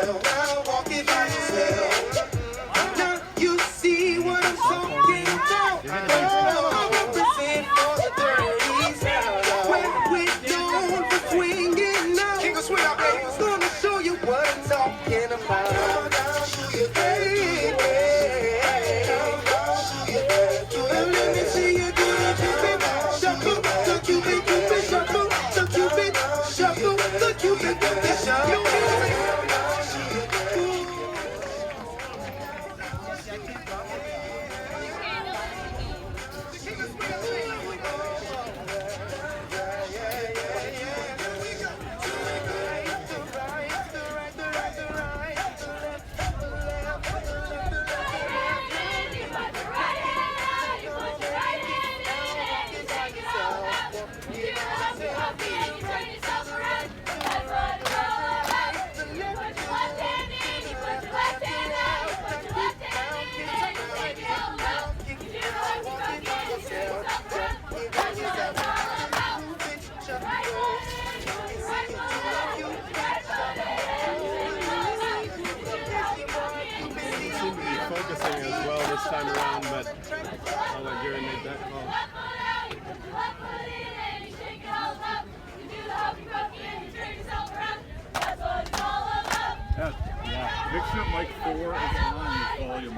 yourself. Now walk it by yourself. Now you see what I'm talking about. I represent for the dirty South. Where we're known for swinging now. King of swing out there. I'm gonna show you what I'm talking about. Hey, let me see you do the Cupid shuffle, the Cupid shuffle, the Cupid shuffle, the Cupid shuffle. As well this time around, but I'll let Gary make that call. Yeah. Make sure mic 4 is on your volume.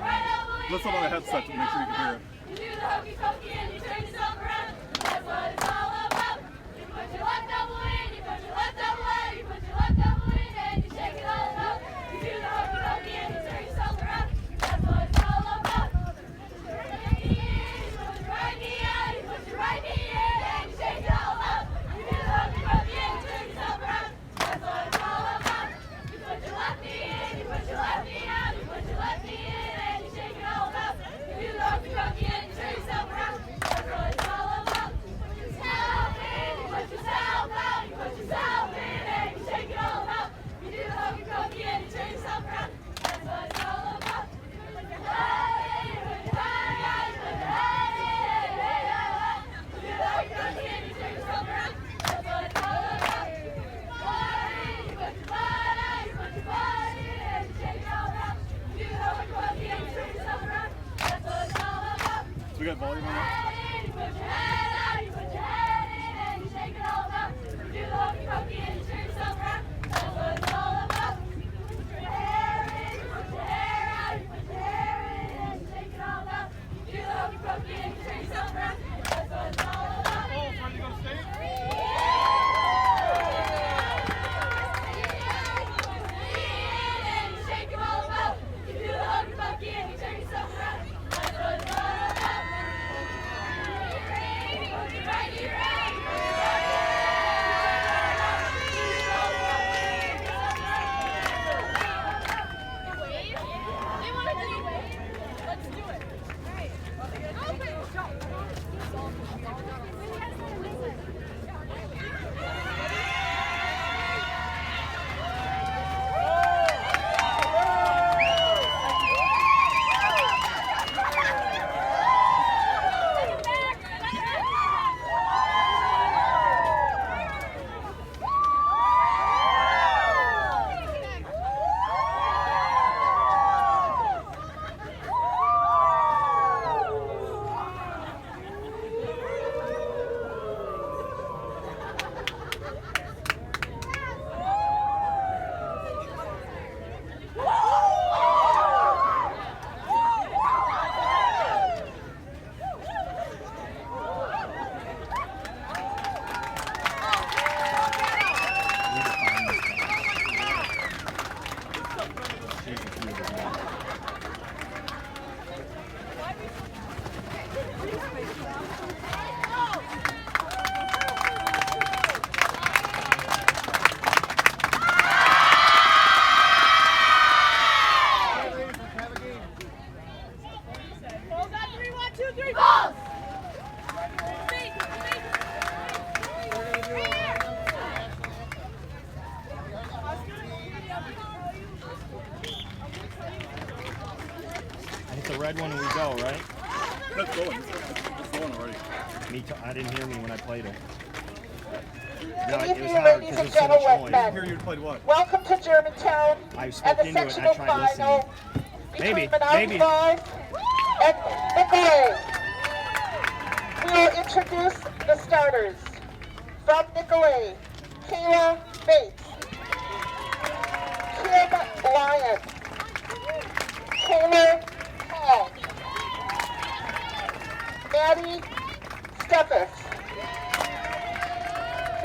Listen on the headset to make sure you can hear it. You do the hokey pokey and you turn yourself around. That's what it's all about. You put your left elbow in, you put your left elbow out, you put your left elbow in and you shake it all about. You do the hokey pokey and you turn yourself around. That's what it's all about. You put your right knee out, you put your right knee in and you shake it all out. You do the hokey pokey and you turn yourself around. That's what it's all about. You put your left knee in, you put your left knee out, you put your left knee in and you shake it all about. You do the hokey pokey and you turn yourself around. That's what it's all about. You put yourself in, you put yourself out, you put yourself in and you shake it all out. You do the hokey pokey and you turn yourself around. That's what it's all about. You put your head in, you put your head out, you put your head in, hey, you do the hokey pokey and you turn yourself around. That's what it's all about. You put your butt out, you put your butt in and you shake it all out. You do the hokey pokey and you turn yourself around. That's what it's all about. We got volume on that? You put your head out, you put your head in and you shake it all out. You do the hokey pokey and you turn yourself around. That's what it's all about. You put your hair in, you put your hair out, you put your hair in and you shake it all out. You do the hokey pokey and you turn yourself around. That's what it's all about. Oh, ready to go to state? Shake it all about. You do the hokey pokey and you turn yourself around. That's what it's all about. The red one and we go, right? That's going. It's going already. I didn't hear me when I played it. No, Good it was evening, hard ladies because and there's so much gentlemen. noise. Here you played what? Welcome to Germantown I and spoke the into it and I sectional tried listening. final between Menomonee Maybe. 5 and Nicolet. We will introduce the starters. From Nicolet, Kayla Bates, Kim Lyon, Taylor Hall, Maddie Steffes,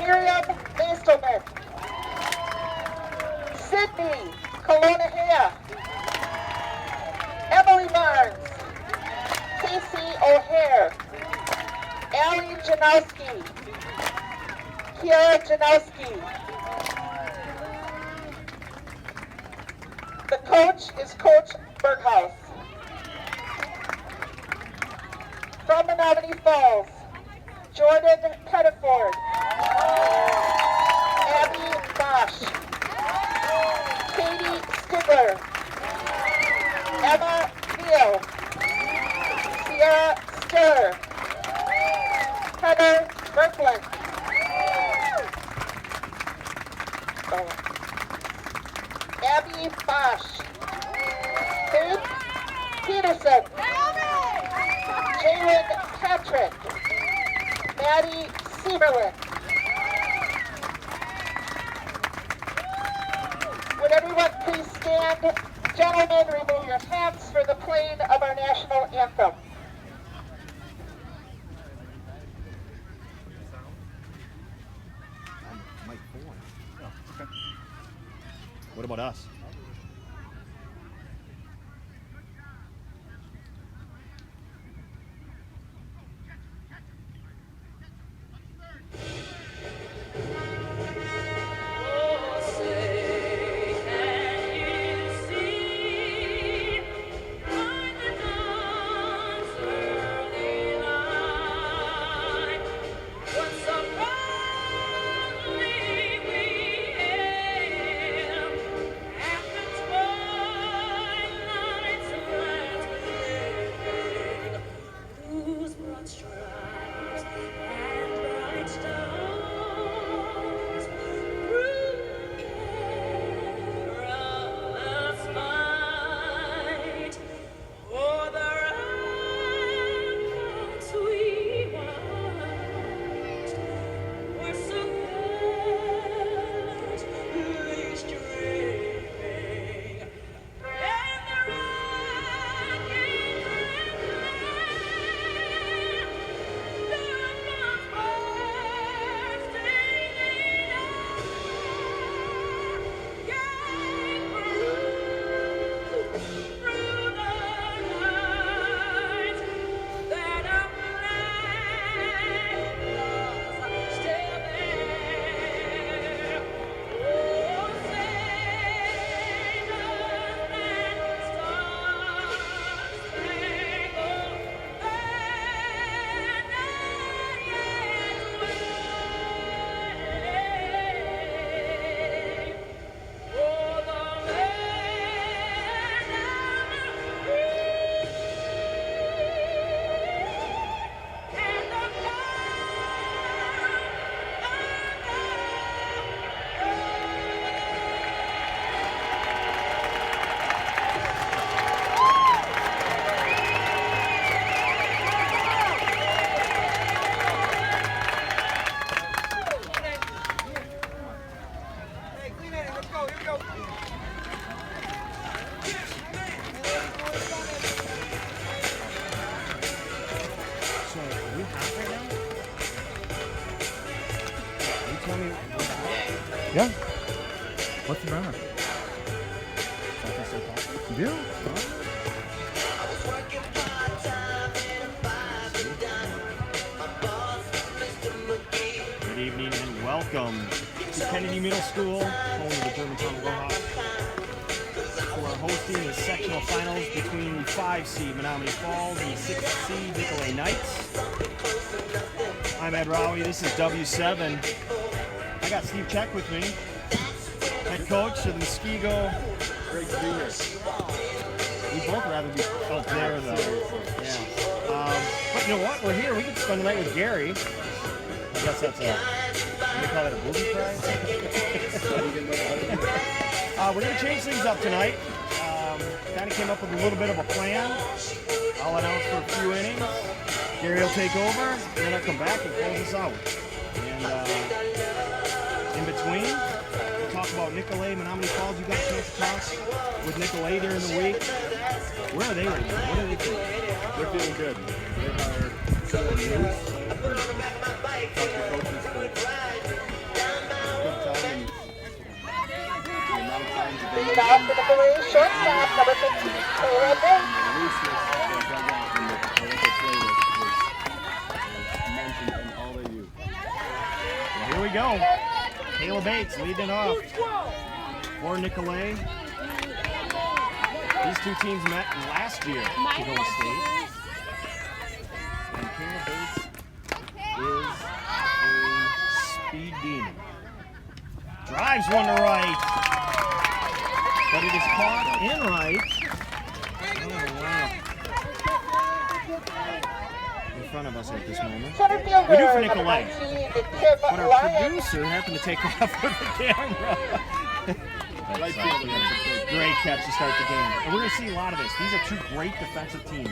Miriam Bastelman, Sydney Colonahea, Emily Barnes, Casey O'Hare, Allie Janowski, Kiara Janowski. The coach is Coach Berghaus. From Menomonee Falls, Jordan Pettiford, Abby Bosch, Katie Stigler, Emma Neal, Sierra Stir, Heather Berkland, Abby Bosch, Faith Peterson, Jalen Patrick, Maddie Sieberlin. Would everyone please stand? Gentlemen, remove your hats for the playing of our national anthem. Mike 4. What about us? Yeah. What's the matter? You? Good evening and welcome to Kennedy Middle School, home of the Germantown Rohawks, who are hosting the sectional finals between the 5 seed Menomonee Falls and the 6 seed Nicolet Knights. I'm Ed Rowie, this is W7. I got Steve Check with me, head coach of the Muskego. Great to be here. We'd both rather be out there though. Yeah. But you know what? We're here. We could spend the night with Gary. I guess that's a They call it a booby prize. We're going to change things up tonight. Kind of came up with a little bit of a plan. I'll announce for a few innings. Gary will take over, and then I'll come back and close us out. And in between, we'll talk about Nicolet, Menomonee Falls. You got a chance to talk with Nicolet during the week. Where are they right now? What are they feeling? They're feeling good. They are so loose. Talk to coaches for good time and the amount of times that they Lead off for the Blue shortstop, number 15, Taylor Bates. the looseness they dug out from the Olympic playlist was mentioned in all they do. Well, here we go. Taylor Bates leading off for Nicolet. These two teams met last year to go to state. And Taylor Bates is a speed demon. Drives one to right. But it is caught in right. In front of us at this moment. Center fielder, We do for number Nicolet. 19, Tim But our Lyon. producer happened to take off with the camera. Right fielder makes a great Great catch to start the game. And we're going to see a lot of this. These are two great defensive teams.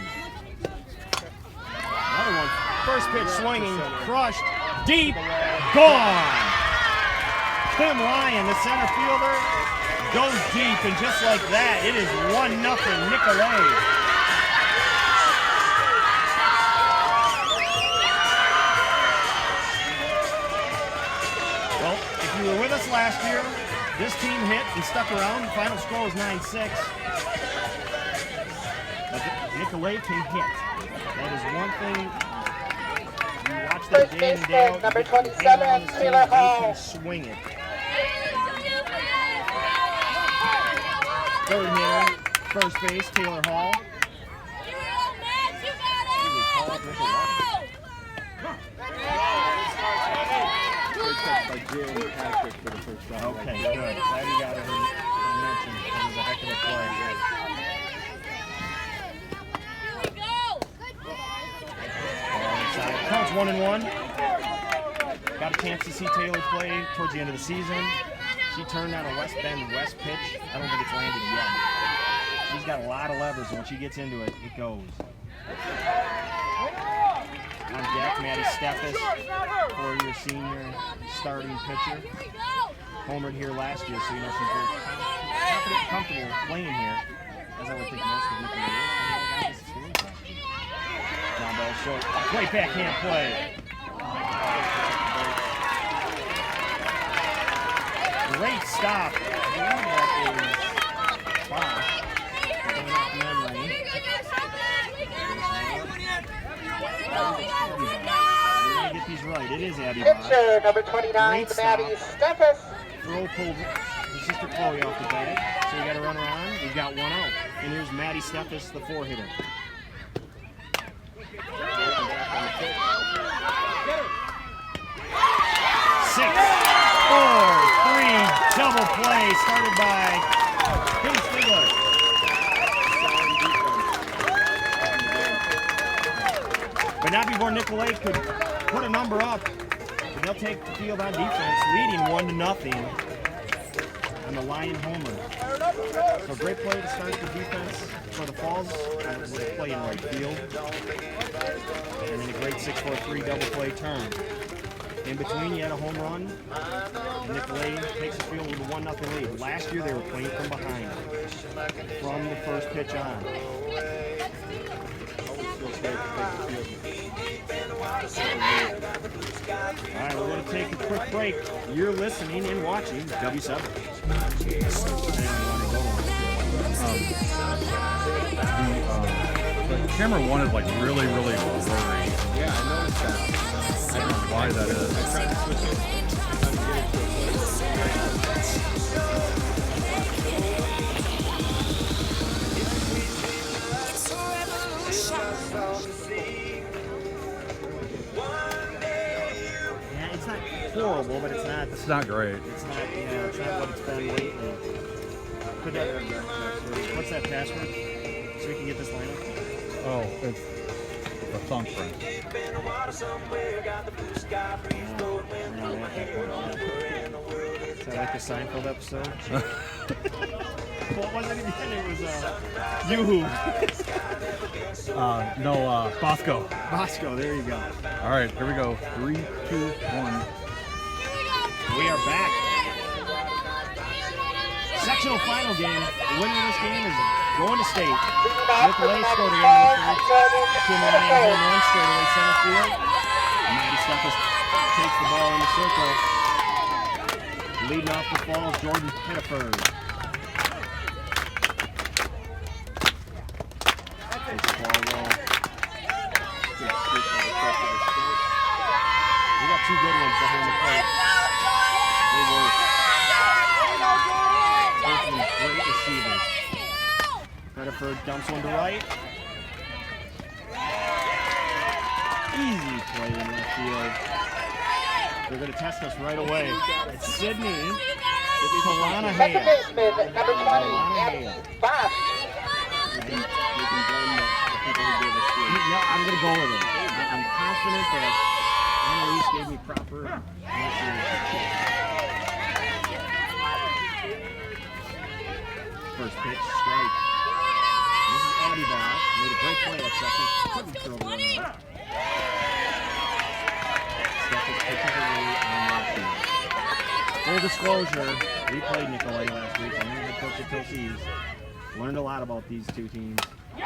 Another one. First pitch swinging, crushed, deep, gone. Tim Lyon, the center fielder, goes deep, and just like that, it is 1-0 Nicolet. Well, if you were with us last year, this team hit and stuck around. The final score was 9-6. But Nicolet can hit. That is one thing. You watch that First day in and day baseman, out. number you get to hang 27, on this team, Taylor they Hall. can swing it. Third hitter, first base, Taylor Hall. Great catch by Jalen Patrick for the first round. Okay, good. Glad you got it mentioned. That was a heck of a play. Counts 1-1. Got a chance to see Taylor play towards the end of the season. She turned on a West Bend West pitch. I don't think it's landed yet. She's got a lot of levers, and when she gets into it, it goes. On deck, Maddie Steffes, 4-year senior starting pitcher. Homered here last year, so you know she's very confident and comfortable playing here, as I would think most of Nicolet is. Down ball short. Great backhand play. Great stop. I believe that is Bosch. Going off memory. We're going to get these right. It is Abby Bosch. Pitcher, number 29, Great stop. Maddie Steffes. Throw pulled his sister Chloe off the bag. So we got a runner on. We've got one out. And here's Maddie Steffes, the 4-hitter. 6, 4, 3, double play started by Kim Stigler. But not before Nicolet could put a number up. But they'll take the field on defense, leading 1-0 on the Lion homer. So great play to start the defense for the Falls. With a play in right field. And then a great 6-4-3 double play turn. In between, you had a home run, and Nicolet takes the field with a 1-0 lead. Last year, they were playing from behind, from the first pitch on. All right, we're going to take a quick break. You're listening and watching W7. The camera one is like really blurry. Yeah, I noticed that. I don't know why that is. I tried to switch it. Trying to get it to Yeah, it's not horrible, but it's not. It's not great. It's not. It's not what it's been lately. Put that. What's that password? So we can get this lineup. Oh, it's The thumbprint. Is that like the Seinfeld episode? What was it again? It was Yoo-Hoo. No, Bosco. Bosco, there you go. All right, here we go. 3, 2, 1. We are back. Sectional final game. The winner of this game is going to state. Nicolet scored a run in the first. Came on in home run straight away center field. Maddie Steffes takes the ball in the circle. Leading off the Falls, Jordan Pettiford. Takes the ball low. We got two good ones behind the plate. They work. Both of them great receivers. Pettiford dumps one to right. Easy play in left field. They're going to test us right away. It's Sydney. Kalana Second Hale. baseman, number 20, Abby Bosch. No, I'm going to go with it. I'm confident that Annalise gave me proper first pitch, strike. This is Abby Bosch. Made a great play at second. Couldn't throw the run out. Steffes pitches away on that field. Full disclosure, we played Nicolet last week. I'm the head coach at Tosees. Learned a lot about these two teams. Abby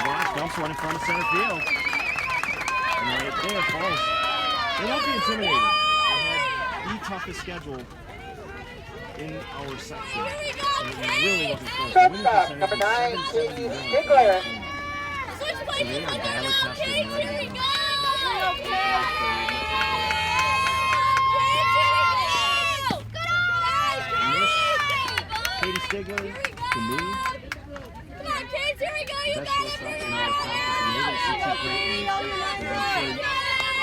Bosch dumps one in front of center field. And right there, Falls. They won't be intimidated. They had the toughest schedule in our section. And it really wasn't close. The winning Shortstop, percentage number was 9, 77 Katie going. Stigler. So they are battle tested and ready to go. Katie Stigler, to me, the best shortstop in our conference, and we're going to see two great ones. And I'm sure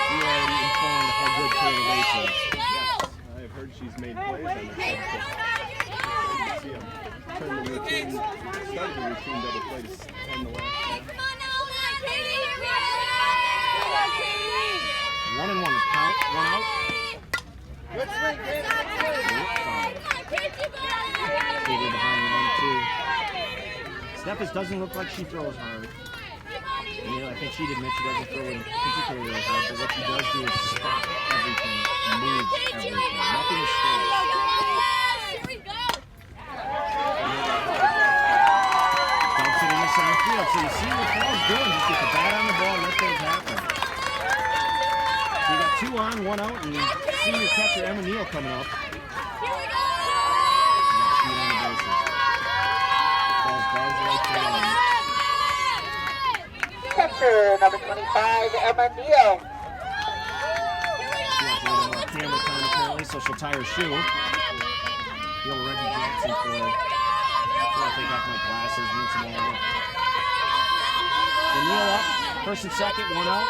you already informed how good Kayla Bates is. I've heard she's made plays on the field. See him turn the routine, started the routine double play to end the last half. 1-1 the count, one out. Katie behind 1-2. Steffes doesn't look like she throws hard. You know, I think she'd admit she doesn't throw it particularly hard, but what she does do is spot everything, moves everything. Nothing is straight. Dumps it in the center field. So you see what Paul's doing. Just get the bat on the ball and let things happen. So you got 2 on, 1 out, and senior catcher Emma Neal coming up. Speed on the bases. Paul's balls right there. Catcher, number 25, Emma Neal. She wants a little more camera time apparently, so she'll tie her shoe. The old Reggie Jackson for her. I'll take off my glasses, rinse them all off. The Neal up, first and second, 1 out.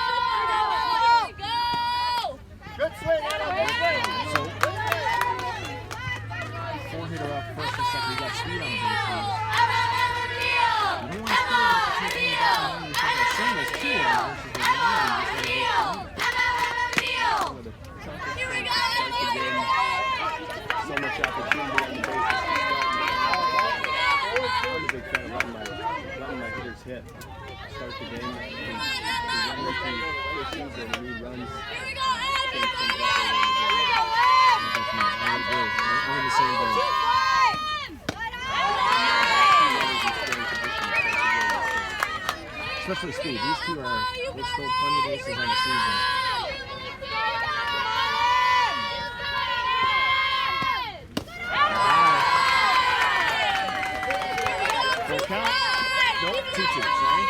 Good swing, So, 4-hitter up, first and second. We got speed on the base here. You don't want to score with the taking back and then you take a singles 2 out versus the 1 So much opportunity on the bases. I'm a big fan of letting my hitters hit. Start the game. Issues and reruns. I'm in the same boat. Especially speed. These two they've scored plenty of bases on the season. Full count. Nope, 2-2, sorry.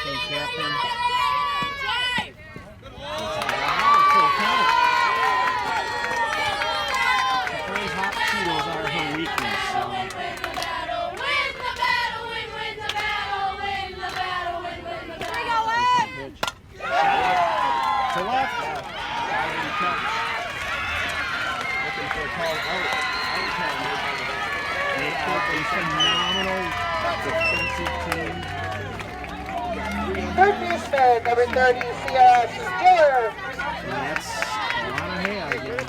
Team captain. Full count. Those hot Cheetos are her weakness. So. Pitch. To left. Looking for a call out. Out count. a phenomenal defensive team. Third baseman, number 30, Sierra Stiller. And that's Menomonee again.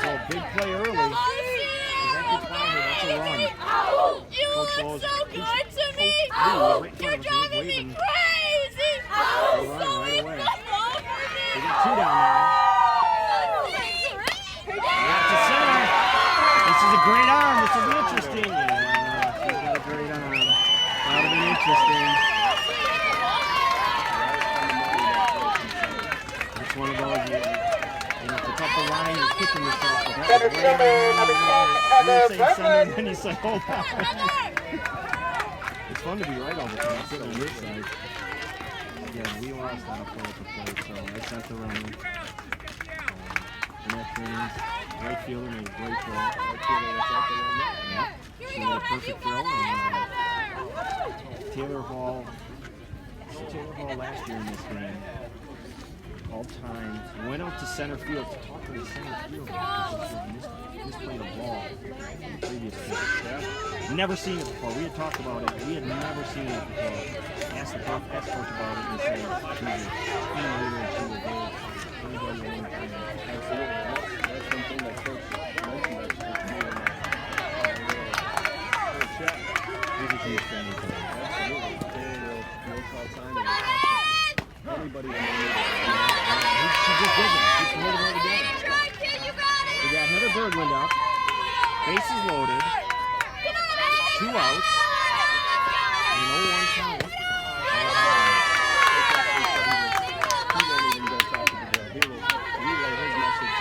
So big play early. That's a run. You look so good to me. You're driving me crazy. Right away. We got 2 down now. Back to center. This is a great arm. This will be interesting. Yeah, she's got a great arm. That would have been interesting. It's one of those, you know, to cut the line, you're kicking yourself. Center fielder, number 10, Heather Say Bergman. something, and he's like, hold on. It's fun to be right all the time. Sit on this side. Again, we lost on a play at the plate, so I sent the runner. And that means right fielder made a great throw. Right fielder was out there. Yeah, she made a perfect throw. And Taylor Hall last year in this game, all time, went out to center field to talk to the center fielder because he misplayed a ball in the previous pitch. Never seen it before. We had talked about it. We had never seen it before. Asked coach about it and said, she's a team leader and she will go anybody willing to play. Absolutely. That's one thing that coach mentioned that she's doing chat. He's a huge fan of her. Absolutely. Taylor will call time and anybody that may need it. She just did that. She pulled it all together. We got Heather Bergman up. Bases loaded. 2 outs. And 0-1 count. He won't even go talk to the girl. He will relay his message.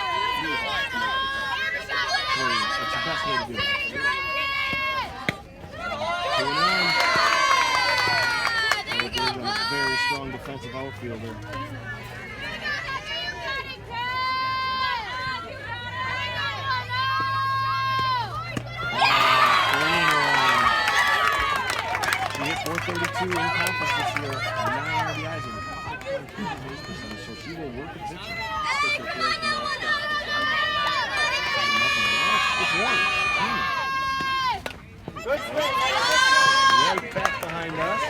That's the best way to do it. 2-1. A very strong defensive outfielder. She hit 432 in conference this year, 9 RBIs and 5.2 base percentage, so she will work at pitching. It's one. Good swing. Right back behind us.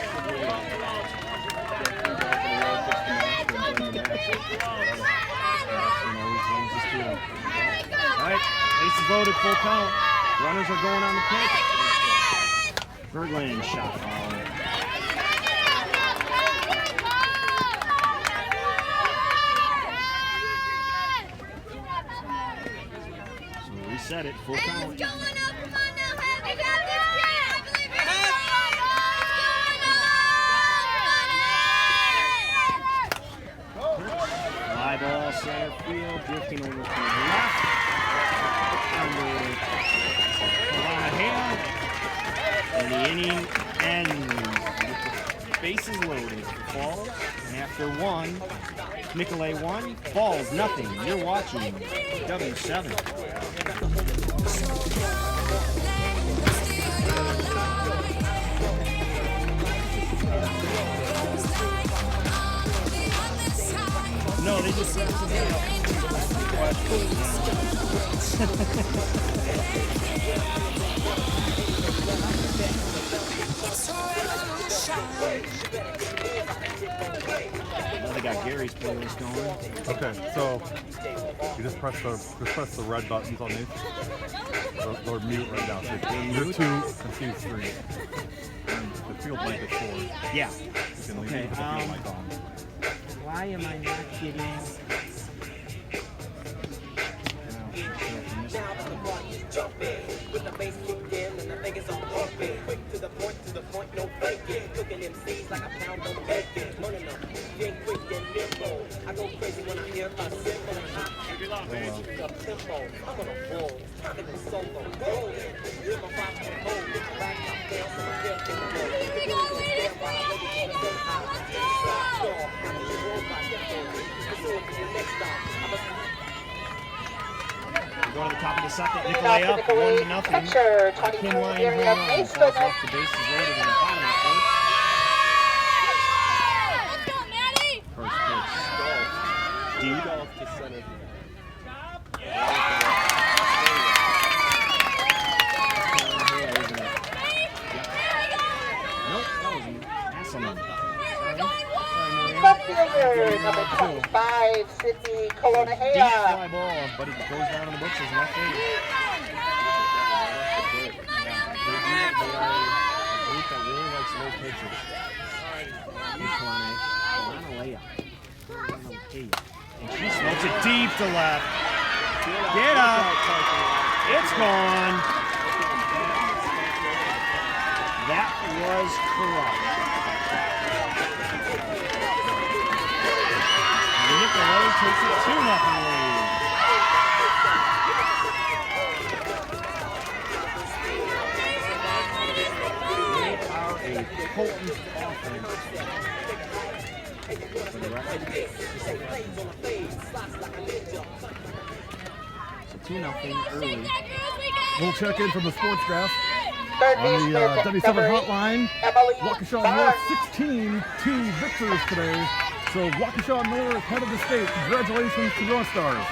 Alright, bases loaded, full count. Runners are going on the pitch. Bergland shot foul. So reset it, full count. Fly ball, center field, drifting over to the left. And the inning ends with the bases loaded. Falls, and after 1, Nicolet 1, Falls nothing. You're watching W7. No, they just wrapped it up. Now they got Gary's playlist going. Okay, so you just press the red buttons on these. They're mute right now. So you're 2 and Steve's 3. And the field mic is 4. Yeah. You can leave Okay, the field mic on. why am I not getting... Jump in with the bass kicked in and the niggas on pumping. Quick to the point, no faking. Cooking MCs like a pound of bacon. Running them, being quick and nimble. I go crazy when I hear a cymbal. Pick up tempo, I'm on a roll. Time to go solo. Roll it. You're my 5.0. Get your back up down so my hair can roll. We're going to the top of the second. Nicolet up, 1-0. Catcher, Kim 22, line Miriam home run. Mason. Falls off the bases loaded in the bottom of the first. Let's go, Maddie! First pitch. Deed off to center. number 25, Sydney Deep Colonahea. fly ball, but it goes down in the books as left aid. They are a group that really likes low pitches. And she smokes it deep to left. Get up. It's gone. That was correct. Nicolet takes a 2-0 lead. They are a potent offense. For the record. So 2-0 early. We'll check in from the sports desk Third on the baseman, 77 number 8, hotline. Emily Waukesha Barnes. North 16-2 victors today. So Waukesha North head of the state. Congratulations to North Stars.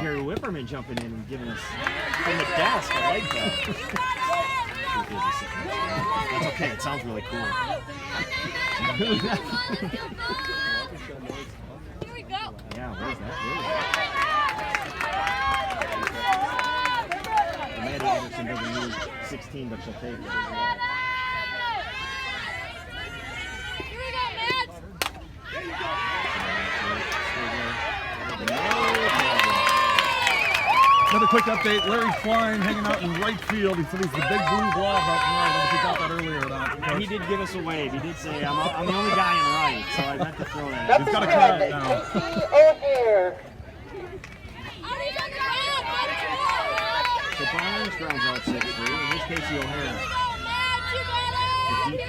Gary Whipperman jumping in and giving us from the desk. I like that. That's okay. It sounds really cool. Here we go. Yeah, where's that? Maddie Anderson doesn't need 16, but she'll take it. Here we go, Mads. Another quick update. Larry Klein hanging out in right field. He said he's the big blue blob out in right. I don't know if you got that earlier or not. And he did give us a wave. He did say, I'm the only guy in right, so I meant to throw that. Number He's got a 10, cut now. Casey O'Hare. So Barnes grounds out 6-3, and here's Casey O'Hare. The DP.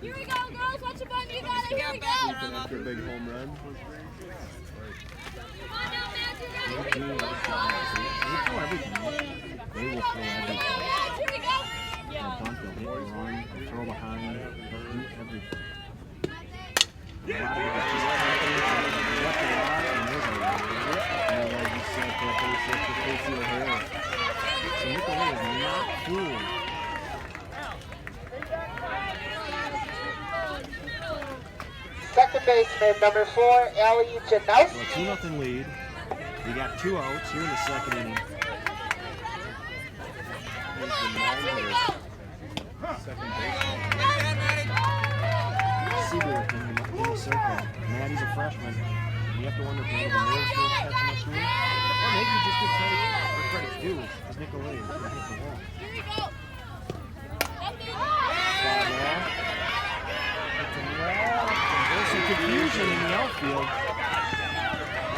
Here we go, girls. Watch your button. You got it. Here we go. After a big home run. Come on now, Mads. You They got it. throw everything. They will throw everything. Mads, here we go. They'll bunt, they'll hit, run, throw behind, they'll do everything. A lot of it is just confidence in what they are, and there's a rip, and like you said, for Casey O'Hare. So Nicolet is not fooled. Second baseman, number 4, Allie Janowski. Well, 2-0 lead. We got 2 outs here in the second inning. Here's the nine-hitter. Second baseman. Seaberg in the circle. Maddie's a freshman. You have to wonder if maybe the nerves were catching up to him. Or maybe you just give credit where credit's due, because Nicolet is going to hit the wall. Here we go. Fly ball. Hits him well. And there's some confusion in the outfield.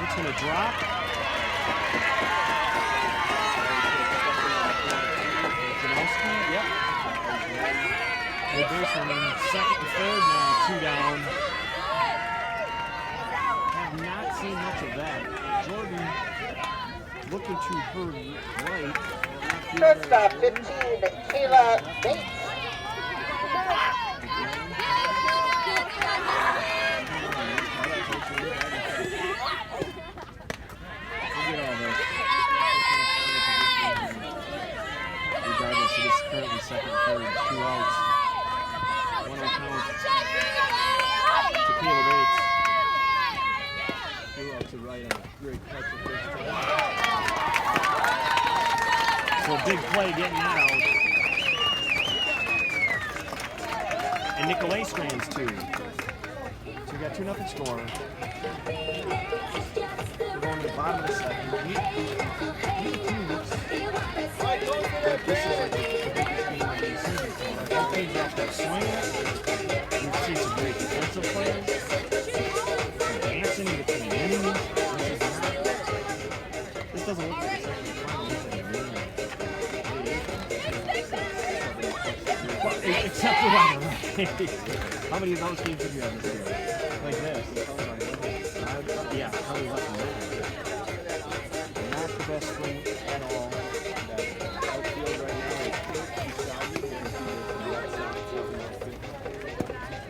It's going to drop. Janowski, yep. Third baseman in second and third now, 2 down. Have not seen much of that. Jordan looking to her right. Shortstop, 15, Kayla Bates. We'll get all this. Regardless, it is currently second and third, 2 outs. 1-0 count to Kayla Bates. Threw out to right on a great catch at first time. So big play getting that out. And Nicolet strands 2. So we got 2-0 score. We're going to the bottom of the second. These team looks like this is like the biggest game of the season for us. Both teams have swing. We've seen some great defensive plays. Dancing in between innings. This doesn't look like a second final. Except for one. How many of those games have you had this year? Like this? Yeah, probably less than that. Not the best spring at all. Outfield right now is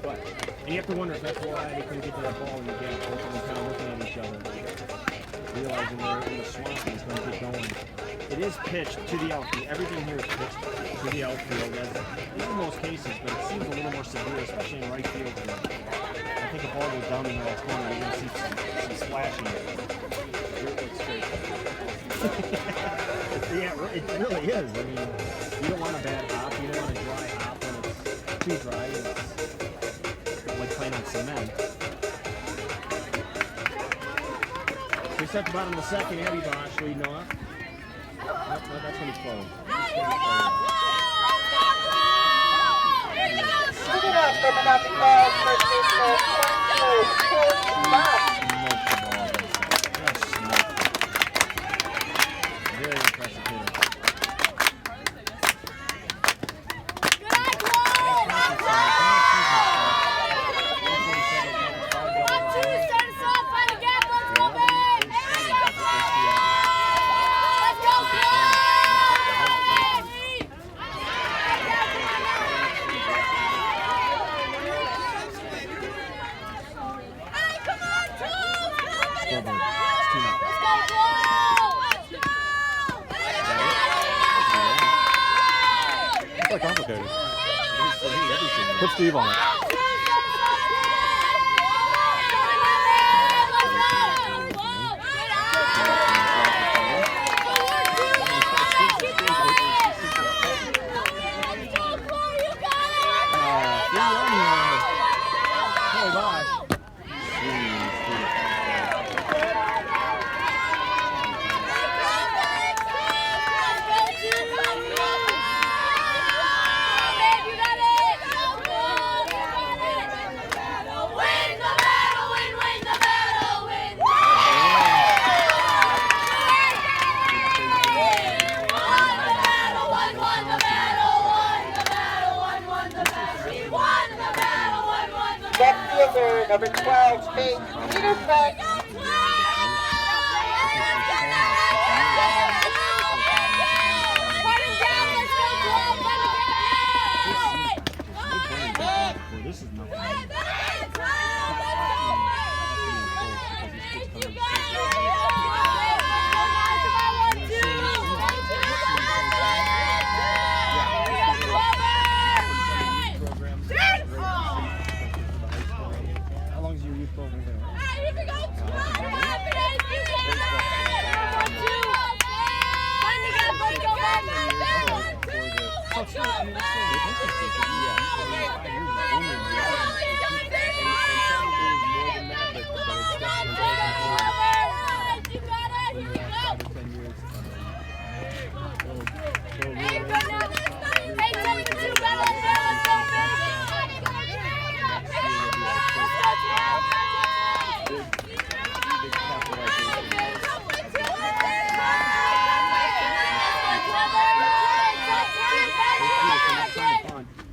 but And you have to wonder if that's why they couldn't get to that ball in the gap. Both of them kind of looking at each other. realizing they're in the swamp and it's going to keep going. It is pitched to the outfield. Everything here is pitched to the outfield, as in most cases, but it seems a little more severe, especially in right field here. I think if ball goes down in the right corner, you're going to see some splashing. Yeah, it really is. I mean, you don't want a bad hop. You don't want a dry hop when it's too dry. It's like playing on cement. We start the bottom of the second. Abby Bosch leading off. No, that's when he's closed. Leading off for Menomonee Falls, first baseman, 22, Bosch. Very impressive hitter. It's like complicated. Put Steve on it. Left fielder, number 12, Faith Peterson. This is nothing. How long is your youth program there?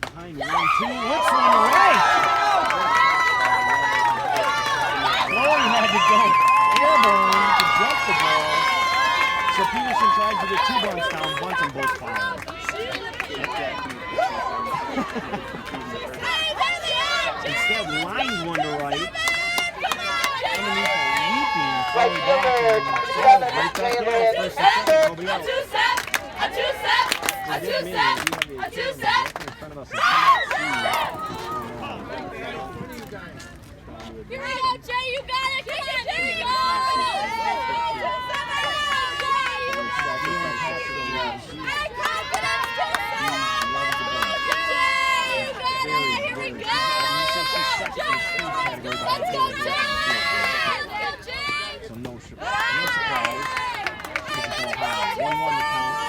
Behind 1-2, let's run away. Chloe had to go airborne to jump the ball. So Peterson tried to get 2 bunts down, bunts and both fouled. Instead, lines one to right. Underneath a leaping Right Chloe fielder, back. 27, Taylor. Forgive me, you have the camera in front of us. Here we go, Jay, you got it! Kick it! There you go! Hey, confidence, Here we go! Let's go, Jay! So no surprise. Kick the ball high. 1-1 to count.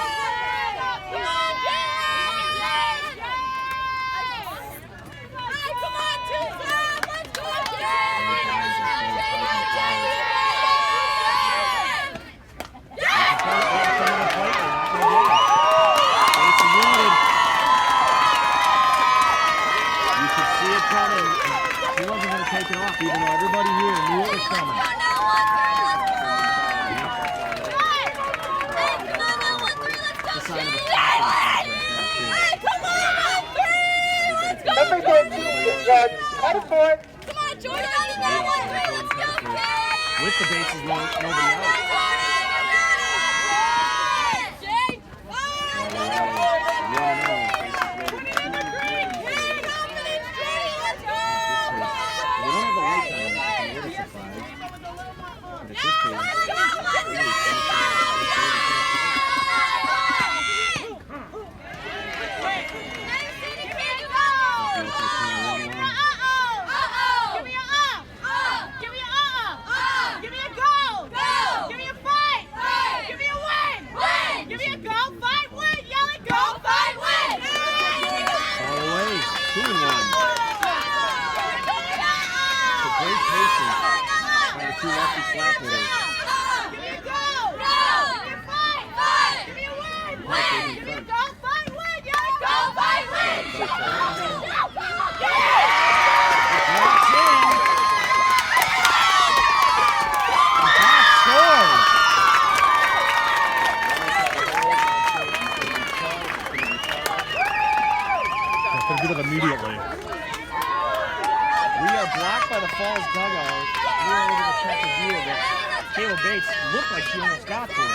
He wasn't going to take it off, even though everybody here knew it was coming. It's a sign of a Number 13, Jordan Pettiford. Come on, Jordan! Let's go, with the the bases, nobody out. Immediately. We are blocked by the Falls dugout. We were able to catch a view of it. Kayla Bates looked like she almost got to it.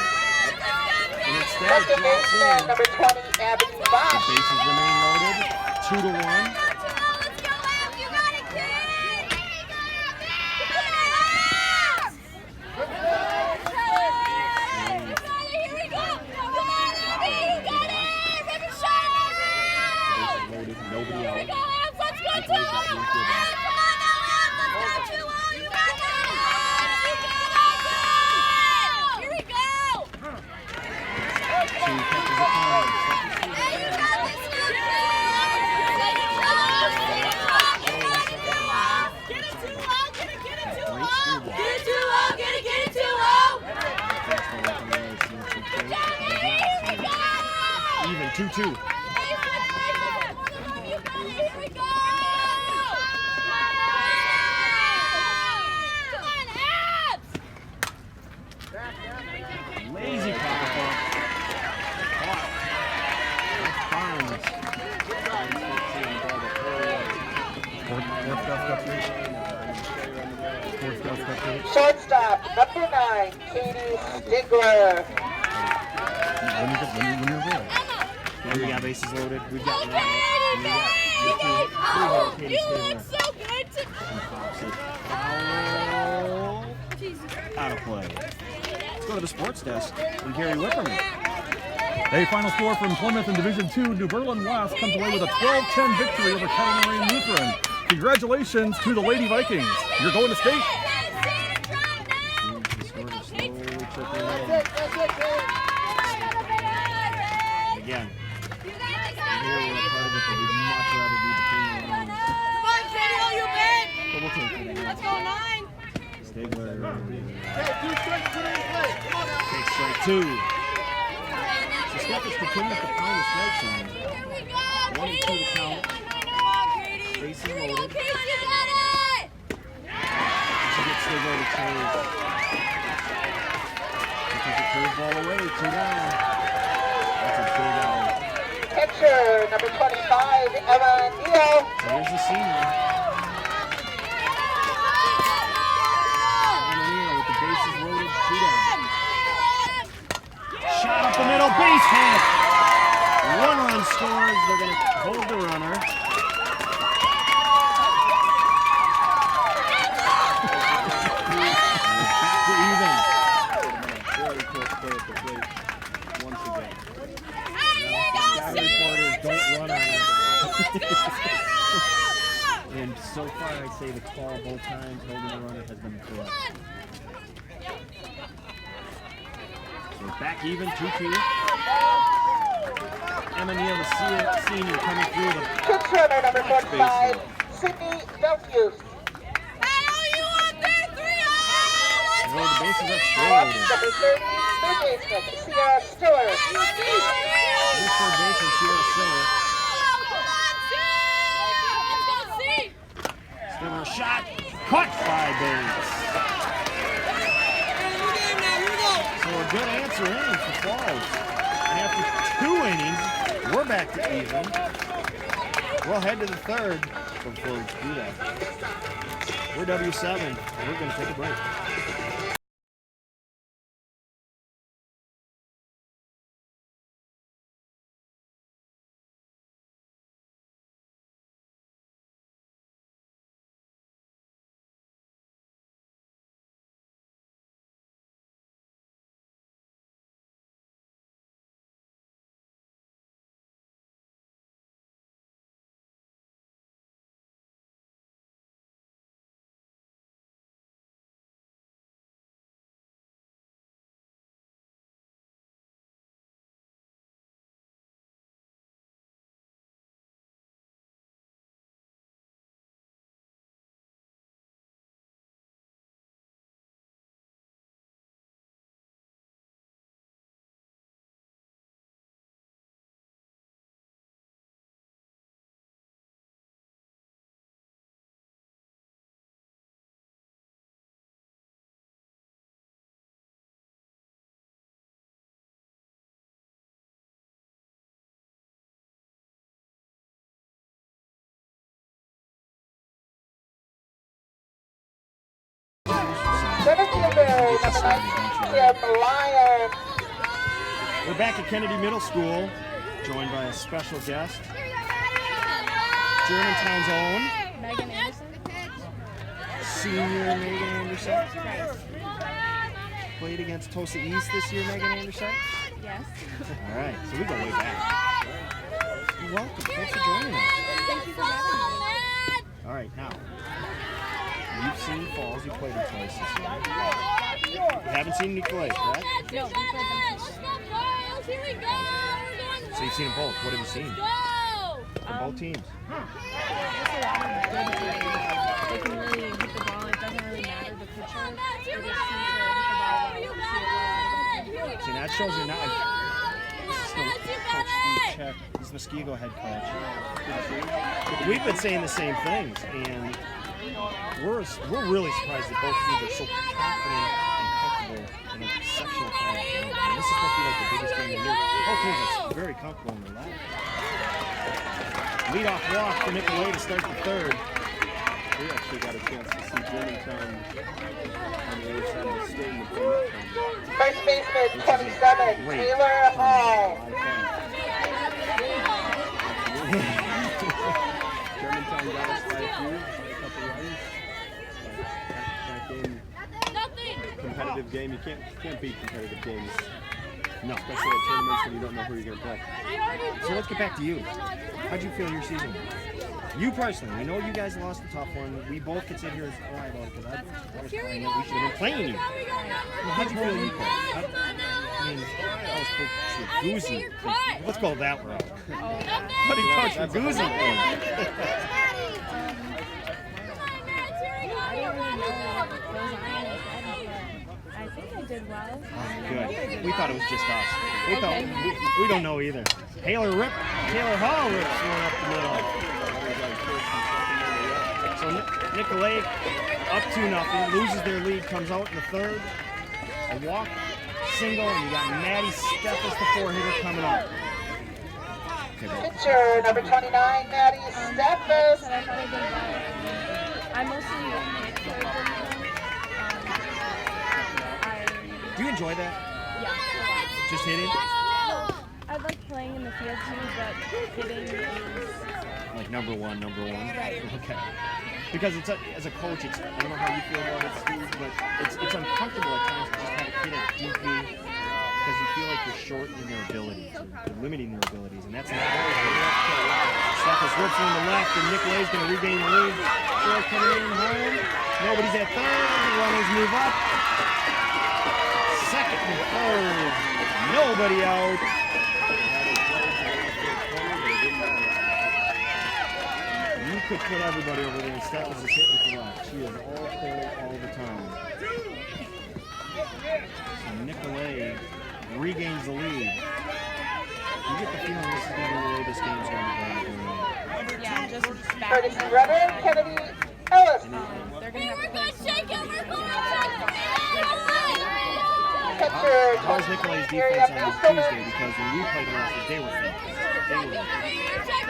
And instead it Second drops in. baseman, number 20, Abby The Bosch. bases remain loaded. 2-1. Nobody out. Even 2-2. Lazy power ball. Shortstop, number 9, Katie Stigler. When you're there. We got bases loaded. We've got Okay, you look so good to out of play. Let's go to the sports desk and Gary Whipperman. A final score from Plymouth in Division II. New Berlin West comes away with a 12-10 victory over Kettle Moraine Lutheran. Congratulations to the Lady Vikings. You're going to state. Again, here we're a part of it, but we'd much rather be between the lines. Come on, Katie, all you bet. But we'll take it. Let's go 9. Stigler. Takes strike 2. So Stephens continues to pound the strike zone. Here we go, 1-2 to count. Facing loaded. Katie, you got it. She gets Stigler to chase. She takes a curveball away. 2 down. That's a big out. Pitcher, number 25, Emma Neal. So here's the senior. Menomonee with the bases loaded. 2 down. Shot up the middle, base hit. 1 run scores. They're going to hold the runner. Back to even. Very close play at the plate once again. Sky reporters don't run on it. And so far, I'd say the call both times holding the runner has been correct. So back even, 2-2. Emma Neal, the senior, coming through the Pitch runner, number 45, Sydney Belfius. the bases are still Up, loaded. number 30, third baseman, Sierra Stiller. Here's third baseman, Sierra Stiller. Stiller shot, caught by Bates. So a good answer inning for Falls. And after 2 innings, we're back to even. We'll head to the third before we do that. We're W7. We're going to take a break. Lions. We're back at Kennedy Middle School, joined by a special guest, Germantown's own Megan Anderson. senior Megan Anderson. Played against Tosa East this year, Megan Anderson. Yes. All right, so we go way back. You're welcome. Thanks for joining us. Thank you for having me. All right, now, you've seen Falls. You played them twice this year. You haven't seen Nicolet, correct? No, we played them twice. Here we go. So you've seen them both. What have you seen Go. from both teams? Just a lot of good play. They can really hit the ball. It doesn't really matter the pitcher. They just seem to hit the ball well. We see it well. See, that shows you're not. This is still Coach Steve Check. He's Muskego head coach. We've been saying the same things, and we're really surprised that both teams are so confident and comfortable in a sectional final game. I mean, this is supposed to be like the biggest game of the year. Both teams are very comfortable in their lap. Leadoff walk for Nicolet to start the third. We actually got a chance to see Germantown on the other side of the stadium. First baseman, 27, Taylor Hall. Germantown got us by a few, a couple runs. That game, competitive game. You can't beat competitive games. No. Especially at tournaments when you don't know who you're going to play. So let's get back to you. How'd you feel your season? You personally, we know you guys lost a tough one. We both could sit here and cry about it because I was crying that we should have been playing you. Well, how'd you feel you played? I mean, that was Coach Raguzzi. Let's go that route. What did Coach Raguzzi think? I don't really know what goes on in his head, but I think I did well. Good. We thought it was just us. We thought we don't know either. Taylor Hall rips one up the middle. So Nicolet up 2-0, loses their lead, comes out in the third. A walk, single, and you got Maddie Steffes, the four-hitter, coming up. Pitcher, number 29, Maddie Steffes. I thought I did well. I mostly hit for Do you enjoy that? yeah. Just hitting? I like playing in the field too, but hitting is Like number one. Right. Okay. Because it's as a coach, I don't know how you feel about it, Steve, but it's uncomfortable at times to just have a hit it deeply because you feel like you're shortening their abilities, you're limiting their abilities, and that's not always good. Steffes rips from the left, and Nicolet's going to regain the lead. Throw coming in home. Nobody's at third. The runners move up. Second and third. Nobody out. You could put everybody over there, and Steffes is hitting to the left. She is all pull all the time. So Nicolet regains the lead. You get the feeling this is going to be the way this game's going to go. yeah, just back. Courtesy runner, Kennedy Ellis. They're gonna have to play some Pitcher, How was Nicolet's 23, defense on Mason. Tuesday? Because when we played last week, they were fantastic. I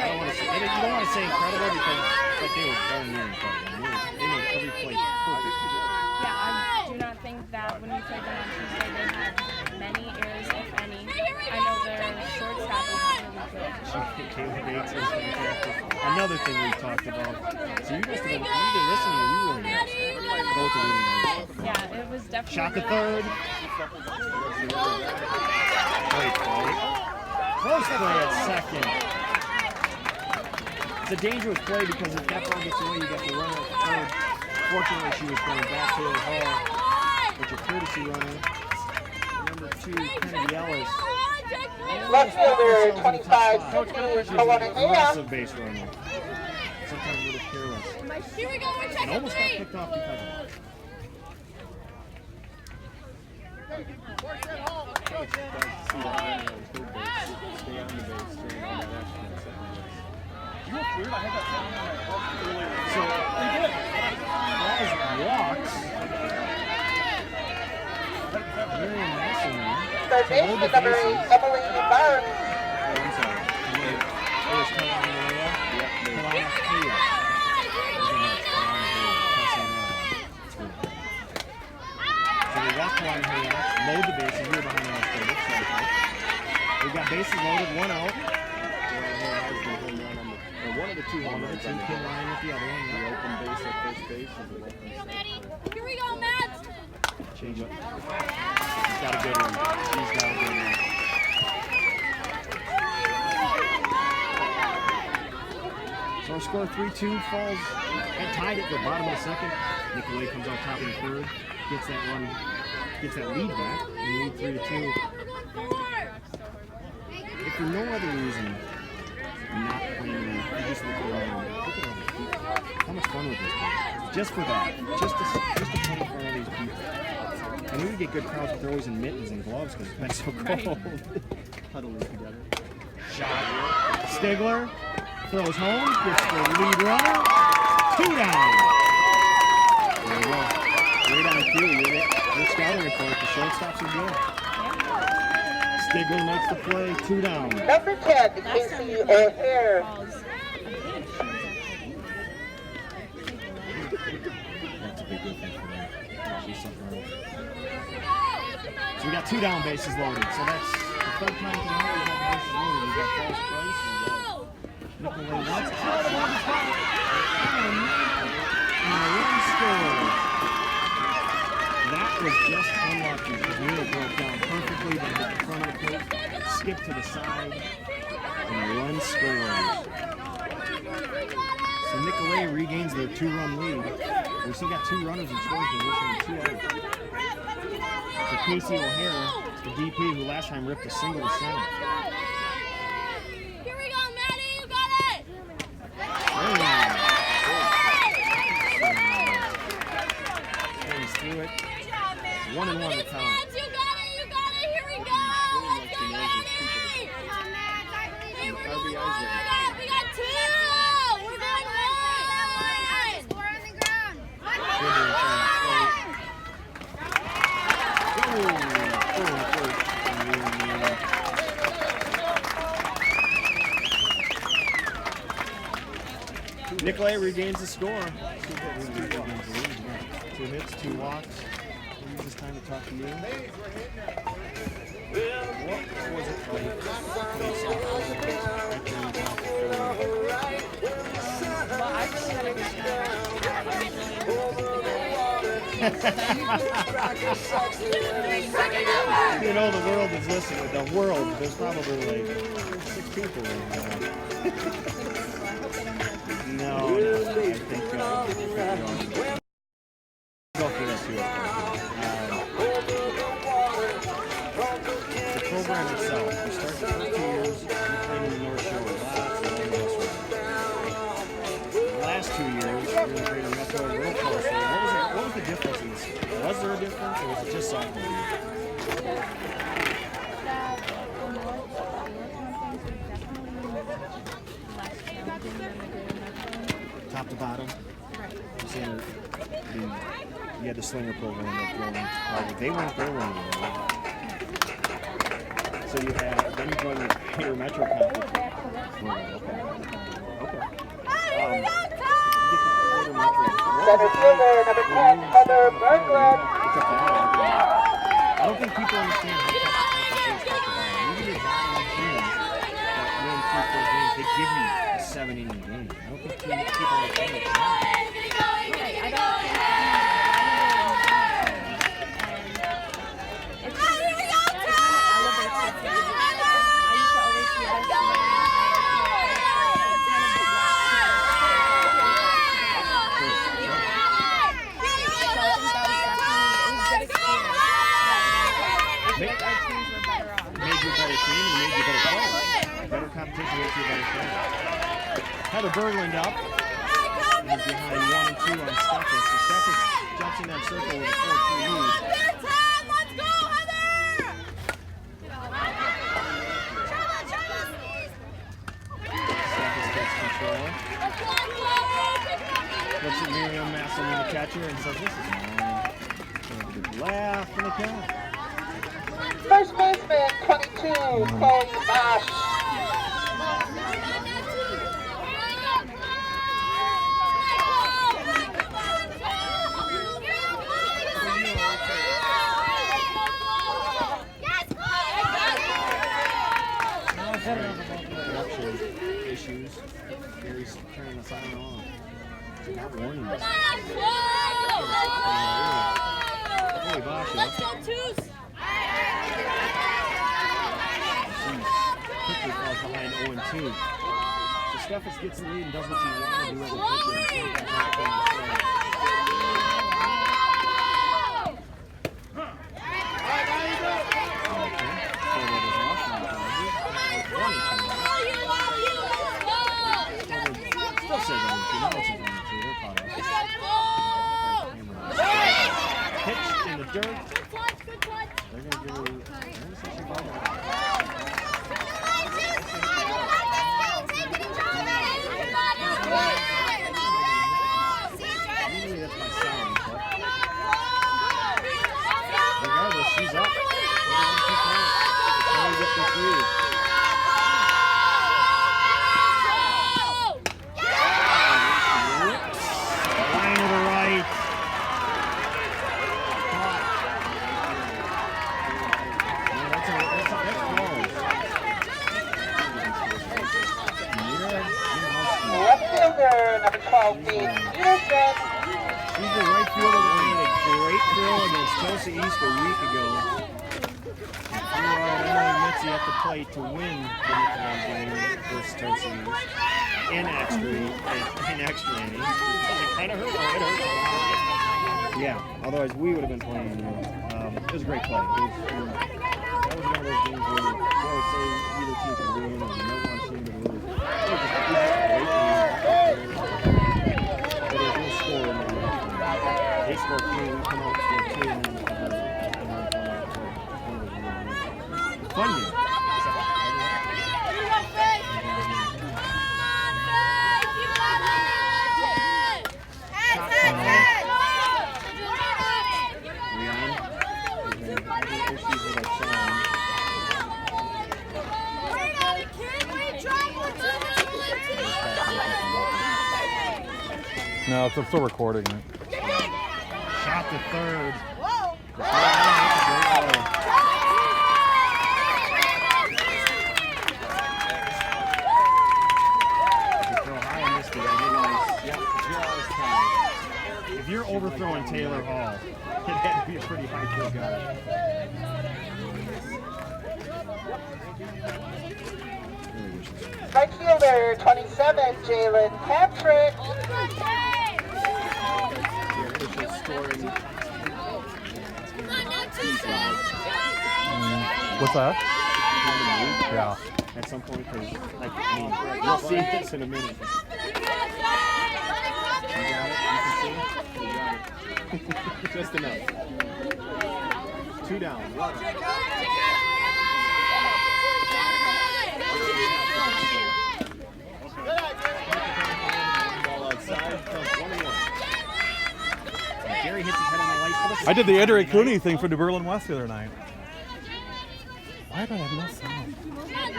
don't want to say, you don't want to say incredible because but they were darn near incredible. They made every play perfect. Yeah, I do not think that when we played them on Tuesday, they had many errors, if any. I know their shortstop is really good. Caleb Bates is fantastic. Another thing we talked about. So you must have been either listening or you really know. Both of you know. Yeah, it was definitely Shot to good. third. Great play. Close play at second. It's a dangerous play because if that ball gets away, you got the runner at third. Fortunately, she was going back to the hall with your courtesy runner. Number 2, Kennedy Ellis. Left fielder, 25, Kelowna Nia. Aggressive base runner. Sometimes a little careless. Here we go, we're And checking almost got three. picked off because of it. It's nice to see the runner on third base stay on the base during all that action in second base. You look weird. I had that sound on my phone earlier. So, Balls walks. Miriam Menomonee. Third baseman, number 8, Emily Barnes. Oh, I'm sorry. It was Kalania. Kalania. So they walk line here. Load the bases. We're behind the last plate. We've got bases loaded, one out. One of the two home runs. Pin line with the other one. The open base at first base is an open second. Here we go, Matt. Change up. She's got a good one. She's got a good one. So our score 3-2 falls and tied at the bottom of the second. Nicolet comes out top of the third, gets that run, gets that lead back, and lead 3-2. If for no other reason, not playing, you just look around. Look at all these people. How much fun with this game? Just for that, just to play in front of these people. And we would get good crowds, but they're always in mittens and gloves because it's been so cold. Huddling together. Shot. Stigler throws home, gets the lead runner. 2 down. There you go. Right on cue. Your scouting report. The shortstops are good. Stigler makes the play. 2 down. Number 10, Casey O'Hare. That's a big good thing for them. She's something else. So we got 2 down bases loaded. So that's the third time tonight we have bases loaded. We got Falls Price and Nicolet once. And a run scored. That was just unlucky. It really broke down perfectly. They hit the front of the plate, skipped to the side, and a run scored. So Nicolet regains their 2-run lead. We still got 2 runners in scoring position and 2 outs. So Casey O'Hara, the DP who last time ripped a single to center. Here we go, Maddie. You got it. He's through it. 1-1 the count. You got it. You got it. Here we go. Let's go, Maddie. Hey, we're going one. We got 2. We're going 1. Score on the ground. Nicolet regains the score. 2 hits, 2 walks. Use this time to talk to you. What was it like? Well, I really had a good time. You know, the world is listening. The world, there's probably like 6 people right now. No, I think go for this here. The program itself, we start the first 2 years, we played in the North Shore, lots of the last 2 years, we were in Greater Metro, real close. What was the difference in this? Was there a difference, or was it just sophomore year? Top to bottom? You're saying you had the slinger program that they weren't there when you were. So you had, then you joined the Greater Metro Conference. Okay. Center fielder, number 10, Heather Berglund. I don't think people understand how tough the is top to bottom. Even the bottom teams that win 3-4 games, they give you a 7-inning game. I don't think people understand it. Made you a better team and made you a better player. Better competition makes you a better player. Heather Berglund up. And behind 1 and 2 on Steffes. So Steffes jumps in that circle with a 4-2 lead. Let's go, Heather! Steffes gets control. Looks at Miriam Masselman, the catcher, and says, "This is mine." Good laugh from the count. First baseman, 22, Chloe Bosch. production issues. Gary's turning us on and off. He's not warning us. Holy gosh, Let's go, twos! quickly falls behind 0-2. So Steffes gets the lead and does what you want to do as a pitcher. And take that back Still says 0-2. Now it's 1-2. They're caught up. Pitch in the dirt. They're going to do. Usually that's my sound, but regardless, she's up. Trying to get the three. Line to the right. That's Left fielder, number 12, Dave Peterson. She's the right fielder that made a great throw against Tulsa East a week ago. And threw out Emily Mitzi at the plate to win the Nicolet game versus Tulsa East in extra innings. It kind of hurt. It hurt. Yeah, otherwise we would have been playing. It was a great play. That was one of those games where you always say either team could win or you don't want a team to lose. It was just a great game. But there's no score in there. They score 3, we come out and score 2, and then fun game. No, I'm still recording it. Shot to third. If you're overthrowing Taylor Hall, it had to be a pretty high kill guy. Right fielder, 27, Jalen Patrick. What's that? Yeah. At some point, because you'll see this in a minute. You got it? You got it. Just enough. 2 down. Gary hits his head on the light for the I did the Andre Cooney thing for New Berlin West the other night. Why do I have no sound? What am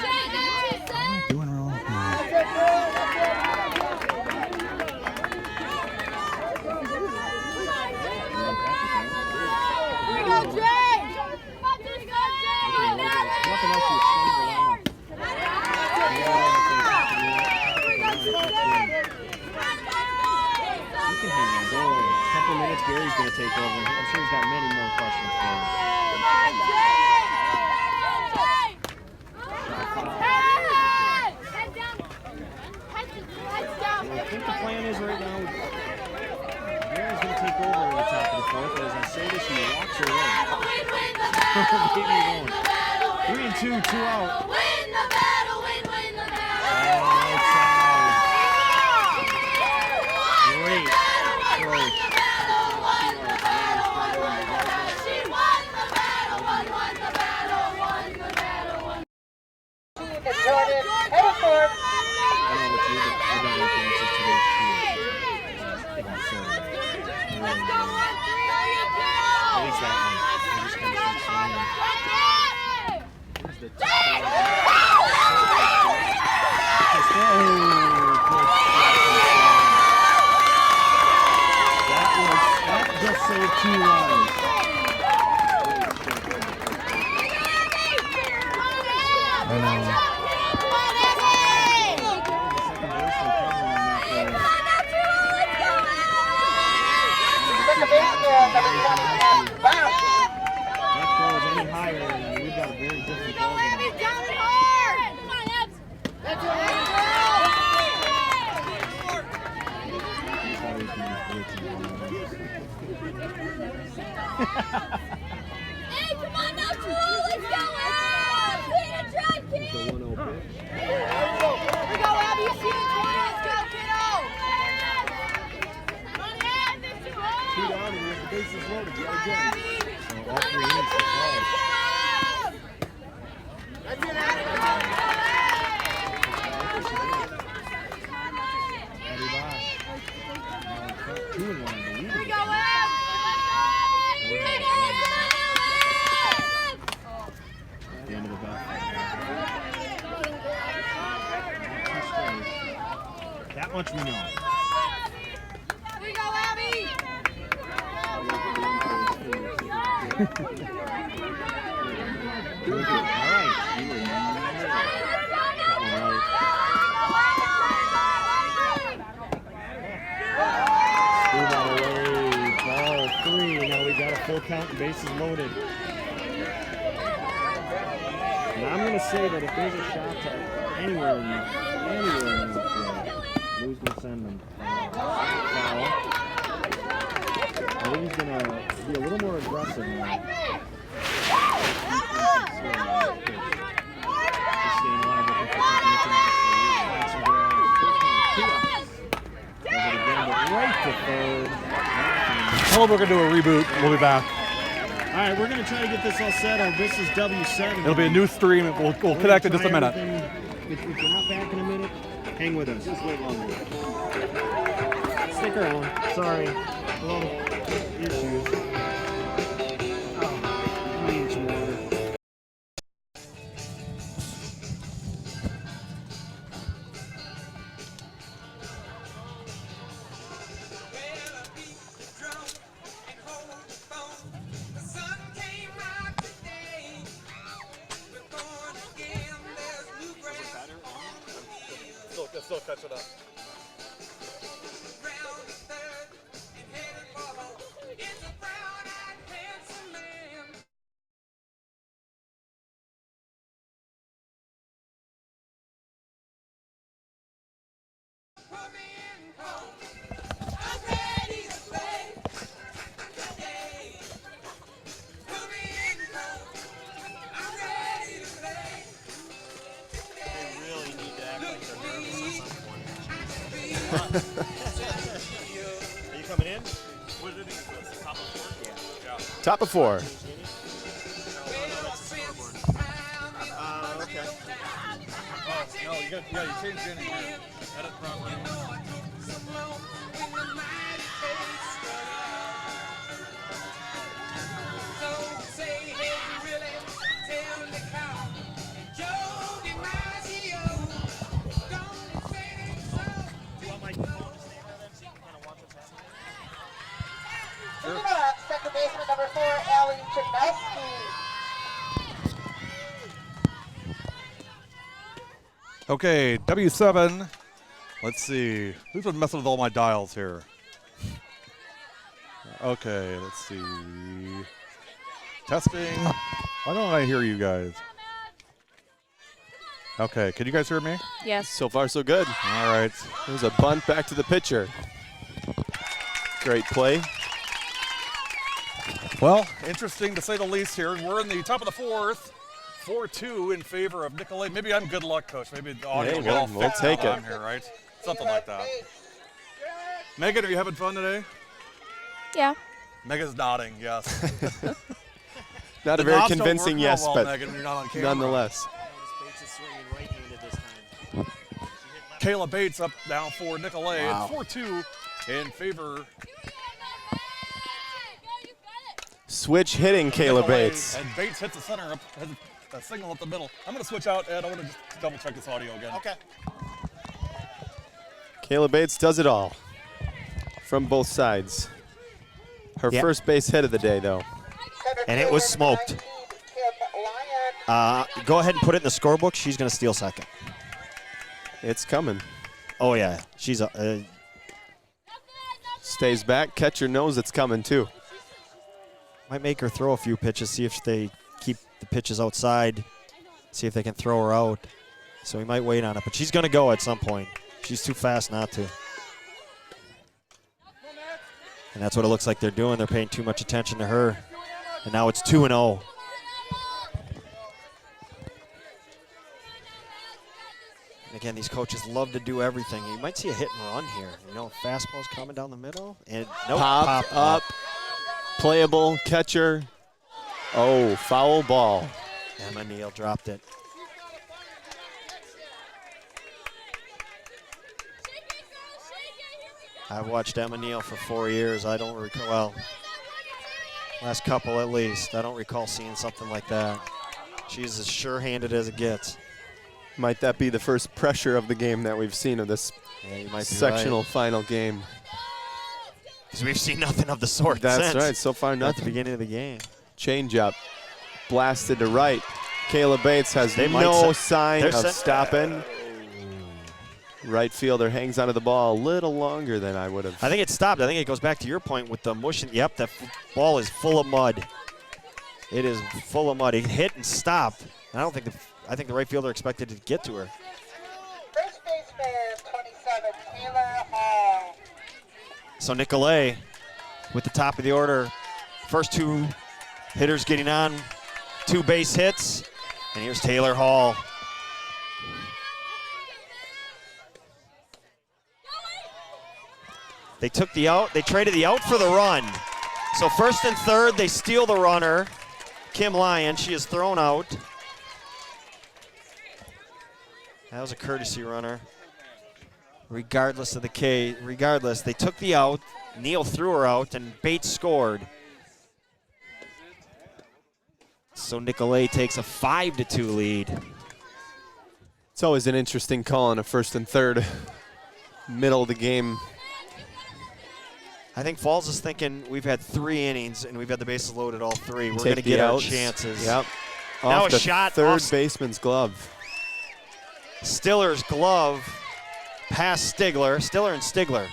I doing wrong with me? Nothing else to extend the lineup. You can hang on. Go a couple minutes. Gary's going to take over. I'm sure he's got many more questions for you. I think the plan is right now, Gary's going to take over at the top of the fourth. As I say this, he walks her in. Keep me going. 3-2, 2 out. Win the battle, win the battle. Outside. Great throw. She won the battle, won the battle, won the battle. Jordan Hedeford. I don't know what you did. I don't know the answer to today's shoe. At least that one. I just kind of keep swinging. Here's the that just saved 2 runs. I know. Second baseman, number 29, Bosch. That goes any higher, and we've got a very different ball game. Hey, come on now, Drew, let's go out! Clean and try, kid! The 1-0 pitch. Here we go, Abby, you see the corner, let's go, kiddo! Two down and with the bases loaded. Yet again. So all 3 innings to fall. Abby Bosch. Now in front, 2-1, I believe. Here we go, Ab! Here we go, At the end of the bat. That much we know. Here we go, Abby! All right. Move on away. Ball 3. Now we got a full count and bases loaded. And I'm going to say that if there's a shot to anywhere in the field, Lou's going to send them foul. I think he's going to be a little more aggressive now. Just staying alive, looking for something he can find some ground. 2 outs. Does it again, but right to third. Tell them we're going to do a reboot. We'll be back. All right, we're going to try to get this all settled. This is W7. It'll be a new stream. We'll connect in just a minute. If you're not back in a minute, hang with us. Just wait longer. Stick around. Sorry. A little issues. Oh, I need some water. Still catch it up. Are you coming in? Top of 4. Okay. Oh, no, you changed the inning here. Edit properly. Second baseman, number 4, Allie Janowski. Okay, W7. Let's see. Who's been messing with all my dials here? Okay, let's see. Testing. Why don't I hear you guys? Okay, can you guys hear me? Yes. So far, so good. All right. It was a bunt back to the pitcher. Great play. Well, interesting to say the least here. We're in the top of the 4th. 4-2 in favor of Nicolet. Maybe I'm good luck, Coach. Maybe the audio Hey, will get all we'll fixed take while it. I'm here, right? Something like that. Megan, are you having fun today? Yeah. Megan's nodding, yes. Not The a very knobs don't convincing work yes, real well, but Megan, when you're not on camera. nonetheless. Kayla Bates up now for Nicolet. Wow. It's 4-2 in favor Switch hitting, Kayla Nicolet. Bates. And Bates hits the center up, has a signal up the middle. I'm going to switch out, Ed. I want to just double check this audio again. Okay. Kayla Bates does it all from both sides. Her Yeah. first base hit of the day, though. And it was smoked. Kim Lyon. Go ahead and put it in the scorebook. She's going to steal second. It's coming. Oh, yeah. She's Stays back. Catcher knows it's coming, too. might make her throw a few pitches, see if they keep the pitches outside, see if they can throw her out. So we might wait on it, but she's going to go at some point. She's too fast not to. And that's what it looks like they're doing. They're paying too much attention to her. And now it's 2-0. And again, these coaches love to do everything. You might see a hit and run here. You know, fastball's coming down the middle. And nope, Popped up. Playable. Catcher. Oh, foul ball. Emma Neal dropped it. I've watched Emma Neal for 4 years. I don't recall, well, last couple at least. I don't recall seeing something like that. She's as sure-handed as it gets. Might that be the first pressure of the game that we've seen of this sectional final game? Because we've seen nothing of the sort That's since. right. So far, At nothing. the beginning of the game. Changeup. Blasted to right. Kayla Bates has They might no set- sign they're of set- stopping. Right fielder hangs onto the ball a little longer than I would have. I think it stopped. I think it goes back to your point with the mushing. Yep, that ball is full of mud. It is full of mud. It hit and stopped. I don't think I think the right fielder expected to get to her. First baseman, 27, Taylor Hall. So Nicolet with the top of the order. First two hitters getting on. 2 base hits. And here's Taylor Hall. They took the out. They traded the out for the run. So first and third, they steal the runner. Kim Lyon, she is thrown out. That was a courtesy runner. Regardless of the K, they took the out. Neal threw her out, and Bates scored. So Nicolet takes a 5-2 lead. It's always an interesting call on a first and third. Middle of the game. I think Falls is thinking we've had 3 innings and we've had the bases loaded all 3. We're Take going to the get our outs. chances. Yep. Now Off a the shot third off baseman's glove. Stiller's glove past Stigler. Stiller and Stigler.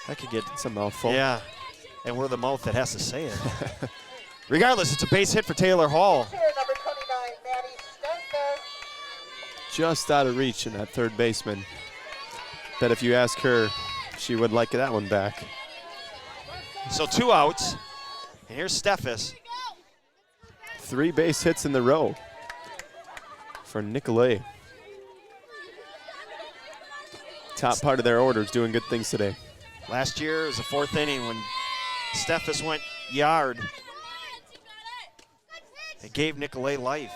That could get It's a mouthful. Yeah, and we're the mouth that has to say it. Regardless, it's a base hit for Taylor Hall. Here, number 29, Maddie Stenberg. Just out of reach in that third baseman. Bet if you ask her, she would like that one back. So 2 outs, and here's Steffes. 3 base hits in the row for Nicolet. Top part of their order is doing good things today. Last year it was the 4th inning when Steffes went yard. It gave Nicolet life.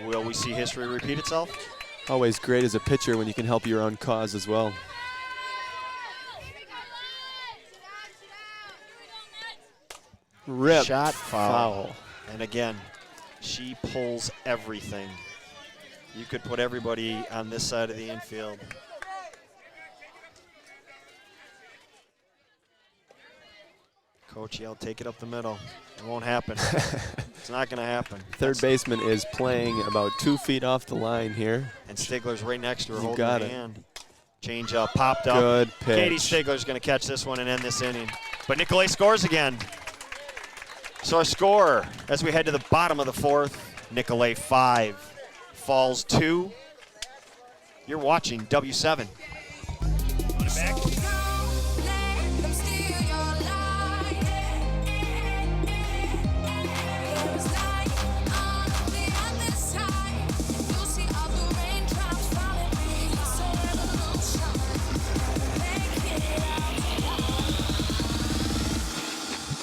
Will we see history repeat itself? Always great as a pitcher when you can help your own cause as well. Rip. Shot foul. And again, she pulls everything. You could put everybody on this side of the infield. Coach yelled, take it up the middle. It won't happen. It's not going to happen. Third baseman is playing about 2 feet off the line here. And Stigler's right next to her You holding got her it. hand. Change up, popped up. Good pitch. Katie Stigler's going to catch this one and end this inning. But Nicolet scores again. So our score as we head to the bottom of the 4th, Nicolet 5, Falls 2. You're watching W7.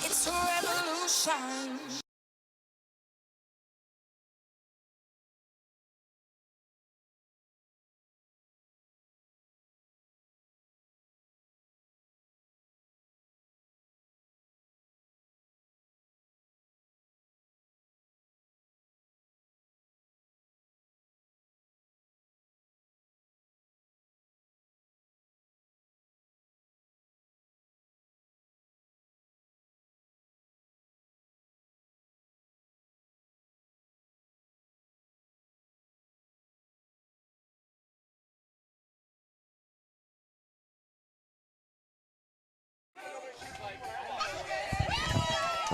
It's a revolution.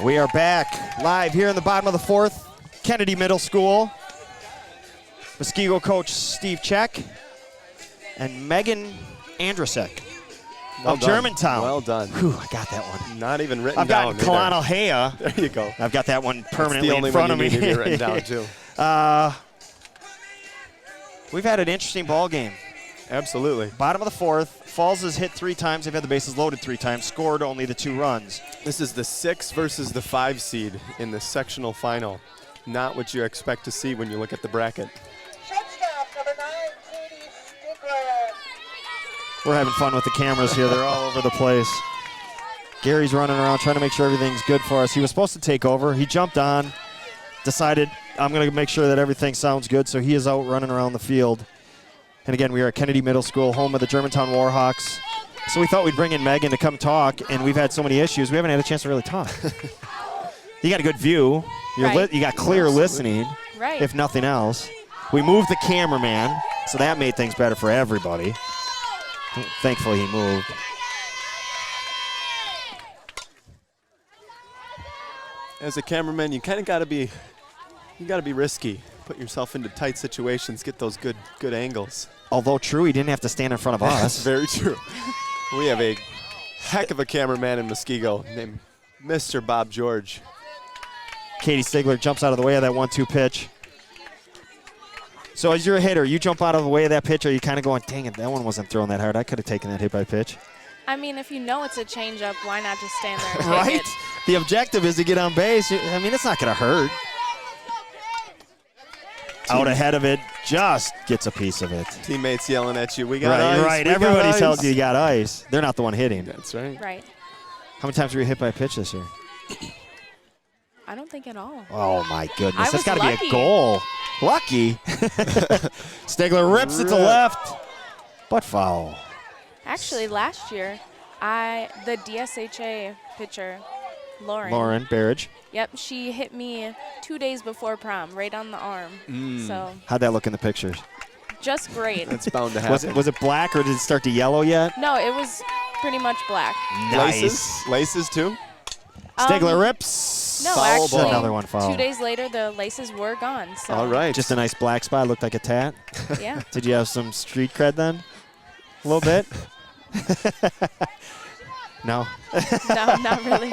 We are back live here in the bottom of the fourth. Kennedy Middle School. Muskego coach Steve Check and Megan Andrasek of done. Germantown. Well done. Whew, I got that one. Not even written I've down. got Kalana Hea. There you go. I've got that one permanently That's the only in front one of you me. need to be written down too. We've had an interesting ball game. Absolutely. Bottom of the fourth. Falls has hit 3 times. They've had the bases loaded 3 times. Scored only the 2 runs. This is the 6 versus the 5 seed in the sectional final. Not what you expect to see when you look at the bracket. Shortstop, number 9, Katie Stigler. We're having fun with the cameras here. They're all over the place. Gary's running around trying to make sure everything's good for us. He was supposed to take over. He jumped on, decided I'm going to make sure that everything sounds good, so he is out running around the field. And again, we are at Kennedy Middle School, home of the Germantown Warhawks. So we thought we'd bring in Megan to come talk, and we've had so many issues, we haven't had a chance to really talk. You got a good view. Right. You got clear listening, Right. if nothing else. We moved the cameraman, so that made things better for everybody. Thankfully, he moved. As a cameraman, you kind of got to be risky. Put yourself into tight situations, get those good angles. Although true, he didn't have to stand in front of That's us. very true. We have a heck of a cameraman in Muskego named Mr. Bob George. Katie Stigler jumps out of the way of that 1-2 pitch. So as you're a hitter, you jump out of the way of that pitch, or you kind of going, dang it, that one wasn't throwing that hard. I could have taken that hit by pitch. I mean, if you know it's a changeup, why not just stand there and take Right? it? The objective is to get on base. I mean, it's not going to hurt. Out ahead of it, just gets a piece of it. Teammates yelling at you, we got Right, ice. right. we got Everybody ice." tells you got ice. They're not the one hitting. That's right. Right. How many times were you hit by a pitch this year? I don't think at all. Oh, my goodness. I That's was got to be a lucky. goal. Lucky. Stigler rips it to left, but foul. Actually, last year, the DSHA pitcher, Lauren Barrage. Yep, she hit me 2 days before prom, right on the arm. So How'd that look in the pictures? just great. It's bound to happen. Was it black or did it start to yellow yet? No, it was pretty much black. Laces too? Stigler rips. No, Foul actually, ball. Another one foul. 2 days later, the laces were gone. So All right. Just a nice black spot. Looked like a tat. yeah. Did you have some street cred then? A little bit? No. No, not really.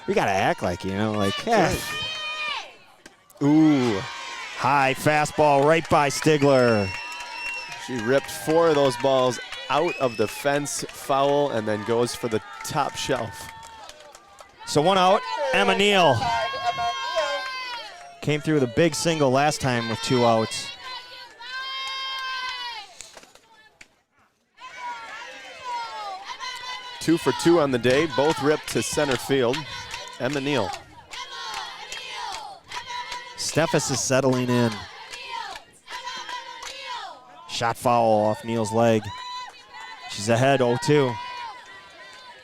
We got to act like, yeah. Ooh. High fastball right by Stigler. She ripped 4 of those balls out of the fence, foul, and then goes for the top shelf. So 1 out. Emma Neal Emma Neal. came through with a big single last time with 2 outs. Two for 2 on the day, both ripped to center field. Emma Neal. Steffes is settling in. Shot foul off Neal's leg. She's ahead 0-2.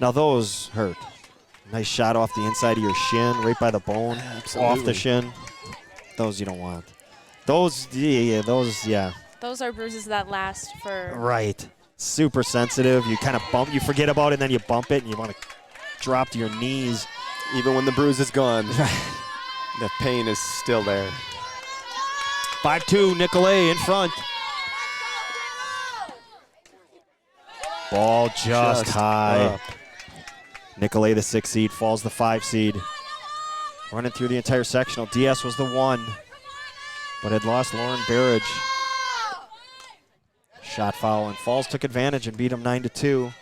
Now those hurt. Nice shot off the inside of your shin, right by the bone, off the shin. Those you don't want. Those, yeah. Those are bruises that last for. Right. Super sensitive. You kind of bump, you forget about it, and then you bump it, and you want to drop to your knees. Even when the bruise is gone, the pain is still there. 5-2, Nicolet in front. Ball just high. up. Nicolet, the 6 seed, falls the 5 seed. Running through the entire sectional. DS was the 1, but had lost Lauren Barrage. Shot foul, and Falls took advantage and beat him 9-2.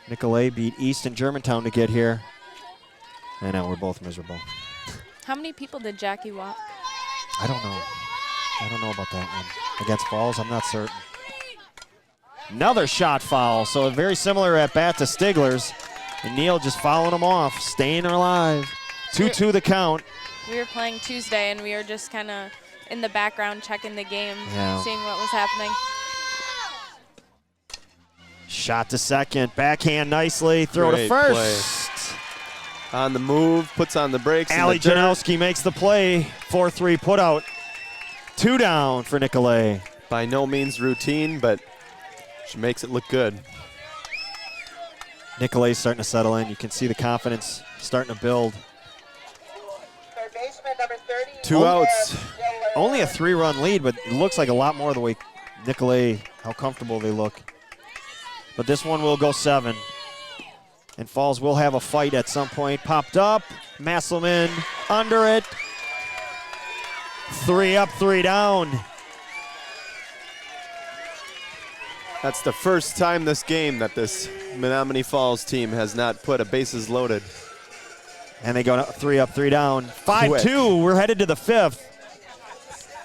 Nicolet beat East and Germantown to get here. And now we're both miserable. How many people did Jackie walk? I don't know. I don't know about that one. Against Falls, I'm not certain. Another shot foul, so a very similar at bat to Stigler's. And Neal just fouling him off, staying alive. 2-2 the count. We were playing Tuesday, and we were just kind of in the background checking the game, Yeah. seeing what was happening. Shot to second, backhand nicely, throw Great to first. On the move, puts on the brakes. in Ali the dirt. Janowski makes the play, 4-3 put out. 2 down for Nicolet. By no means routine, but she makes it look good. Nicolet's starting to settle in. You can see the confidence starting to build. Third baseman, number 30. 2 outs. Only a 3-run lead, but it looks like a lot more the way Nicolet, how comfortable they look. But this one will go 7. And Falls will have a fight at some point. Popped up. Masselman under it. 3 up, 3 down. That's the first time this game that this Menomonee Falls team has not put a bases loaded. And they go 3 up, 3 down. 5-2. We're headed to the 5th.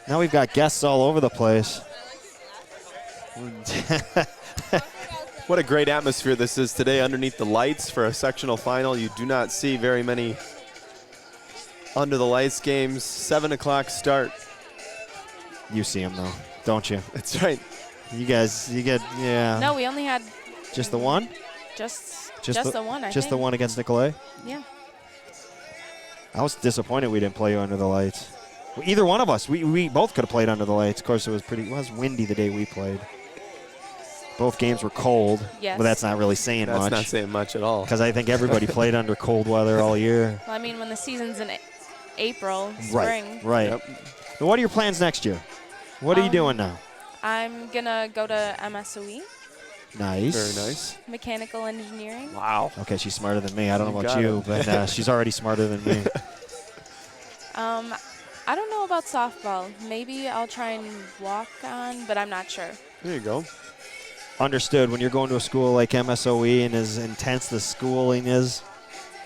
Now we've got guests all over the place. What a great atmosphere this is today underneath the lights for a sectional final. You do not see very many under the lights games. 7 o'clock start. You see them though, don't you? That's right. You guys, you get, yeah. No, we only had Just the one? just the one, I Just think. the one against Nicolet? Yeah. I was disappointed we didn't play you under the lights. Well, either one of us. We both could have played under the lights. Of course, it was windy the day we played. Both games were cold. Yes. But that's not really saying That's much. not saying much at all. Because I think everybody played under cold weather all year. Well, I mean, when the season's in April, spring. Right. Yep. Now, what are your plans next year? What are you doing now? I'm gonna go to MSOE, Nice. Very nice. mechanical engineering. Wow. Okay, she's smarter than me. I don't know You about got you, it. but she's already smarter than me. I don't know about softball. Maybe I'll try and walk on, but I'm not sure. There you go. Understood. When you're going to a school like MSOE and as intense the schooling is,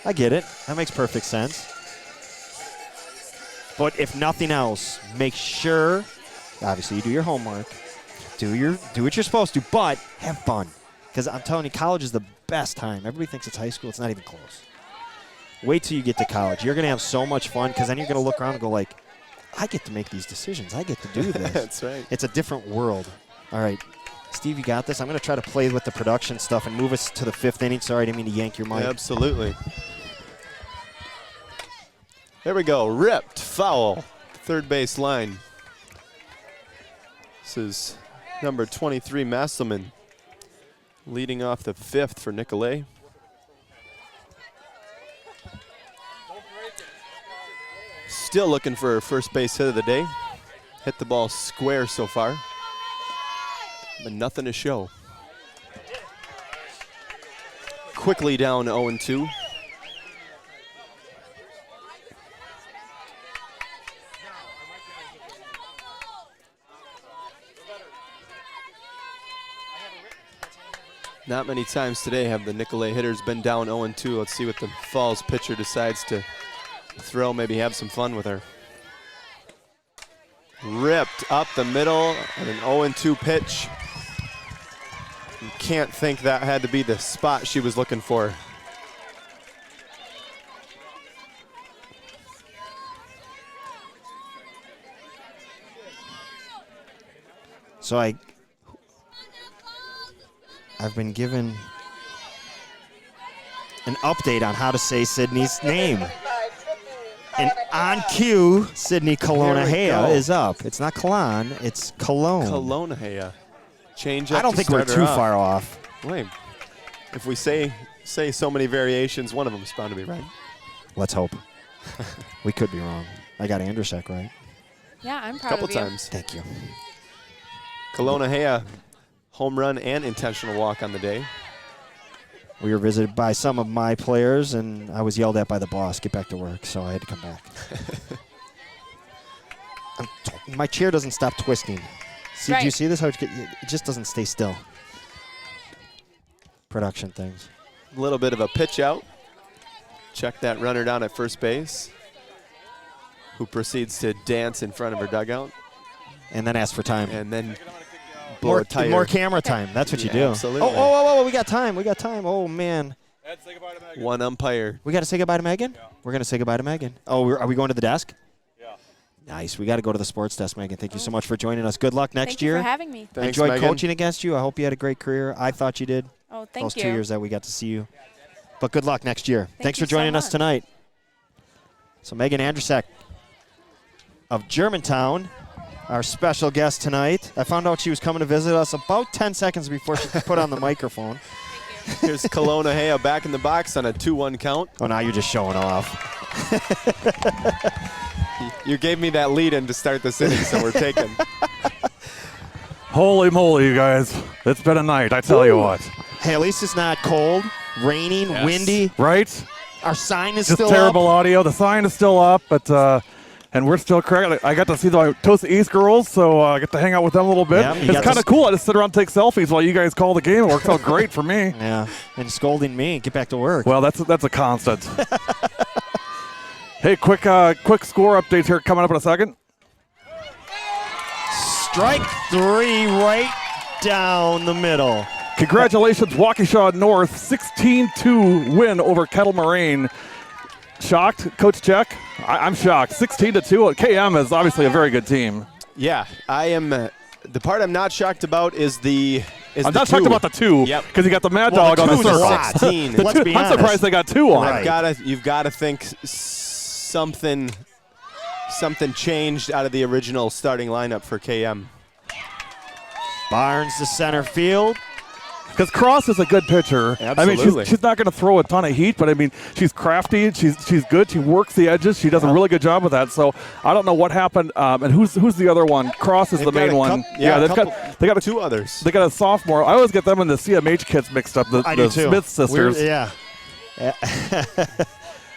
I get it. That makes perfect sense. But if nothing else, make sure, obviously, you do your homework, do what you're supposed to, but have fun. Because I'm telling you, college is the best time. Everybody thinks it's high school. It's not even close. Wait till you get to college. You're going to have so much fun because then you're going to look around and go like, I get to make these decisions. I get to do this. That's right. It's a different world. All right. Steve, you got this. I'm going to try to play with the production stuff and move us to the 5th inning. Sorry, I didn't mean to yank your mic. Absolutely. There we go. Ripped foul. Third base line. This is number 23, Masselman, leading off the 5th for Nicolet. Still looking for her first base hit of the day. Hit the ball square so far, but nothing to show. Quickly down 0-2. Not many times today have the Nicolet hitters been down 0-2. Let's see what the Falls pitcher decides to throw, maybe have some fun with her. Ripped up the middle and an 0-2 pitch. You can't think that had to be the spot she was looking for. So I've been given an update on how to say Sydney's name. And on cue, Sydney Colonahea is up. It's not Cologne, it's Cologne. Colonahea. Change up. I don't to think we're start her too off. far off. Wait. If we say so many variations, one of them is bound to be right. Let's hope. We could be wrong. I got Andrzejczyk right. Yeah, I'm A proud couple of you. times. Thank you. Colonahea, home run and intentional walk on the day. We were visited by some of my players, and I was yelled at by the boss, get back to work, so I had to come back. My chair doesn't stop twisting. See, do you Right. see this? How it just doesn't stay still. Production things. A little bit of a pitch out. Check that runner down at first base, who proceeds to dance in front of her dugout And then ask for time. and then blow a tire. More camera time. That's what you Yeah, do. absolutely. Oh, we got time. We got time. Oh, man. One umpire. We got to say goodbye to Megan? Yeah. We're going to say goodbye to Megan. Oh, are we going to the desk? Yeah. Nice. We got to go to the sports desk, Megan. Thank you so much for joining us. Good luck next Thank year. you for having me. Thanks, Enjoyed Megan. coaching against you. I hope you had a great career. I thought you did. Oh, thank Those you. 2 years that we got to see you. But good luck next year. Thanks you for so joining us much. tonight. So Megan Andrzejczyk of Germantown, our special guest tonight. I found out she was coming to visit us about 10 seconds before she put on the microphone. Here's Kelowna Hea back in the box on a 2-1 count. Oh, now you're just showing off. You gave me that lead in to start this inning, so we're taking. Holy moly, you guys. It's been a night, I tell you what. Hey, at least it's not cold, raining, windy. Right? Our sign is Just still terrible up. audio. The sign is still up, but and we're still correct. I got to see the Tosa East girls, so I get to hang out with them a little bit. Yep, you it's got kind to of cool. I just sit around and take selfies while you guys call the game. It works out great for me. Yeah, and scolding me. Get back to work. Well, that's a constant. Hey, quick score updates here coming up in a second. Strike 3 right down the middle. Congratulations, Waukesha North, 16-2 win over Kettle Moraine. Shocked, Coach Check? I'm shocked. 16-2. KM is obviously a very good team. Yeah, I am. The part I'm not shocked about is the. I'm not shocked about the 2. Yep. Because you got the Mad Well, Dog on the the two's a circle. lot. 16. Let's be I'm honest. surprised they got 2 on. Right. You've got to think something changed out of the original starting lineup for KM. Barnes to center field. Because Cross is a good pitcher. I mean, Absolutely. she's not going to throw a ton of heat, but I mean, she's crafty. She's good. She works the edges. She does a really good job with that. So I don't know what happened. And who's the other one? Cross is the main one. They got 2 others. They got a sophomore. I always get them and the CMH kids mixed up. I do too. Smith sisters. Yeah.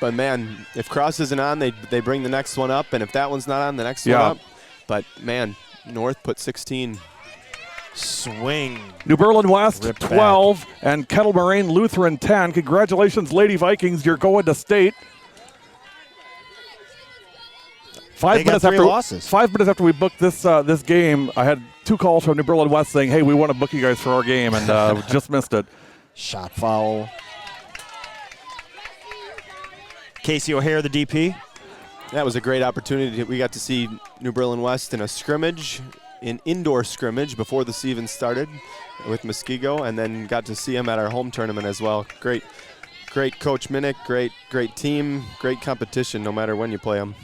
But man, if Cross isn't on, they bring the next one up, and if that one's not on, the next Yeah. one up. But man, North put 16. Swing. New Berlin West Ripped 12 and Kettle Moraine Lutheran 10. Congratulations, Lady Vikings. You're going to state. They got 3 losses. 5 minutes after we booked this game, I had 2 calls from New Berlin West saying, "Hey, we want to book you guys for our game," and we just missed it. Shot foul. Casey O'Hare, the DP. That was a great opportunity. We got to see New Berlin West in a scrimmage, an indoor scrimmage before the season started with Muskego, and then got to see him at our home tournament as well. Great Coach Minnick, great team, great competition no matter when you play them.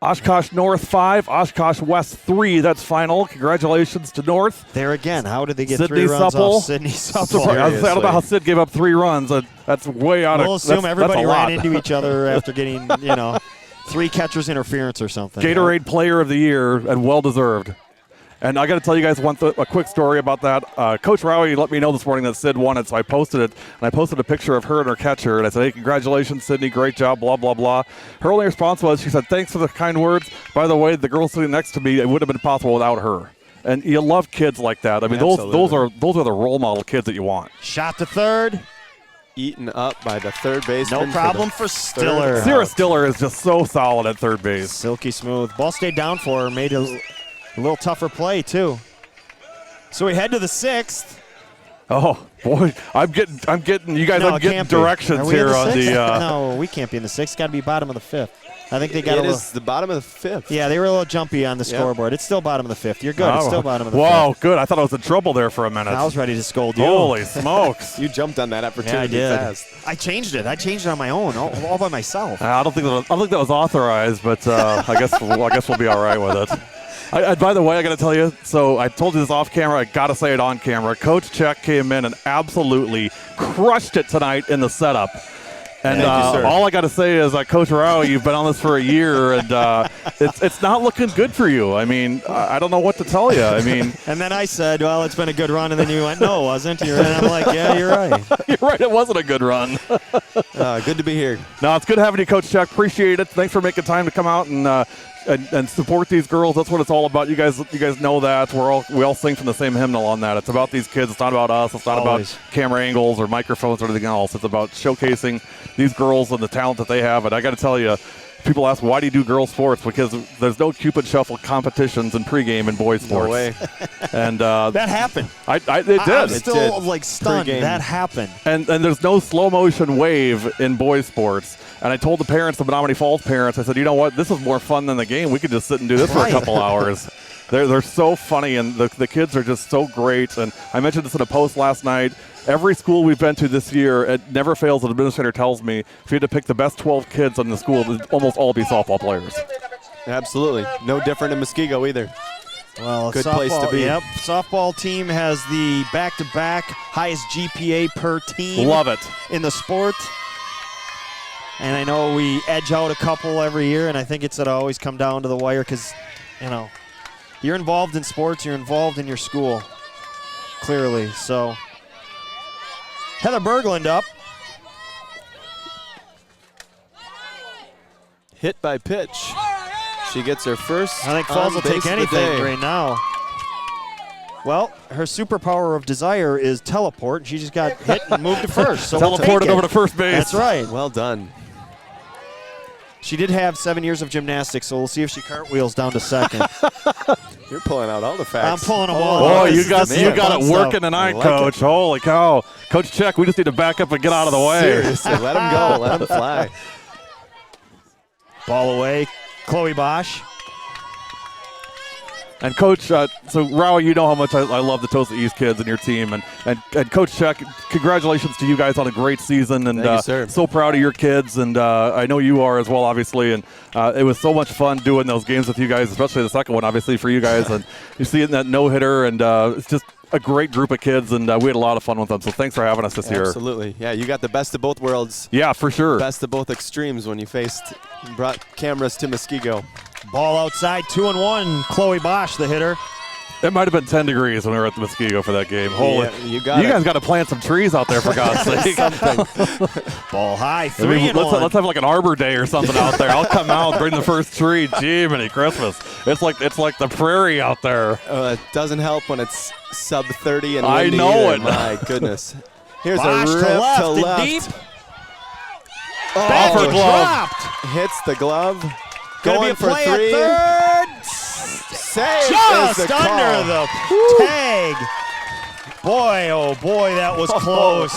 Oshkosh North 5, Oshkosh West 3. That's final. Congratulations to North. There again. How did they get Sydney 3 runs Supple. off Sydney Supple? I don't know how Sid gave up 3 runs. That's way out of. We'll assume that's everybody a ran lot. into each other after getting, 3 catchers interference or something. Gatorade Player of the Year, and well deserved. And I got to tell you guys a quick story about that. Coach Rowie let me know this morning that Sid won it, so I posted it. And I posted a picture of her and her catcher, and I said, "Hey, congratulations, Sydney, great job, blah, blah, blah." Her only response was, she said, "Thanks for the kind words. By the way, the girl sitting next to me, it would have been possible without her." And you love kids like that. I mean, those are the role model kids that you want. Shot to third. Eaten up by the third baseman. No problem for Stiller. Sarah Stiller is just so solid at third base. Silky smooth. Ball stayed down for her. Made a little tougher play, too. So we head to the 6th. Oh boy, I'm getting you guys. No, I'm it getting can't be. directions Are we in here the on sixth? the. No, we can't be in the 6th. Got to be bottom of the 5th. I think they got It is the bottom of the 5th. Yeah, they were a little jumpy on the scoreboard. It's still bottom of the 5th. You're good. It's still bottom of the 5th. Wow, good. I thought I was in trouble there for a minute. I was ready to scold you. Holy smokes! You jumped on that Yeah, I opportunity did. fast. I changed it. I changed it on my own, all by myself. I don't think that was authorized, but I guess we'll be all right with it. By the way, I got to tell you, so I told you this off camera. I got to say it on camera. Coach Check came in and absolutely crushed it tonight in the setup. And Thank you, sir. all I got to say is, Coach Rao, you've been on this for a year, and it's not looking good for you. I mean, I don't know what to tell you. I mean, And then I said, well, it's been a good run. And then you went, no, it wasn't. And I'm like, yeah, you're right. you're right. It wasn't a good run. Good to be here. No, it's good having you, Coach Chuck. Appreciate it. Thanks for making time to come out and support these girls. That's what it's all about. You guys know that. We all sing from the same hymnal on that. It's about these kids. It's not about us. It's not Always. about camera angles or microphones or anything else. It's about showcasing these girls and the talent that they have. And I got to tell you, people ask, why do you do girls sports? Because there's no Cupid Shuffle competitions in pregame in boys sports. No way. And That happened. it did. I'm still did. stunned. Pre-game. That happened. And there's no slow motion wave in boys sports. And I told the parents, the Menomonee Falls parents, I said, you know what? This is more fun than the game. We could just sit and do this for a couple hours. They're so funny, and the kids are just so great. And I mentioned this in a post last night. Every school we've been to this year, it never fails. The administrator tells me if you had to pick the best 12 kids in the school, they'd almost all be softball players. Absolutely. No different in Muskego either. Well, Good softball, place to be. Yep, softball team has the back-to-back highest GPA per team. Love it. In the sport. And I know we edge out a couple every year, and I think it's always come down to the wire because, you know, you're involved in sports, you're involved in your school, clearly. So, Heather Berglund up. Hit by pitch. She gets her first. I think Falls will take on base of the anything day. right now. Well, her superpower of desire is teleport, and she just got hit and moved to first. So we'll take Teleported it. over to first base. That's right. Well done. She did have 7 years of gymnastics, so we'll see if she cartwheels down to second. You're pulling out all the facts. I'm pulling them all Boy, out. you This got is the it fun working stuff. tonight, I like Coach. Holy cow. Coach Check, we just need to back up and get out of the way. Seriously, let him go. Let him fly. Ball away. Chloe Bosch. And Coach, so Rowie, you know how much I love the Tosa East kids and your team. And Coach Check, congratulations to you guys on a great season. And Thank you, sir. so proud of your kids. And I know you are as well, obviously. And it was so much fun doing those games with you guys, especially the second one, obviously, for you guys. And you see it in that no-hitter. And it's just a great group of kids. And we had a lot of fun with them. So thanks for having us this year. Absolutely. Yeah, you got the best of both worlds. Yeah, for sure. Best of both extremes when you brought cameras to Muskego. Ball outside, 2-1. Chloe Bosch, the hitter. It might have been 10 degrees when we were at the Muskego for that game. Holy, Yeah, you got it. guys got to plant some trees out there, for God's sake. Ball high, I mean, 3-1. let's have like an Arbor Day or something out there. I'll come out, bring the first tree. Gee, many Christmas. It's like the prairie out there. It doesn't help when it's sub 30 and I windy know either. it. My goodness. Here's Bosch a to rip left to and left. deep. Off her glove. Dropped. Hits the glove. Gonna Going be a for play three. at third. Save Just is the under call. the tag. Boy, oh boy, that was close.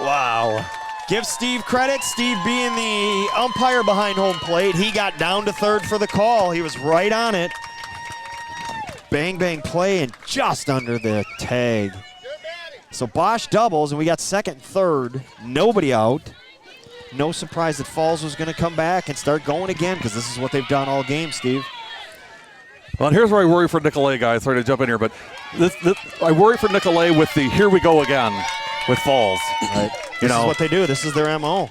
Wow. Give Steve credit. Steve being the umpire behind home plate. He got down to third for the call. He was right on it. Bang, bang play and just under the tag. So Bosch doubles, and we got second and third. Nobody out. No surprise that Falls was going to come back and start going again because this is what they've done all game, Steve. Well, and here's where I worry for Nicolet, guys. Sorry to jump in here, but I worry for Nicolet with the here we go again with Falls. Right. This is what they do. This is their MO.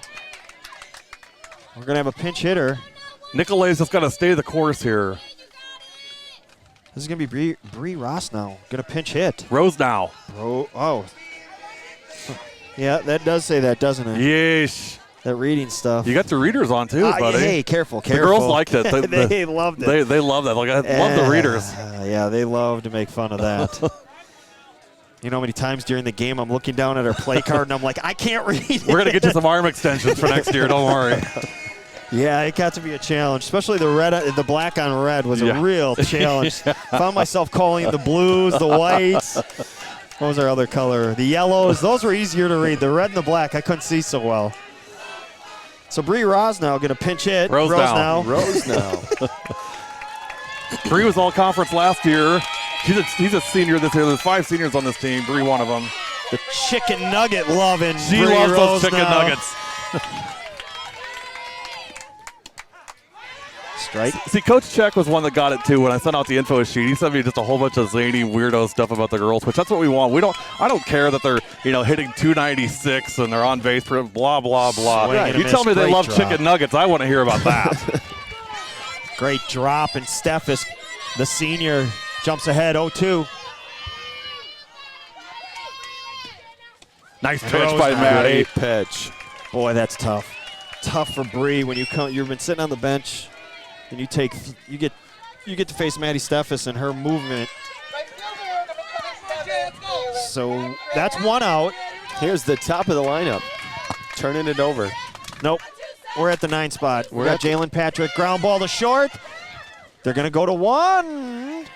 We're going to have a pinch hitter. Nicolet's just got to stay the course here. This is going to be Bree Ross now. Going to pinch hit. Rose now. Oh. Yeah, that does say that, doesn't it? Yeesh. That reading stuff. You got the readers on too, buddy. Hey, careful. The girls liked it. They loved it. They love that. Like, I love the readers. Yeah, they love to make fun of that. You know how many times during the game I'm looking down at our play card and I'm like, I can't read it. We're going to get you some arm extensions for next year. Don't worry. Yeah, it got to be a challenge, especially the black on red was a real challenge. Found myself calling the blues, the whites. What was our other color? The yellows. Those were easier to read. The red and the black, I couldn't see so well. So Bree Rosnow going to pinch hit. Rose now. Bree was all conference last year. He's a senior this year. There's 5 seniors on this team. Bree, one of them. The chicken nugget loving. She Bree loves those Rosnow. chicken nuggets. Strike. See, Coach Check was one that got it too when I sent out the info sheet. He sent me just a whole bunch of zany weirdo stuff about the girls, which that's what we want. I don't care that they're hitting 296 and they're on base for blah blah blah. Swing and a You tell me miss. they Great love drop. chicken nuggets. I want to hear about that. Great drop, and Steffes, the senior, jumps ahead 0-2. Nice pitch by Maddie. Great pitch. Boy, that's tough. Tough for Bree when you've been sitting on the bench and you get to face Maddie Steffes and her movement. So that's one out. Here's the top of the lineup. Turning it over. Nope. We're at the 9 spot. We got Jalen Patrick. Ground ball to short. They're going to go to 1.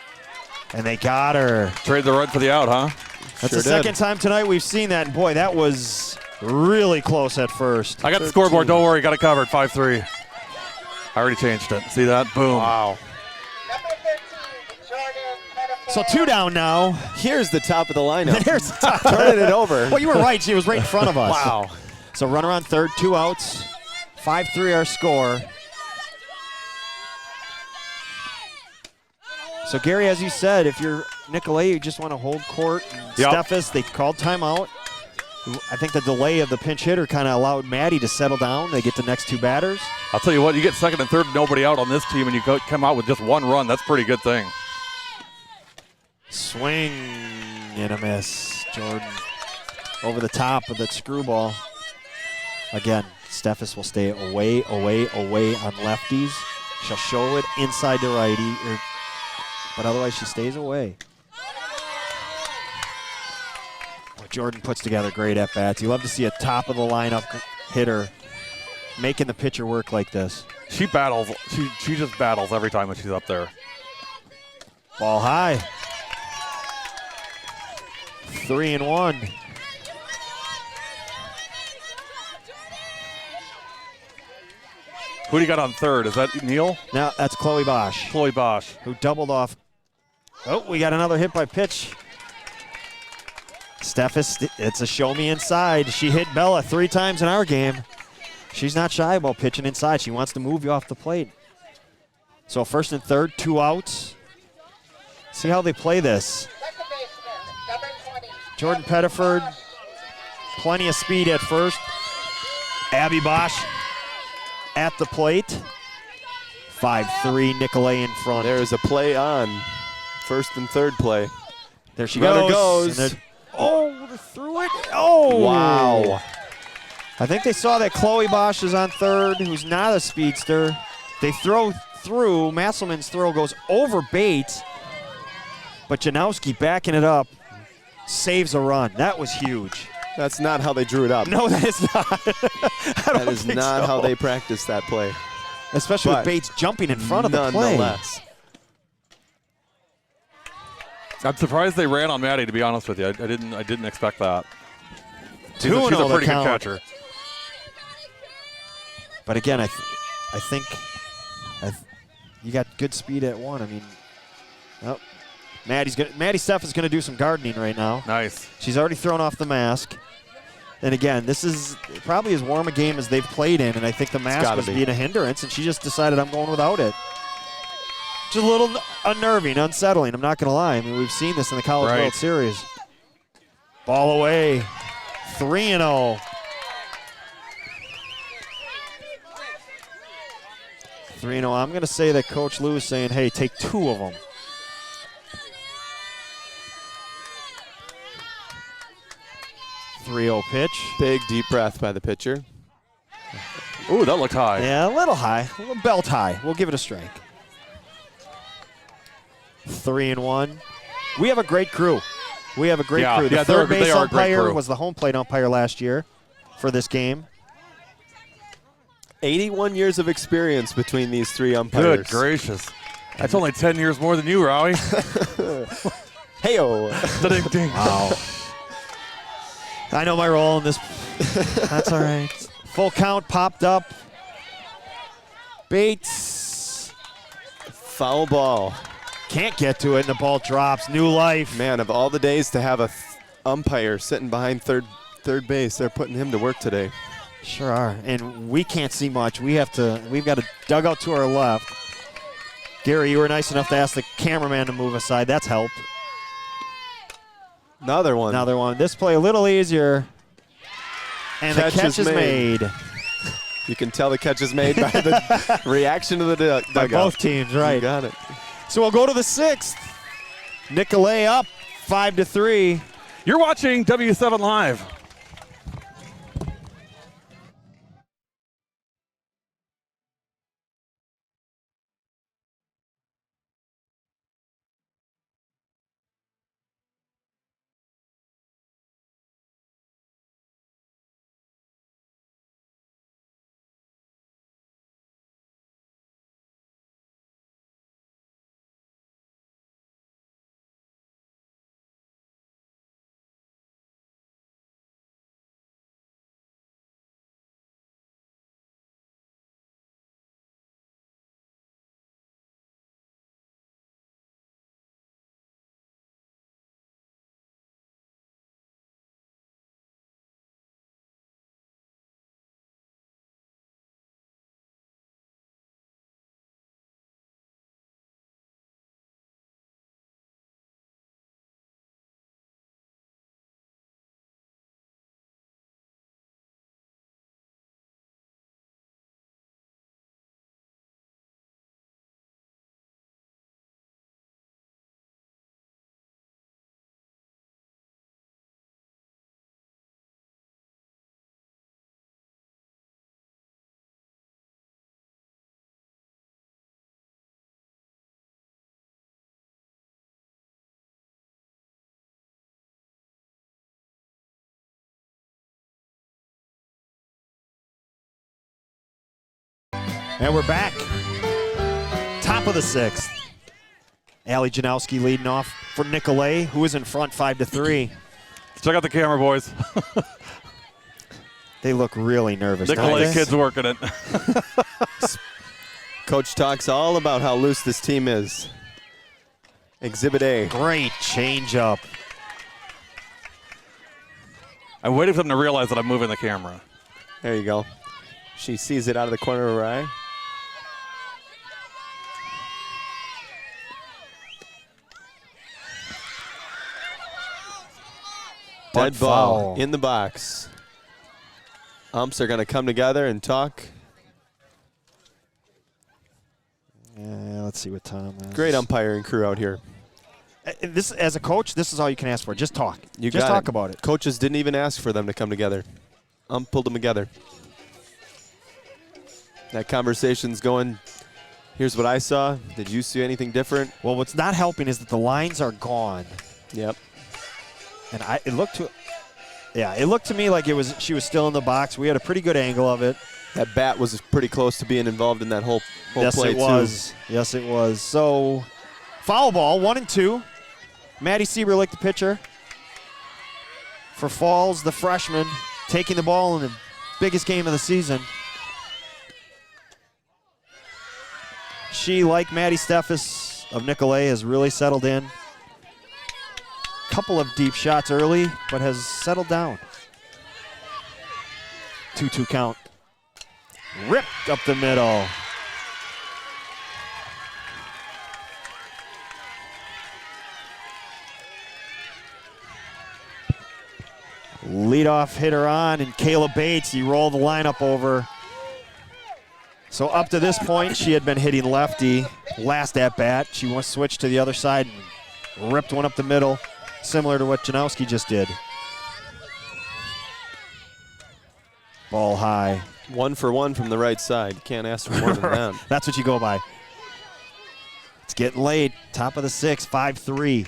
And they got her. Trade the run for the out, huh? That's the second time tonight we've seen that. And boy, that was really close at first. I got the scoreboard. Don't worry. Got it covered. 5-3. I already changed it. See that? Boom. Wow. So 2 down now. Here's the top of the lineup. There's the top. Turning it over. Well, you were right. She was right in front of us. Wow. So runner on third, 2 outs. 5-3 our score. So, Gary, as you said, if you're Nicolet, you just want to hold court. Yep. Steffes, they called timeout. I think the delay of the pinch hitter kind of allowed Maddie to settle down. They get the next two batters. I'll tell you what, you get second and third, nobody out on this team, and you come out with just one run. That's a pretty good thing. Swing and a miss. Jordan over the top of that screwball. Again, Steffes will stay away on lefties. She'll show it inside to righty, but otherwise she stays away. Jordan puts together great at-bats. You love to see a top-of-the-lineup hitter making the pitcher work like this. She battles. She just battles every time that she's up there. Ball high. 3-1. Who do you got on third? Is that Neil? Now that's Chloe Bosch. Chloe Bosch. Who doubled off. Oh, we got another hit by pitch. Steffes, it's a show me inside. She hit Bella 3 times in our game. She's not shy about pitching inside. She wants to move you off the plate. So first and third, 2 outs. See how they play this. Second baseman, number 20. Jordan Pettiford, plenty of speed at first. Abby Bosch at the plate. 5-3, Nicolet in front. There is a play on. First and third play. There she Runner goes. goes. Oh, they threw it. Oh. Wow. I think they saw that Chloe Bosch is on third, who's not a speedster. They throw through. Masselman's throw goes over Bates, but Janowski backing it up saves a run. That was huge. That's not how they drew it up. No, that is not. That is not how they practiced that play. Especially But with Bates jumping in front of the play. Nonetheless. I'm surprised they ran on Maddie, to be honest with you. I didn't expect that. She's 2-0 a pretty good count. catcher. But again, I think you got good speed at one. I mean, oh, Maddie Steph is going to do some gardening right now. Nice. She's already thrown off the mask. And again, this is probably as warm a game as they've played in, and I think the mask was being a hindrance, and she just decided I'm going without it. Just a little unnerving, unsettling, I'm not going to lie. I mean, we've seen this in the College World Series. Ball away, 3-0. 3-0. I'm going to say that Coach Lou is saying, hey, take 2 of them. Pitch. Big deep breath by the pitcher. Ooh, that looked high. Yeah, a little high, a little belt high. We'll give it a strike. 3-1. We have a great crew. We have a great crew. The third base umpire was the home plate umpire last year for this game. 81 years of experience between these 3 umpires. Good gracious. That's only 10 years more than you, Rowie. Hey-o. Ding-ding. Wow. I know my role in this. That's all right. Full count popped up. Bates. Foul ball. Can't get to it, and the ball drops. New life. Man, of all the days to have a umpire sitting behind third base, they're putting him to work today. Sure are. And we can't see much. We've got a dugout to our left. Gary, you were nice enough to ask the cameraman to move aside. That's helped. Another one. This play a little easier. And the catch is made. You can tell the catch is made by the reaction of the dugout. By both teams, right. You got it. So we'll go to the 6th. Nicolet up 5-3. You're watching W7 Live. And we're back. Top of the 6th. Allie Janowski leading off for Nicolet, who is in front 5-3. Check out the camera, boys. They look really nervous. Nicolet kids working it. Coach talks all about how loose this team is. Exhibit A. Great change-up. I'm waiting for them to realize that I'm moving the camera. There you go. She sees it out of the corner of her eye. Dead ball in the box. Umps are going to come together and talk. Yeah, let's see what Tom has. Great umpiring crew out here. This, as a coach, this is all you can ask for. Just talk. You just got talk about it. Coaches didn't even ask for them to come together. Ump pulled them together. That conversation's going, here's what I saw. Did you see anything different? Well, what's not helping is that the lines are gone. Yep. And it looked to me like she was still in the box. We had a pretty good angle of it. That bat was pretty close to being involved in that whole yes, play, it was. too. Yes, it was. So, foul ball, 1-2. Maddie Sieberlich, the pitcher. For Falls, the freshman, taking the ball in the biggest game of the season. She, like Maddie Steffes of Nicolet, has really settled in. Couple of deep shots early, but has settled down. 2-2 count. Ripped up the middle. Leadoff hitter on, and Kayla Bates, he rolled the lineup over. So up to this point, she had been hitting lefty. Last at bat, she switched to the other side and ripped one up the middle, similar to what Janowski just did. Ball high. 1 for 1 from the right side. Can't ask for more than that. That's what you go by. It's getting late. Top of the 6th, 5-3.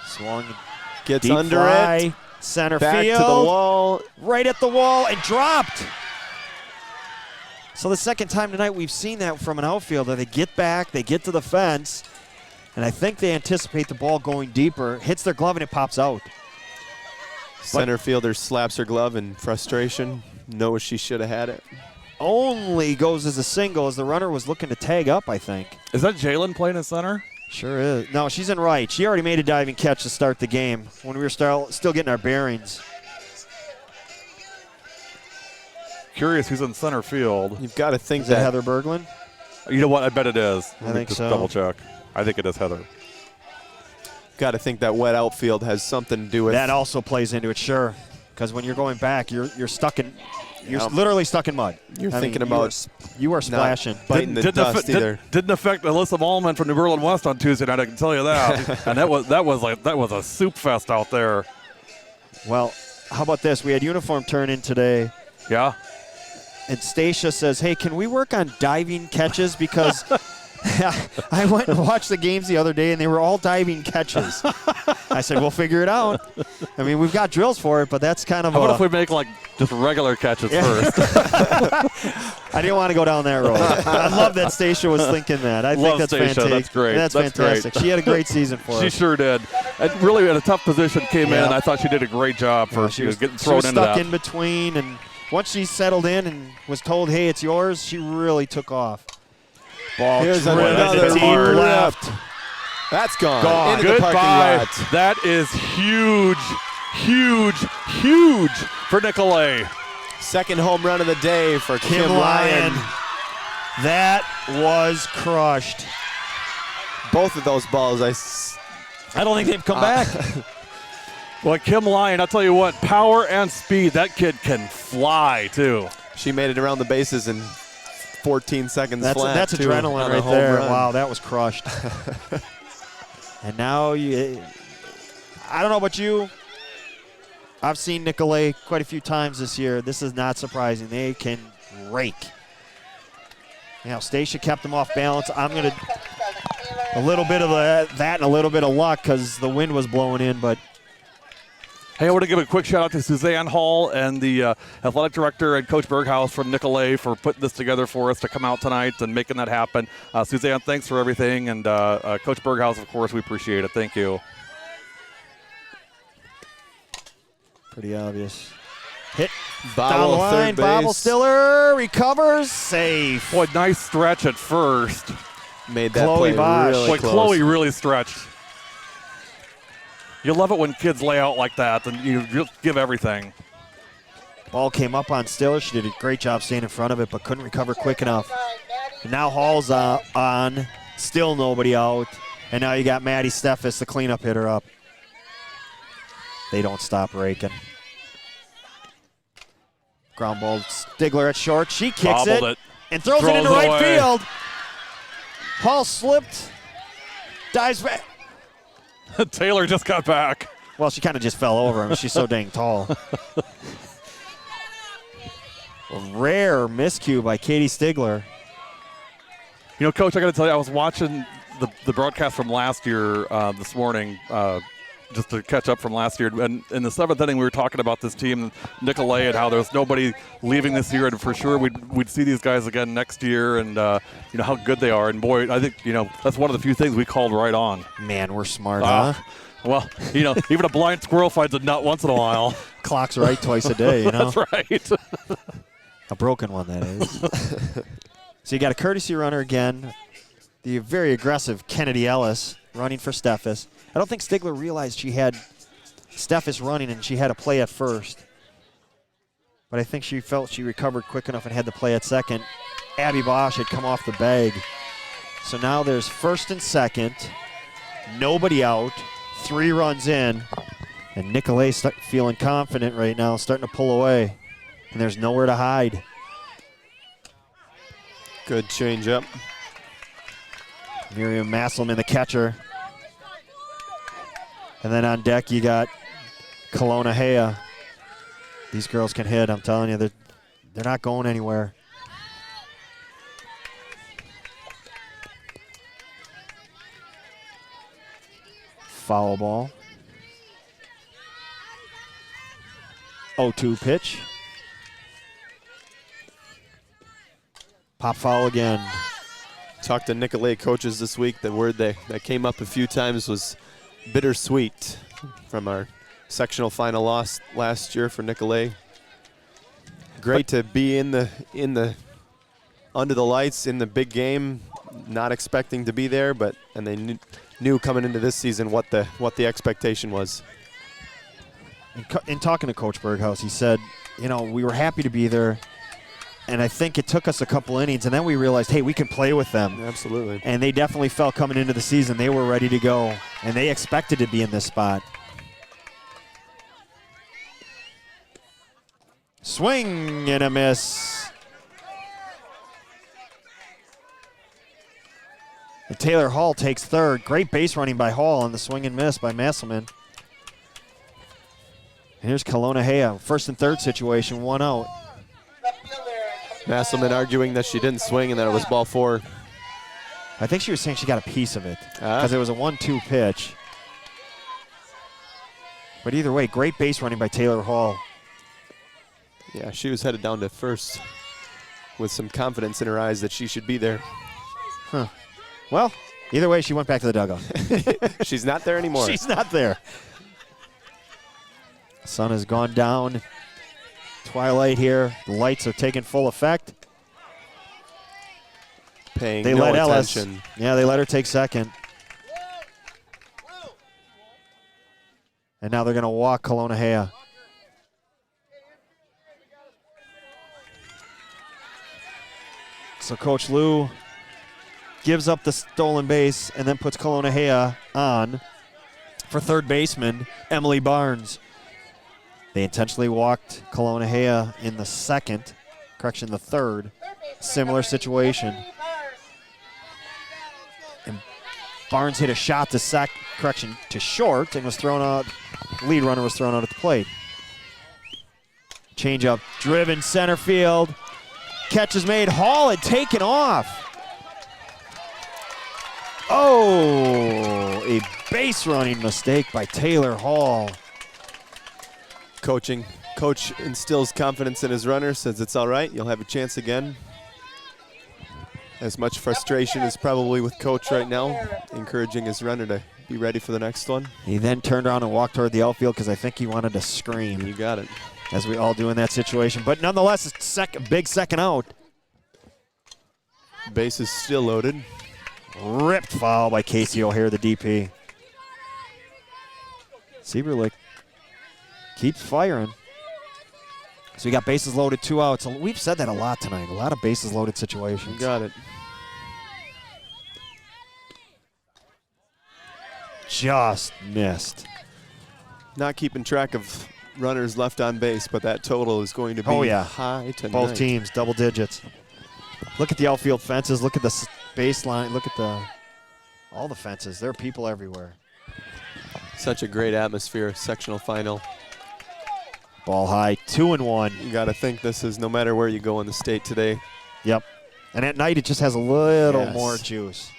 Swung. Gets deep under fly, it. Center Back field. to the wall. Right at the wall and dropped. So the second time tonight we've seen that from an outfielder. They get back, they get to the fence, and I think they anticipate the ball going deeper. Hits their glove and it pops out. Center fielder slaps her glove in frustration. Knows she should have had it. Only goes as a single as the runner was looking to tag up, I think. Is that Jalen playing in center? Sure is. No, she's in right. She already made a diving catch to start the game when we were still getting our bearings. Curious who's in center field. You've got to think Is that that Heather Berglund? You know what? I bet it is. I think just so. Double check. I think it is Heather. got to think that wet outfield has something to do with that. Also plays into it, sure. Because when you're going back, you're stuck in. You're literally stuck in mud. You're thinking about you are splashing. Biting the dust either. Didn't affect Alyssa Mallman from New Berlin West on Tuesday night. I can tell you that. And that was a soup fest out there. Well, how about this? We had uniform turn in today. Yeah. And Stacia says, "Hey, can we work on diving catches because?" I went and watched the games the other day, and they were all diving catches. I said, we'll figure it out. I mean, we've got drills for it, but that's kind of How about if we make, like, just regular catches first? I didn't want to go down that road. I love that Stacia was thinking that. I think that's fantastic. That's great. That's fantastic. Great. She had a great season for us. She sure did. And really, in a tough position, came in, and I thought she did a great job for she was getting thrown into that. She was stuck in between, and once she settled in and was told, hey, it's yours, she really took off. Ball Here's another deep left. That's gone. Into Goodbye. the parking lot. That is huge, huge, huge for Nicolet. Second home run of the day for Kim Lyon. That was crushed. Both of those balls, I don't think they've come back. Well, Kim Lyon, I'll tell you what, power and speed, that kid can fly, too. She made it around the bases in 14 seconds flat. That's too, adrenaline right there. Run. Wow, that was crushed. And now, I don't know about you. I've seen Nicolet quite a few times this year. This is not surprising. They can rake. Now, Stacia kept them off balance. I'm going to a little bit of that and a little bit of luck because the wind was blowing in, but Hey, I want to give a quick shout out to Suzanne Hall and the athletic director and Coach Berghaus from Nicolet for putting this together for us to come out tonight and making that happen. Suzanne, thanks for everything. And Coach Berghaus, of course, we appreciate it. Thank you. Pretty obvious. Hit Bobble, down the line. third base. Bobble Stiller recovers. Safe. Boy, nice stretch at first. Made that Chloe play Bosch. really Boy, close. Chloe really stretched. You love it when kids lay out like that and you just give everything. Ball came up on Stiller. She did a great job staying in front of it, but couldn't recover quick enough. And now Hall's on. Still nobody out. And now you got Maddie Steffes, the cleanup hitter, up. They don't stop raking. Ground ball, Stigler at short. She kicks Bobbled it. and throws it into Throws right away. field. Hall slipped, dives back. Taylor just got back. Well, she kind of just fell over him. She's so dang tall. A rare miscue by Katie Stigler. You know, Coach, I got to tell you, I was watching the broadcast from last year this morning, just to catch up from last year. And in the seventh inning, we were talking about this team, Nicolet, and how there's nobody leaving this year, and for sure we'd see these guys again next year, and you know how good they are. And boy, I think that's one of the few things we called right on. Man, we're smart, huh? Well, even a blind squirrel finds a nut once in a while. Clock's right twice a day, That's right. A broken one, that is. So you got a courtesy runner again. The very aggressive Kennedy Ellis running for Steffes. I don't think Stigler realized she had Steffes running and she had a play at first. But I think she felt she recovered quick enough and had the play at second. Abby Bosch had come off the bag. So now there's first and second. Nobody out. 3 runs in. And Nicolet feeling confident right now, starting to pull away. And there's nowhere to hide. Good changeup. Miriam Masselman, the catcher. And then on deck, you got Kelowna Hea. These girls can hit, I'm telling you. They're not going anywhere. Foul ball. 0-2 pitch. Pop foul again. Talked to Nicolet coaches this week. The word that came up a few times was bittersweet from our sectional final loss last year for Nicolet. Great to be in the under the lights in the big game. Not expecting to be there, and they knew coming into this season what the expectation was. In talking to Coach Berghaus, he said, we were happy to be there. And I think it took us a couple innings, and then we realized, hey, we can play with them. Absolutely. And they definitely felt coming into the season they were ready to go, and they expected to be in this spot. Swing and a miss. And Taylor Hall takes third. Great base running by Hall on the swing and miss by Masselman. And here's Kelowna Hea. First and third situation, 1 out. Masselman arguing that she didn't swing and that it was ball 4. I think she was saying she got a piece of it because it was a 1-2 pitch. But either way, great base running by Taylor Hall. Yeah, she was headed down to first with some confidence in her eyes that she should be there. Huh. Well, either way, she went back to the dugout. She's not there anymore. She's not there. Sun has gone down. Twilight here. The lights are taking full effect. Paying They no let attention. Ellis. Yeah, they let her take second. And now they're going to walk Kelowna Hea. So Coach Lou gives up the stolen base and then puts Kelowna Hea on for third baseman Emily Barnes. They intentionally walked Kelowna Hea in the third. Similar situation. And Barnes hit a shot to short and was thrown out. Lead runner was thrown out at the plate. Change up, driven center field. Catch is made. Hall had taken off. Oh, a base running mistake by Taylor Hall. Coach instills confidence in his runner, says it's all right, you'll have a chance again. As much frustration as probably with Coach right now, encouraging his runner to be ready for the next one. He then turned around and walked toward the outfield because I think he wanted to scream. You got it. As we all do in that situation. But nonetheless, it's big second out. Base is still loaded. Ripped foul by Casey O'Hare, the DP. Sieberlich keeps firing. So we got bases loaded, 2 outs. We've said that a lot tonight. A lot of bases loaded situations. You got it. Just missed. Not keeping track of runners left on base, but that total is going to be high tonight. Both teams, double digits. Look at the outfield fences. Look at the baseline. Look at all the fences. There are people everywhere. Such a great atmosphere, sectional final. Ball high, 2-1. You got to think this is no matter where you go in the state today. Yep. And at night, it just has a little more juice.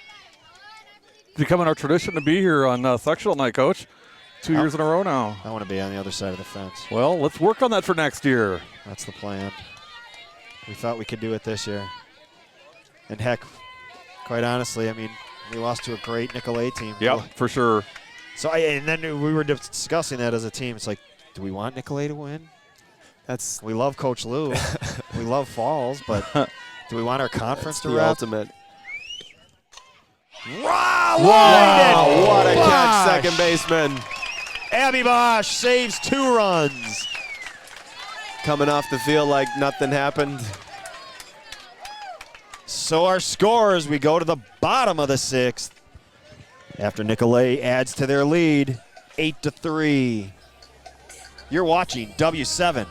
It's becoming our tradition to be here on sectional night, Coach. 2 years in a row now. I want to be on the other side of the fence. Well, let's work on that for next year. That's the plan. We thought we could do it this year. And heck, quite honestly, I mean, we lost to a great Nicolet team. Yeah, for sure. So and then we were discussing that as a team. It's like, do we want Nicolet to win? We love Coach Lou. We love Falls, but do we want our conference to the wrap? ultimate. Wow, what a catch, second baseman. Abby Bosch saves 2 runs. Coming off the field like nothing happened. So our scores, we go to the bottom of the 6th. After Nicolet adds to their lead, 8-3. You're watching W7.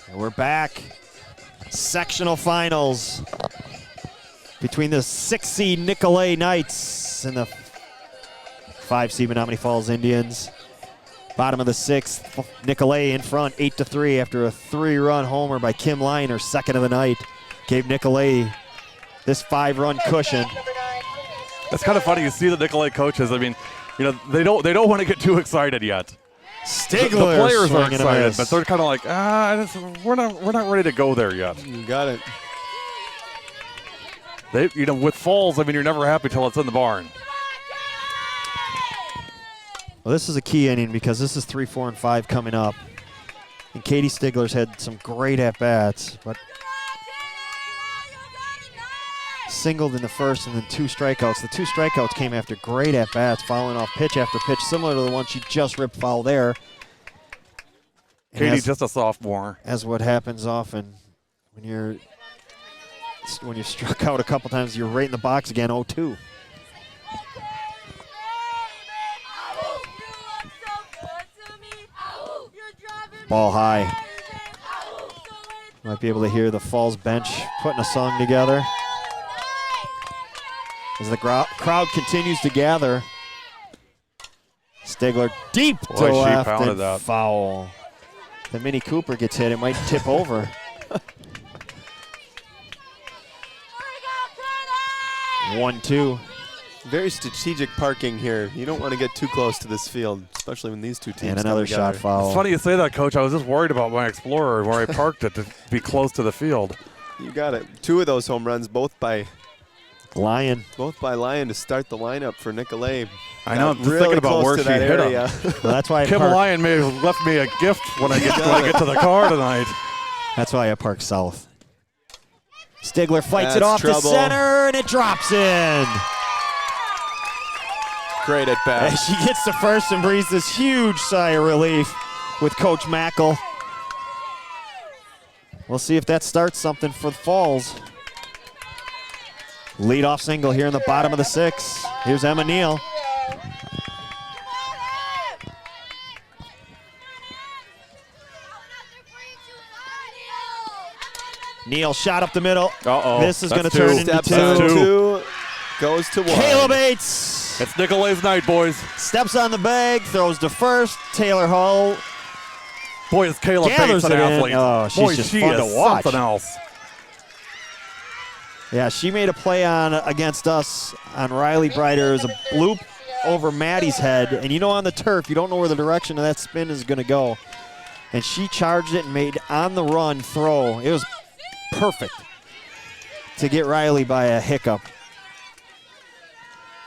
And we're back. Sectional finals between the 6 seed Nicolet Knights and the 5 seed Menomonee Falls Indians. Bottom of the 6th, Nicolet in front, 8-3 after a 3-run homer by Kim Lyon, her second of the night. Gave Nicolet this 5-run cushion. That's kind of funny. You see the Nicolet coaches. I mean, you know, they don't want to get too excited yet. Stigler, the players are excited, but they're kind of like, we're not ready to go there yet. You got it. With Falls, I mean, you're never happy till it's in the barn. Well, this is a key inning because this is 3, 4, and 5 coming up. And Katie Stigler's had some great at-bats, but singled in the first and then 2 strikeouts. The 2 strikeouts came after great at-bats, following off pitch after pitch, similar to the one she just ripped foul there. Katie's just a sophomore. As what happens often when you're struck out a couple times, you're right in the box again, 0-2. Ball high. Might be able to hear the Falls bench putting a song together. As the crowd continues to gather. Stigler deep to left and foul. The Mini Cooper gets hit, it might tip over. 1-2. Very strategic parking here. You don't want to get too close to this field, especially when these two teams and another shot foul. It's funny you say that, Coach. I was just worried about my Explorer where I parked it to be close to the field. You got it. 2 of those home runs, both by Lyon. Both by Lyon to start the lineup for Nicolet. I know. I'm just thinking about where she hit him. Well, that's why Kim Lyon may have left me a gift when I get to the car tonight. That's why I parked south. Stigler fights it off to center, and it drops in. Great at bat. And she gets to first and breathes this huge sigh of relief with Coach Mackel. We'll see if that starts something for the Falls. Leadoff single here in the bottom of the 6th. Here's Emma Neal. Neal shot up the middle. Uh-oh. This is going to That's turn two. into Steps on 2. 2, goes to 1. Kayla Bates It's Nicolet's night, boys. steps on the bag, throws to first. Taylor Hull Boy, is Kayla gathers Bates an it in. athlete. Oh, she's Boy, just she fun is to watch. something else. Yeah, she made a play on against us on Riley Brighter. It was a bloop over Maddie's head. And you know, on the turf, you don't know where the direction of that spin is going to go. And she charged it and made on the run throw. It was perfect to get Riley by a hiccup.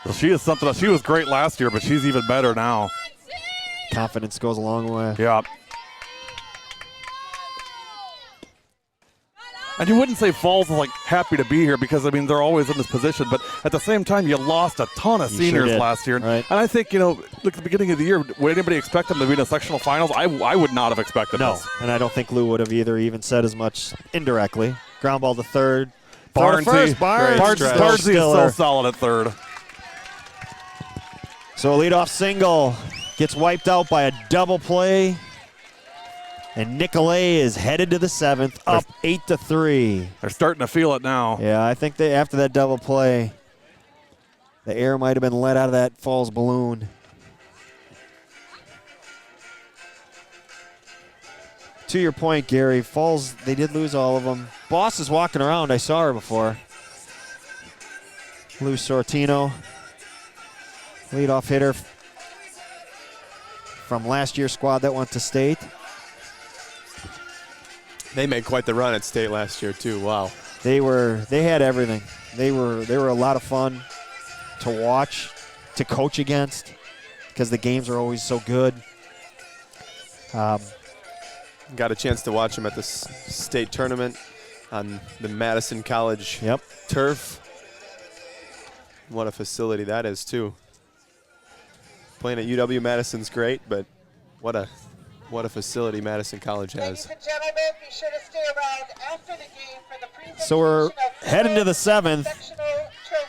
Well, she is something else. She was great last year, but she's even better now. Confidence goes a long way. Yeah. And you wouldn't say Falls is like happy to be here because, I mean, they're always in this position. But at the same time, you lost a ton of You seniors sure did. last year. Right. And I think, you know, look, at the beginning of the year, would anybody expect them to be in the sectional finals? I would not have expected No, this. and I don't think Lou would have either, even said as much indirectly. Ground ball to third. Throw to Barnesy. first. Barnesy is so Stiller. solid at third. So a leadoff single gets wiped out by a double play. And Nicolet is headed to the 7th, up 8-3. They're starting to feel it now. Yeah, I think after that double play, the air might have been let out of that Falls balloon. To your point, Gary, Falls, they did lose all of them. Boss is walking around. I saw her before. Lou Sortino, leadoff hitter from last year's squad that went to state. They made quite the run at state last year too. Wow. They had everything. They were a lot of fun to watch, to coach against, because the games are always so good. Got a chance to watch them at the state tournament on the Madison College turf. What a facility that is too. Playing at UW-Madison's great, but what a facility Madison College has. Ladies and gentlemen, be sure to stay around after the game for the presentation So we're of heading to the 7th. sectional trophies.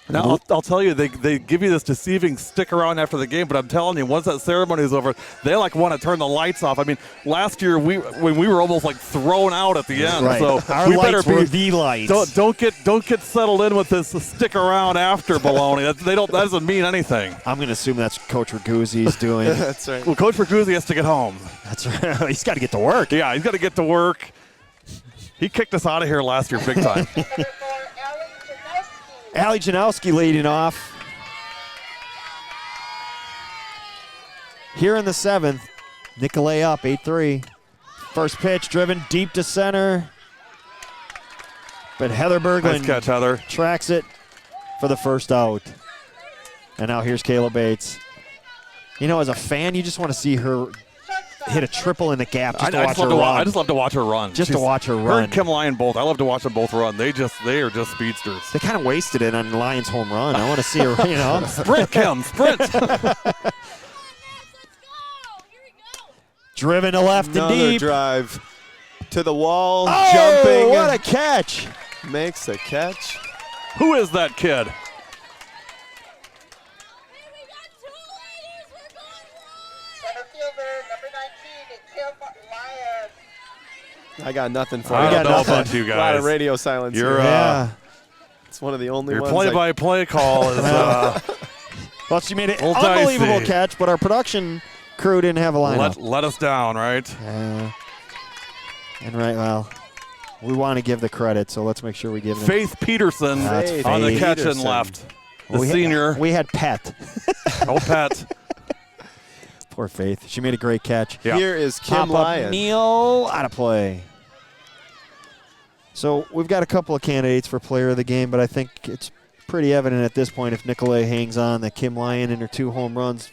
Now, I'll tell you, they give you this deceiving stick around after the game, but I'm telling you, once that ceremony is over, they like want to turn the lights off. I mean, last year when we were almost like thrown out at the end, Right. so Our we lights better were be. the lights. Don't get settled in with this stick around after baloney. That doesn't mean anything. I'm going to assume that's Coach Raguzzi's doing. That's right. Well, Coach Raguzzi has to get home. That's right. He's got to get to work. Yeah, he's got to get to work. He kicked us out of here last year big time. Number 4, Allie Janowski. Allie Janowski leading off. Here in the 7th, Nicolet up 8-3. First pitch driven deep to center. But Heather Berglund Nice catch, Heather. tracks it for the first out. And now here's Kayla Bates. You know, as a fan, you just want to see her hit a triple in the gap just to watch her run. I just love to watch her run. Just to watch her Her run. and Kim Lyon both. I love to watch them both run. They are just speedsters. They kind of wasted it on Lyons' home run. I want to see her, you know. Sprint, Kim, sprint. Driven to left Another and deep. drive to the wall, Oh, jumping. what a catch. Makes a catch. Who is that kid? Center fielder, number 19, Kim Lyon. I got nothing for I you. don't got know nothing. about you A lot of guys. radio silence. You're, here. Yeah. It's one of the only Your ones. play-by-play call is Well, she made an Little unbelievable dicey. catch, but our production crew didn't have a lineup. let us down, right? And well, we want to give the credit, so let's make sure we give them. Faith Peterson That's on the Faith catch and Peterson. left. The We had- senior. We had Pet. Oh, Pat. Poor Faith. She made a great catch. Yeah. Here is Kim Pop up Lyon. Neal out of play. So we've got a couple of candidates for player of the game, but I think it's pretty evident at this point if Nicolet hangs on that Kim Lyon and her 2 home runs,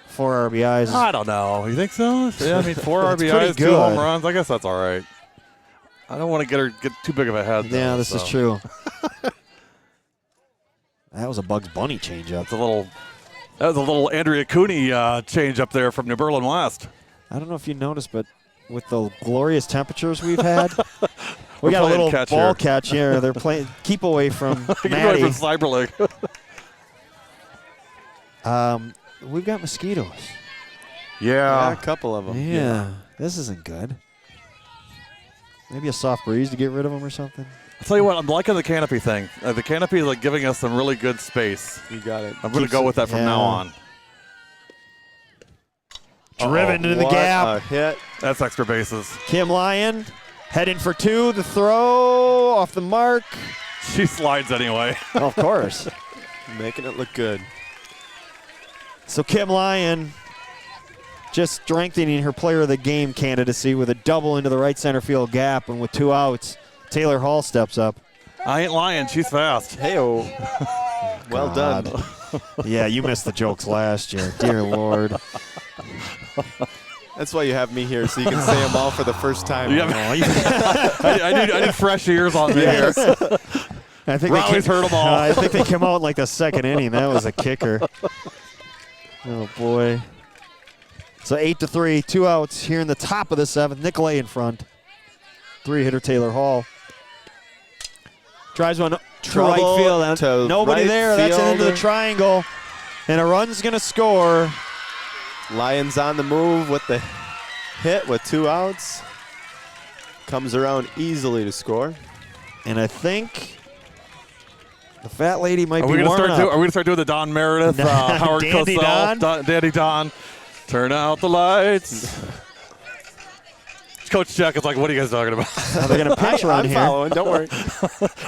4 RBIs. I don't know. You think so? Yeah, I mean, 4 That's pretty RBIs, 2 good. home runs. I guess that's all right. I don't want to get too big of a head. Yeah, though, this is so. true. That was a Bugs Bunny changeup. It's a little That was a little Andrea Cooney change up there from New Berlin West. I don't know if you noticed, but with the glorious temperatures we've had, we We're got a playing little catch ball here. catch here. They're playing keep away from Keep away Maddie. from Cyber League. We've got mosquitoes. Yeah, a couple of them. Yeah, this isn't good. Maybe a soft breeze to get rid of them or something. I'll tell you what, I'm liking the canopy thing. The canopy is like giving us some really good space. You got it. I'm going to go with that from now on. Driven into the What gap. a hit. That's extra bases. Kim Lyon heading for two. The throw off the mark. She slides anyway. Of course. Making it look good. So Kim Lyon just strengthening her player of the game candidacy with a double into the right center field gap, and with 2 outs, Taylor Hall steps up. I ain't lying. She's fast. Hey-oh. Well done. Yeah, you missed the jokes last year. Dear Lord. That's why you have me here, so you can say them all for the first time. Yeah, I need fresh ears on me here. I think Rowley's heard them all. I think they came out in like the second inning. That was a kicker. Oh, boy. So 8-3, 2 outs here in the top of the 7th. Nicolet in front. 3-hitter Taylor Hall. Drives one to right field. to Nobody right there. That's into the fielder. triangle. And a run's going to score. Lions on the move with the hit with 2 outs. Comes around easily to score. And I think the fat lady might Are be we going warming up. to start doing the Don Meredith, Howard Dandy Cosell, Don? Dandy Don? Turn out the lights. Coach Jack is like, what are you guys talking about? They're going to pinch run I'm here. following, don't worry.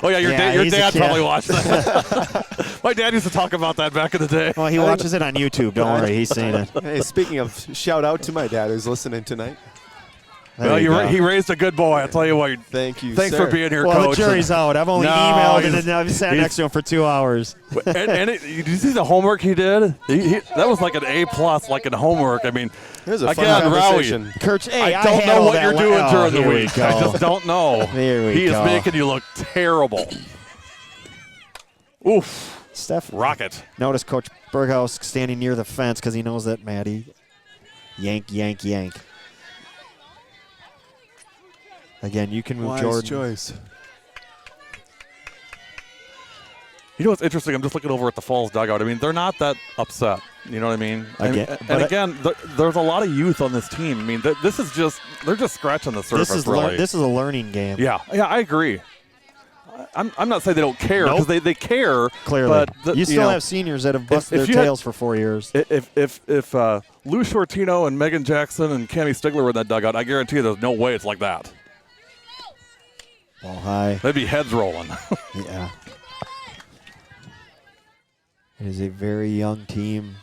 Oh, yeah, your he's a dad kid. probably watched that. My dad used to talk about that back in the day. Well, he watches it on YouTube. Don't worry, he's seen it. Hey, speaking of, shout out to my dad who's listening tonight. Well, he raised a good boy. I'll tell you what. Thank you, Thanks sir. for being here, Well, Coach. the jury's out. I've only No, emailed he's- and I've sat he's- next to him for 2 hours. Did you see the homework he did? That was like an A+, like in homework. I mean, It was a fun again, conversation. Rowley, Coach, hey, I don't had know all what that you're la- doing oh, during the here we week. I go. just don't know. Here we He go. is making you look terrible. Oof. Steph, Rocket. notice Coach Berghaus standing near the fence because he knows that Maddie. Yank. Again, you can move Wise Jordan. choice. You know what's interesting? I'm just looking over at the Falls dugout. I mean, they're not that upset. You know what I mean? Again, There's a lot of youth on this team. I mean, they're just scratching the surface, really. This is a learning game. Yeah, I agree. I'm not saying they don't care because they care. Clearly. But you still know, have seniors that have busted if their you had- tails for 4 years. If Lou Shortino and Megan Jackson and Cami Stigler were in that dugout, I guarantee you there's no way it's like that. Ball high. They'd be heads rolling. Yeah. It is a very young team,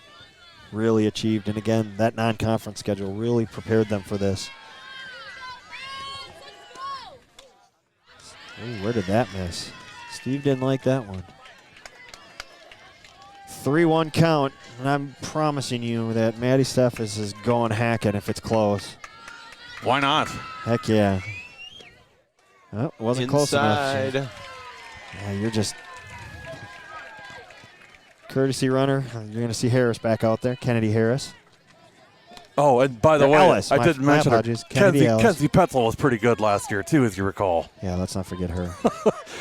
really achieved. And again, that non-conference schedule really prepared them for this. Ooh, where did that miss? Steve didn't like that one. 3-1 count, and I'm promising you that Maddie Steffes is going hacking if it's close. Why not? Heck yeah. Oh, wasn't close enough. Inside. Yeah, you're just courtesy runner. You're going to see Harris back out there, Kennedy Harris. Oh, and by the way, Ellis. I My- didn't my mention her. apologies. Kennedy Ellis. Kenzie Petzel was pretty good last year, too, as you recall. Yeah, let's not forget her.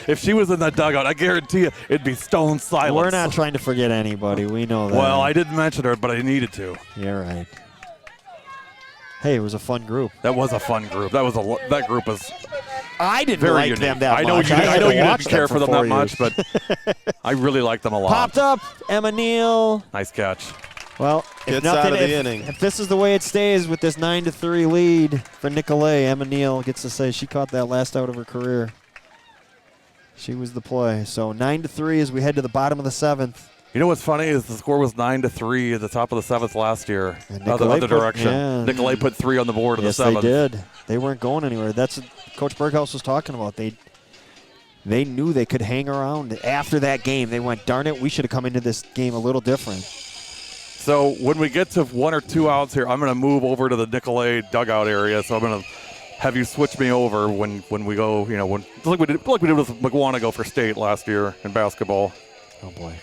If she was in that dugout, I guarantee you it'd be stone silence. We're not trying to forget anybody. We know that. Well, I didn't mention her, but I needed to. You're right. Hey, it was a fun group. That was a fun group. That group was I didn't very like unique. them that I know much. you. had I know to you watch didn't care for them 4 that much, years. but I really liked them a lot. Popped up, Emma Neal. Nice catch. Well, if Gets nothing, out of the if, inning. if this is the way it stays with this 9-3 lead for Nicolet, Emma Neal gets to say she caught that last out of her career. She was the play. So 9-3 as we head to the bottom of the 7th. You know what's funny is the score was 9-3 at the top of the 7th last year. And Other Nicolet put- direction. yeah. Nicolet put 3 on the board in Yes, the 7th. they did. They weren't going anywhere. That's what Coach Berghaus was talking about. They knew they could hang around. After that game, they went, darn it, we should have come into this game a little different. So when we get to 1 or 2 outs here, I'm going to move over to the Nicolet dugout area. So I'm going to have you switch me over when we go, like we did with McWanago for state last year in basketball. Oh, boy.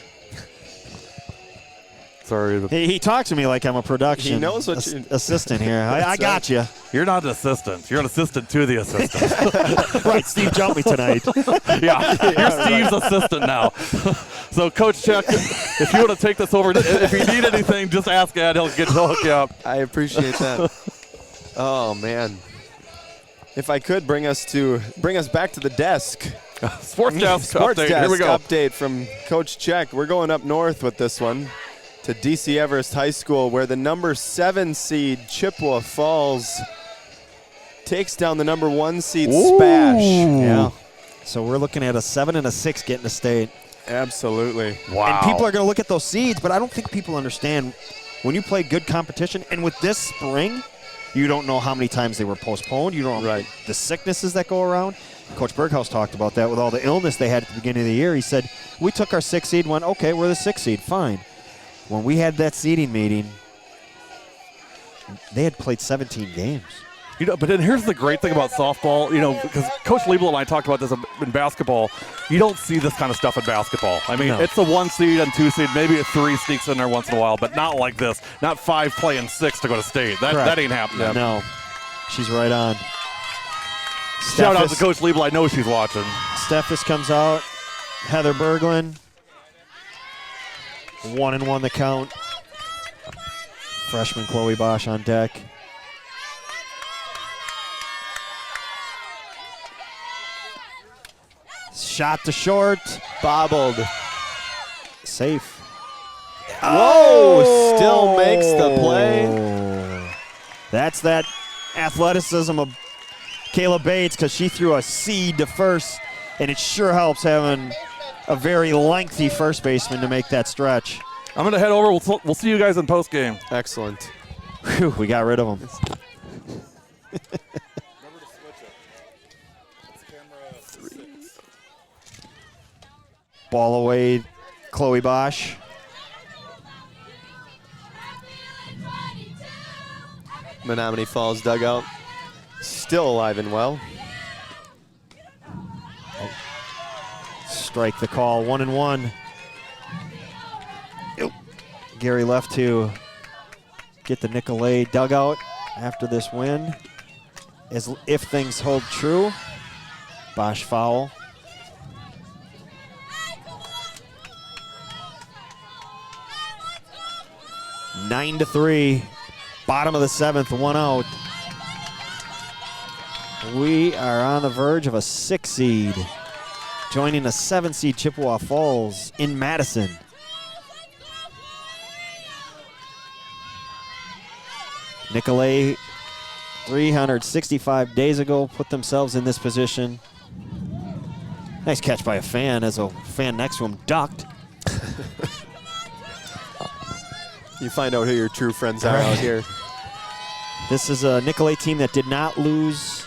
Sorry. He talks to me like I'm a production He knows what assistant here. I got you. You're not an assistant. You're an assistant to the assistant. Right, Steve jumped me tonight. Yeah, you're Steve's assistant now. So, Coach Check, if you want to take this over, if you need anything, just ask Ed. He'll hook you up. I appreciate that. Oh, man. If I could bring us back to the desk. Sports desk update. Desk Here we go. update from Coach Check. We're going up north with this one to DC Everest High School, where the number 7 seed Chippewa Falls takes down the number 1 seed Spash. Yeah. So we're looking at a 7 and a 6 getting to state. Absolutely. Wow. And people are going to look at those seeds, but I don't think people understand when you play good competition. And with this spring, you don't know how many times they were postponed. You don't know the sicknesses that go around. Coach Berghaus talked about that with all the illness they had at the beginning of the year. He said, we took our 6 seed, went, okay, we're the 6 seed, fine. When we had that seeding meeting, they had played 17 games. You know, but then here's the great thing about softball, you know, because Coach Liebel and I talked about this in basketball. You don't see this kind of stuff in basketball. I mean, it's a 1 seed and 2 seed, maybe a 3 sneaks in there once in a while, but not like this. Not 5 playing 6 to go to state. That ain't happening. No, she's right on. Shout out to Coach Liebel. I know she's watching. Steffes comes out. Heather Berglund. 1-1 the count. Freshman Chloe Bosch on deck. Shot to short. Bobbled. Safe. Whoa! Still makes the play. That's that athleticism of Kayla Bates, because she threw a seed to first, and it sure helps having a very lengthy first baseman to make that stretch. I'm going to head over. We'll see you guys in postgame. Excellent. Whew, we got rid of them. Ball away, Chloe Bosch. Menomonee Falls dugout still alive and well. Strike the call, 1-1. Gary left to get the Nicolet dugout after this win. As if things hold true, Bosch foul. Nine to 3, bottom of the 7th, 1 out. We are on the verge of a 6 seed, joining a 7 seed Chippewa Falls in Madison. Nicolet, 365 days ago, put themselves in this position. Nice catch by a fan as a fan next to him ducked. You find out who your true friends are out here. This is a Nicolet team that did not lose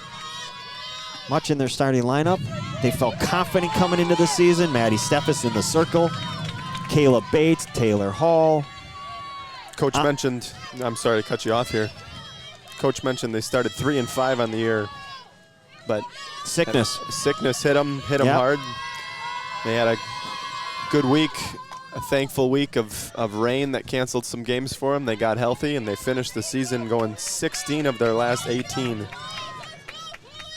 much in their starting lineup. They felt confident coming into the season. Maddie Steffes in the circle. Kayla Bates, Taylor Hall. Coach mentioned, I'm sorry to cut you off here. Coach mentioned they started 3-5 on the year, but sickness hit them hard. They had a good week, a thankful week of rain that canceled some games for them. They got healthy and they finished the season going 16 of their last 18.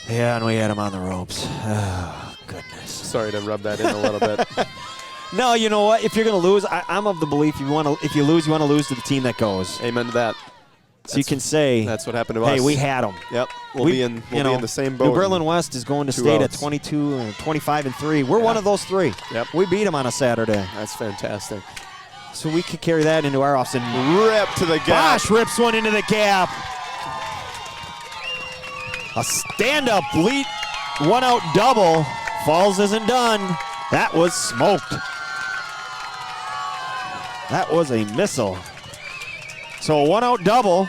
Yeah, and we had them on the ropes. Oh, goodness. Sorry to rub that in a little bit. No, you know what? If you're going to lose, I'm of the belief if you lose, you want to lose to the team that goes. Amen to that. So you can say, that's what happened to us. Hey, we had them. Yep, we'll be in the same boat. New Berlin West is going to state at 22 and 25-3. We're one of those 3. Yep. We beat them on a Saturday. That's fantastic. So we could carry that into our offs and rip to the gap. Bosch rips one into the gap. A stand-up lead, 1 out double. Falls isn't done. That was smoked. That was a missile. So a 1 out double.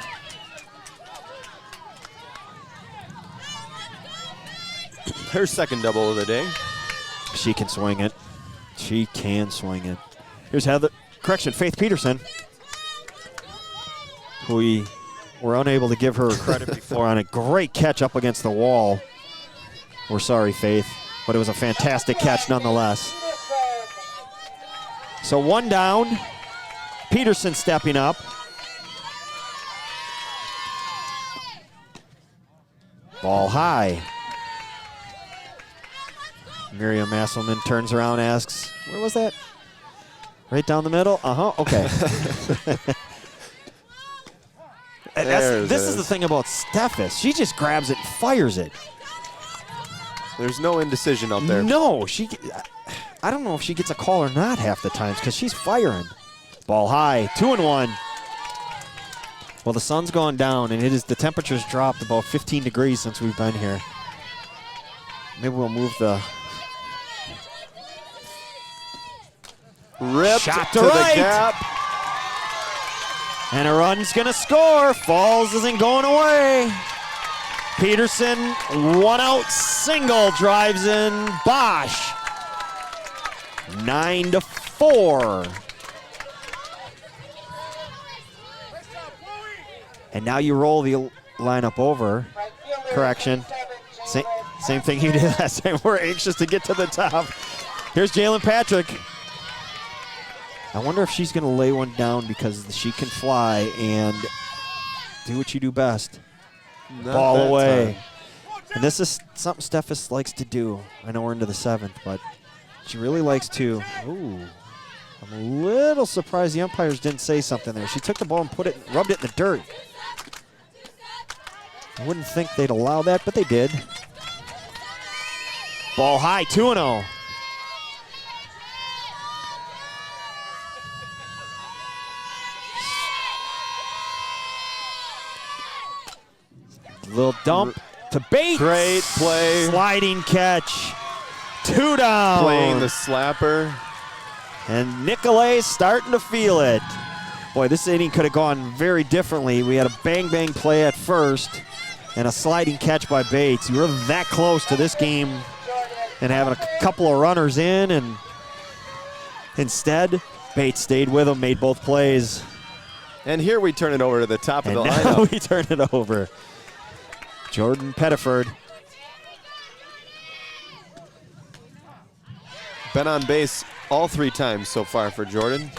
Her second double of the day. She can swing it. She can swing it. Here's Faith Peterson, who we were unable to give her credit before on a great catch up against the wall. We're sorry, Faith, but it was a fantastic catch nonetheless. So 1 down. Peterson stepping up. Ball high. Miriam Masselman turns around, asks, where was that? Right down the middle? Uh-huh, okay. And this is the thing about Steffes. She just grabs it and fires it. There's no indecision out there. No, I don't know if she gets a call or not half the times because she's firing. Ball high, 2-1. Well, the sun's gone down, and the temperature's dropped about 15 degrees since we've been here. Maybe we'll move the ripped shot to right. the gap. And a run's going to score. Falls isn't going away. Peterson, one out single, drives in Bosch. 9-4. And now you roll the lineup over. Correction. Same thing you did last time. We're anxious to get to the top. Here's Jalen Patrick. I wonder if she's going to lay one down because she can fly and do what you do best. Ball away. And this is something Steffes likes to do. I know we're into the 7th, but she really likes to. Ooh. I'm a little surprised the umpires didn't say something there. She took the ball and rubbed it in the dirt. I wouldn't think they'd allow that, but they did. Ball high, 2-0. Little dump to Bates. Great play. Sliding catch. 2 down. Playing the slapper. And Nicolet starting to feel it. Boy, this inning could have gone very differently. We had a bang-bang play at first and a sliding catch by Bates. We were that close to this game and having a couple of runners in, and instead, Bates stayed with him, made both plays. And here we turn it over to the top of the now lineup. we turn it over. Jordan Pettiford. Been on base all 3 times so far for Jordan.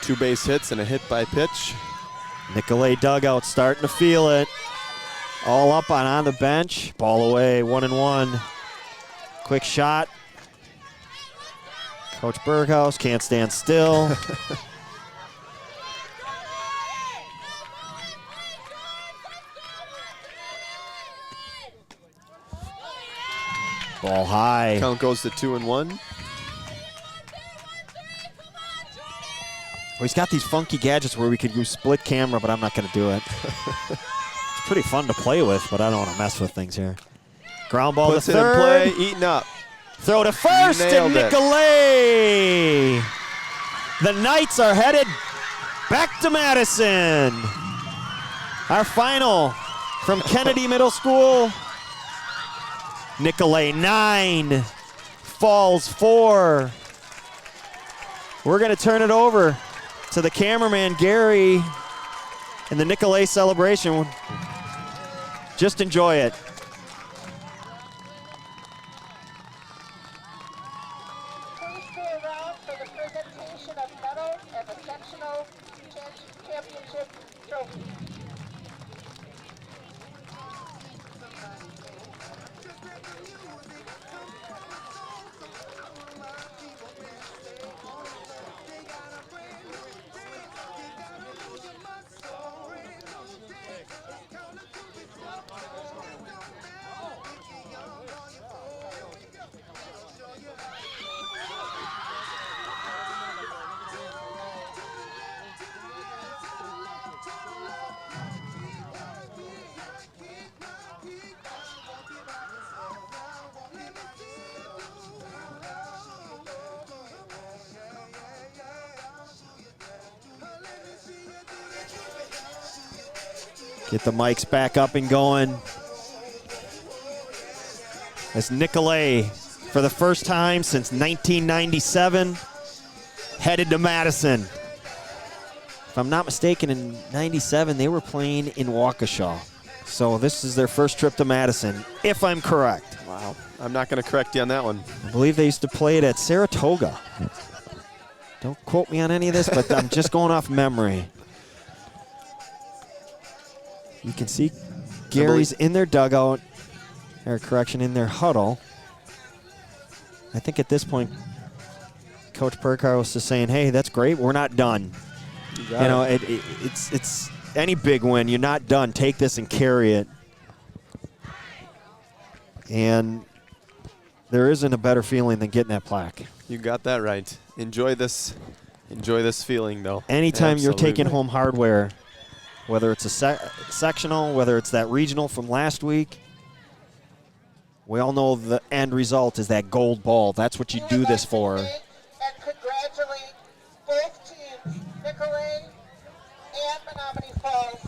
2 base hits and a hit by pitch. Nicolet dugout starting to feel it. All up on the bench. Ball away, 1-1. Quick shot. Coach Berghaus can't stand still. Ball high. Count goes to 2-1. Well, he's got these funky gadgets where we could use split camera, but I'm not going to do it. It's pretty fun to play with, but I don't want to mess with things here. Ground ball Puts to it in third. play, eating up. Throw to first, and Nailed it. Nicolet. The Knights are headed back to Madison. Our final from Kennedy Middle School. Nicolet 9, Falls 4. We're going to turn it over to the cameraman, Gary, and the Nicolet celebration. Just enjoy it. Please stay around for the presentation of medals and the sectional championship trophy. Get the mics back up and going. As Nicolet, for the first time since 1997, headed to Madison. If I'm not mistaken, in 97, they were playing in Waukesha. So this is their first trip to Madison, if I'm correct. Wow. I'm not going to correct you on that one. I believe they used to play it at Saratoga. Don't quote me on any of this, but I'm just going off memory. You can see Gary's in their dugout, or correction, in their huddle. I think at this point, Coach Perkar is saying, hey, that's great, we're not done. You know, it's any big win, you're not done. Take this and carry it. And there isn't a better feeling than getting that plaque. You got that right. Enjoy this feeling, though. Anytime you're taking home hardware, whether it's a sectional, whether it's that regional from last week, we all know the end result is that gold ball. That's what you do this for. And congratulate both teams, Nicolet and Menomonee Falls,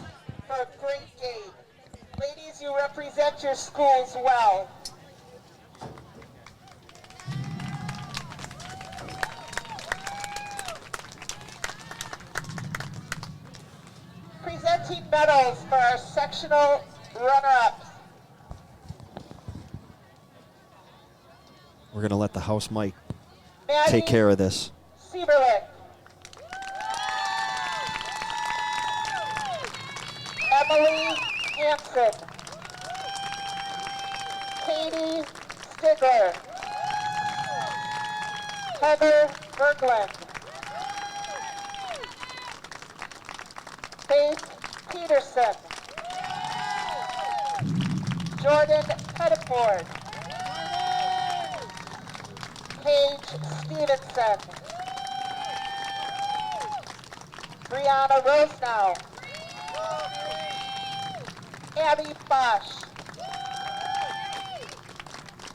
for a great game. Ladies, you represent your schools well. Presenting medals for our sectional runner-ups. We're going to let the house mic Maddie take care of this. Sieberlich. Emily Hansen. Katie Stigler. Heather Berglund. Faith Peterson. Jordan Pettiford. Paige Stevenson. Brianna Rosenow. Abby Bosch.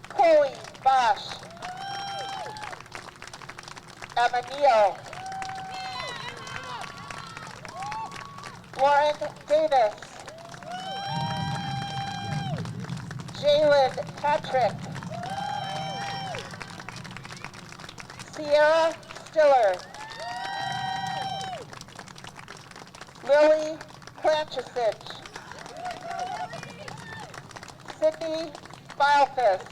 Chloe Bosch. Emma Neal. Lauren Davis. Jalen Patrick. Sierra Stiller. Lily Planchesich. Sydney Bilefus.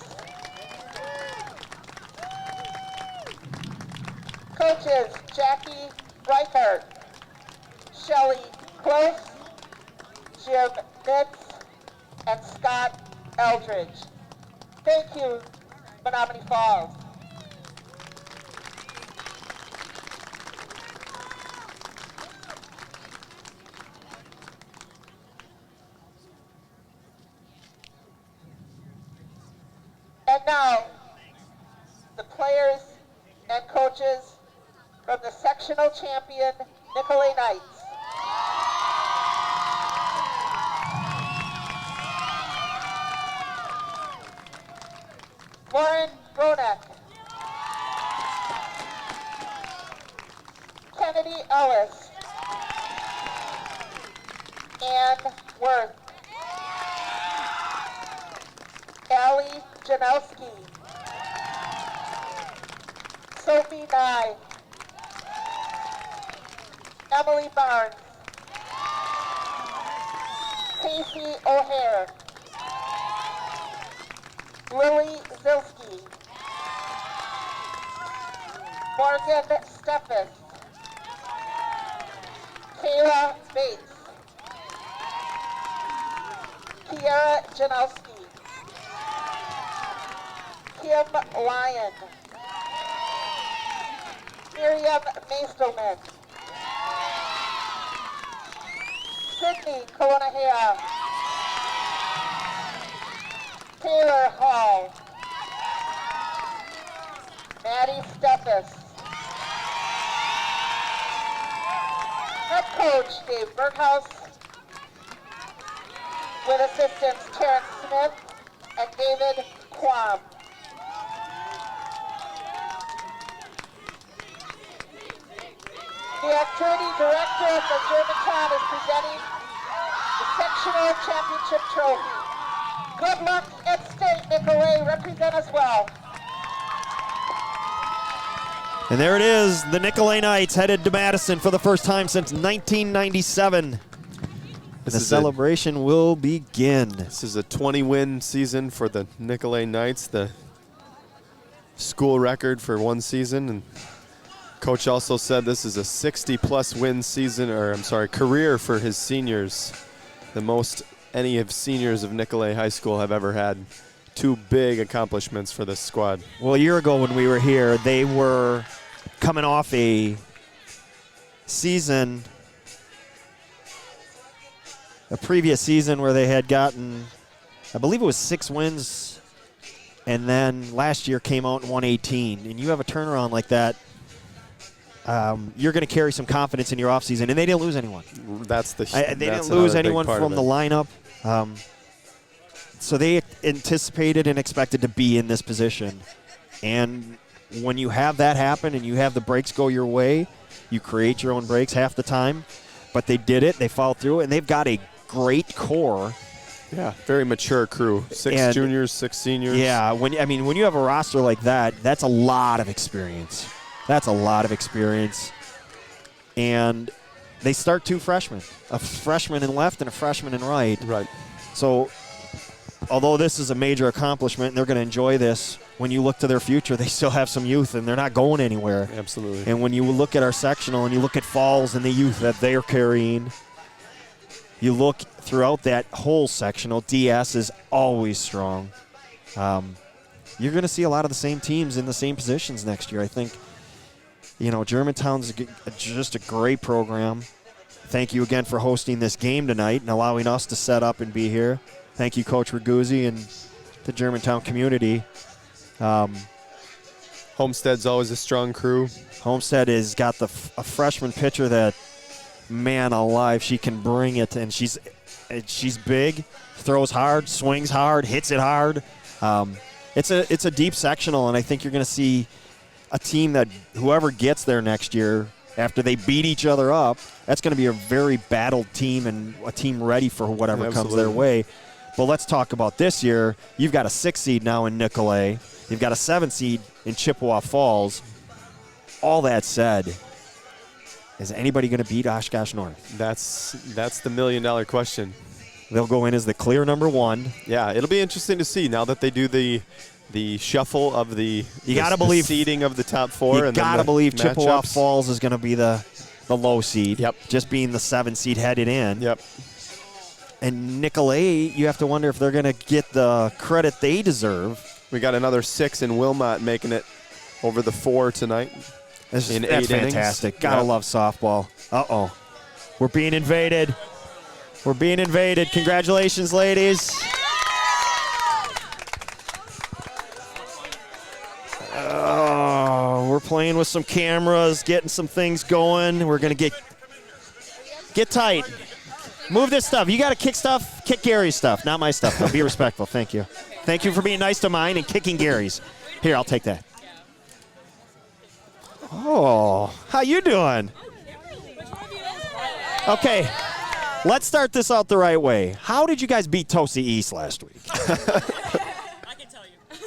Coaches Jackie Reichert, Shelley Close, Jim Nitz, and Scott Eldridge. Thank you, Menomonee Falls. And now, the players and coaches from the sectional champion Nicolet Knights. Lauren Bronek. Kennedy Ellis. Ann Worth. Allie Janowski. Sophie Nye. Emily Barnes. Casey O'Hare. Lily Zilski. Morgan Steffes. Kayla Bates. Kiara Janowski. Kim Lyon. Miriam Maestelman. Sydney Kolonahea. Taylor Hall. Maddie Steffes. Head coach Dave Berghaus, with assistants Terrence Smith and David Quam. The activity director of the Germantown is presenting the sectional championship trophy. Good luck at state, Nicolet. Represent us well. And there it is, the Nicolet Knights headed to Madison for the first time since 1997. The celebration will begin. This is a 20-win season for the Nicolet Knights, the school record for one season. And Coach also said this is a 60-plus win season, or I'm sorry, career for his seniors. The most any of seniors of Nicolet High School have ever had. 2 big accomplishments for this squad. Well, a year ago when we were here, they were coming off a season, a previous season where they had gotten, I believe it was 6 wins, and then last year came out and won 18. And you have a turnaround like that, you're going to carry some confidence in your offseason, and they didn't lose anyone. They didn't lose anyone from the lineup. So they anticipated and expected to be in this position. And when you have that happen and you have the breaks go your way, you create your own breaks half the time. But they did it. They followed through, and they've got a great core. Yeah, very mature crew. 6 juniors, 6 seniors. Yeah, when you have a roster like that, that's a lot of experience. That's a lot of experience. And they start 2 freshmen, a freshman in left and a freshman in right. Right. So although this is a major accomplishment and they're going to enjoy this, when you look to their future, they still have some youth and they're not going anywhere. Absolutely. And when you look at our sectional and you look at Falls and the youth that they're carrying, you look throughout that whole sectional, DS is always strong. You're going to see a lot of the same teams in the same positions next year. I think, Germantown's just a great program. Thank you again for hosting this game tonight and allowing us to set up and be here. Thank you, Coach Raguzzi and the Germantown community. Homestead's always a strong crew. Homestead has got a freshman pitcher that, man alive, she can bring it, and she's big, throws hard, swings hard, hits it hard. It's a deep sectional, and I think you're going to see a team that whoever gets there next year, after they beat each other up, that's going to be a very battled team and a team ready for whatever comes their way. But let's talk about this year. You've got a 6 seed now in Nicolet. You've got a 7 seed in Chippewa Falls. All that said, is anybody going to beat Oshkosh North? That's the $1,000,000 question. They'll go in as the clear number 1. Yeah, it'll be interesting to see now that they do the shuffle of the seeding of the top 4. You got to believe Chippewa matchups. Falls is going to be the low seed. Yep. Just being the 7 seed headed in. Yep. And Nicolet, you have to wonder if they're going to get the credit they deserve. We got another 6 in Wilmot making it over the 4 tonight. That's 8 innings. fantastic. Gotta love softball. Uh-oh. We're being invaded. We're being invaded. Congratulations, ladies. Oh, we're playing with some cameras, getting some things going. We're going to get tight. Move this stuff. You got to kick stuff? Kick Gary's stuff, not my stuff, though. Be respectful. Thank you. Thank you for being nice to mine and kicking Gary's. Here, I'll take that. Oh, how you doing? Okay, let's start this out the right way. How did you guys beat Tosa East last week? I can tell you.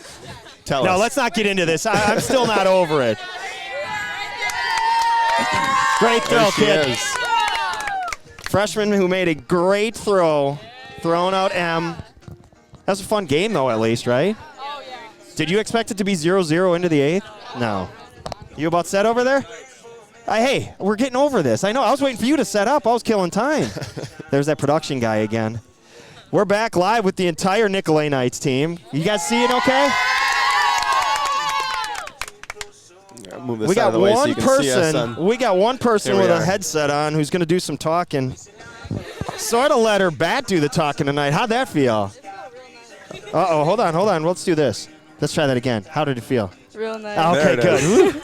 Tell us. No, let's not get into this. I'm still not over it. Great throw, kid. Freshman who made a great throw, throwing out M. That was a fun game, though, at least, right? Oh, yeah. Did you expect it to be 0-0 into the 8th? No. You about set over there? Hey, we're getting over this. I know. I was waiting for you to set up. I was killing time. There's that production guy again. We're back live with the entire Nicolet Knights team. You guys see it okay? Move this We got out of the way so one you can see us person. We got one person Here we with a are. headset on who's going to do some talking. Sort of let her bat do the talking tonight. How'd that feel? Uh-oh, hold on. Let's do this. Let's try that again. How did it feel? Real nice. Okay, There it good.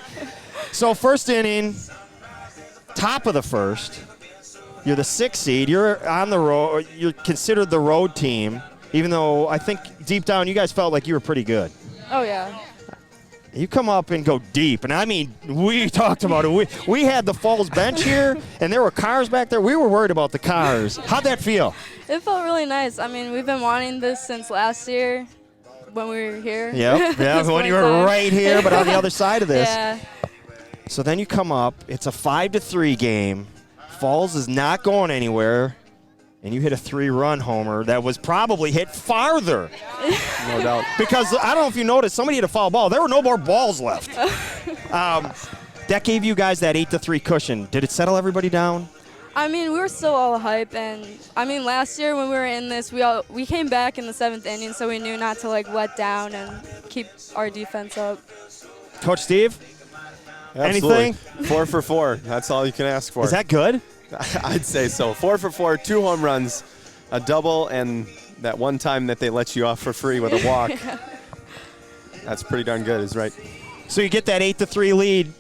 So first inning, top of the first. You're the 6th seed. You're on the road. You're considered the road team, even though I think deep down you guys felt like you were pretty good. Oh, yeah. You come up and go deep, and I mean, we talked about it. We had the Falls bench here, and there were cars back there. We were worried about the cars. How'd that feel? It felt really nice. I mean, we've been wanting this since last year when we were here. Yep. Yeah, This when you one were time. right here, but on the other side of this. Yeah. So then you come up. It's a 5-3 game. Falls is not going anywhere. and you hit a 3-run homer that was probably hit farther. No doubt. Because I don't know if you noticed, somebody hit a foul ball. There were no more balls left. That gave you guys that 8-3 cushion. Did it settle everybody down? I mean, we were still all hype, and I mean, last year when we were in this, we came back in the 7th inning, so we knew not to like let down and keep our defense up. Coach Steve, Absolutely. anything? 4 for 4. That's all you can ask for. Is that good? I'd say so. 4 for 4, 2 home runs, a double, and that one time that they let you off for free with a walk. That's pretty darn good, is right. So you get that 8-3 lead.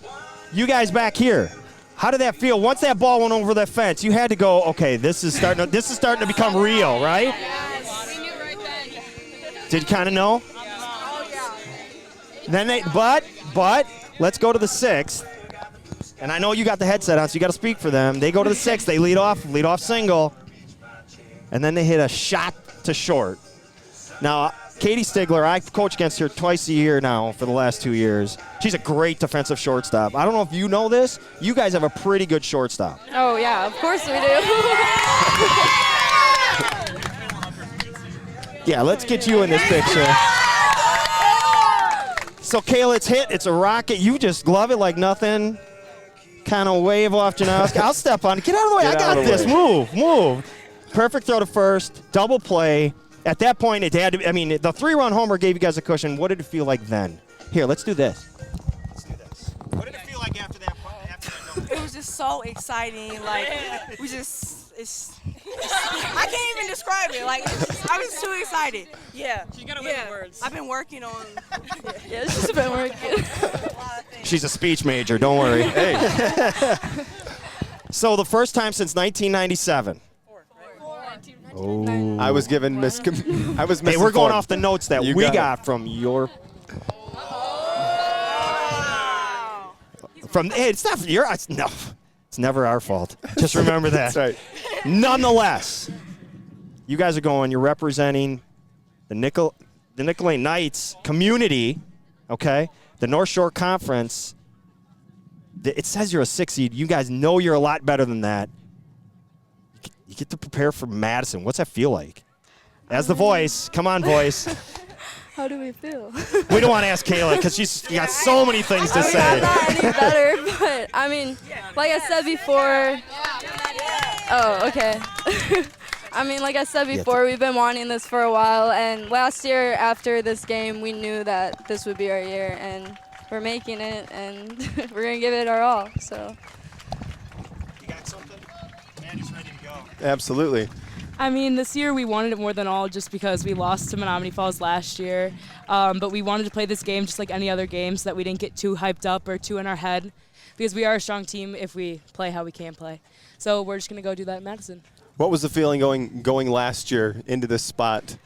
You guys back here, how did that feel? Once that ball went over the fence, you had to go, okay, this is starting to become real, right? Yes. We knew right then. Did you kind of know? Then but let's go to the 6th. And I know you got the headset on, so you got to speak for them. They go to the 6th. They lead off single. And then they hit a shot to short. Now, Katie Stigler, I coach against her twice a year now for the last 2 years. She's a great defensive shortstop. I don't know if you know this. You guys have a pretty good shortstop. Oh, yeah, of course we do. Yeah, let's get you in this picture. So, Kayla, it's hit. It's a rocket. You just glove it like nothing. Kind of wave off Janowski. I'll step on it. Get out of the way. I got this. Move. Perfect throw to first. Double play. At that point, it had to, I mean, the 3-run homer gave you guys a cushion. What did it feel like then? Here, let's do this. What did it feel like after that? It was just so exciting. Like, I can't even describe it. Like, I was too excited. Yeah. You gotta win words. I've been working on. Yeah, it's just been working. She's a speech major. Don't worry. Hey. So the first time since 1997. Oh. I was given Hey, we're going off the notes that we got from your. Hey, it's not your. No, it's never our fault. Just remember that. That's right. Nonetheless, you guys are going. You're representing the Nicolet Knights community. Okay, the North Shore Conference. It says you're a 6 seed. You guys know you're a lot better than that. You get to prepare for Madison. What's that feel like? As the voice. Come on, voice. How do we feel? We don't want to ask Kayla because she's got so many things to say. I'm not any better, but I mean, like I said before. Oh, okay. I mean, like I said before, we've been wanting this for a while, and last year after this game, we knew that this would be our year, and we're making it, and we're gonna give it our all. So. You got something? Mandy's ready to go. Absolutely. I mean, this year we wanted it more than all just because we lost to Menomonee Falls last year. But we wanted to play this game just like any other game so that we didn't get too hyped up or too in our head because we are a strong team if we play how we can play. So we're just going to go do that in Madison. What was the feeling going last year into this spot?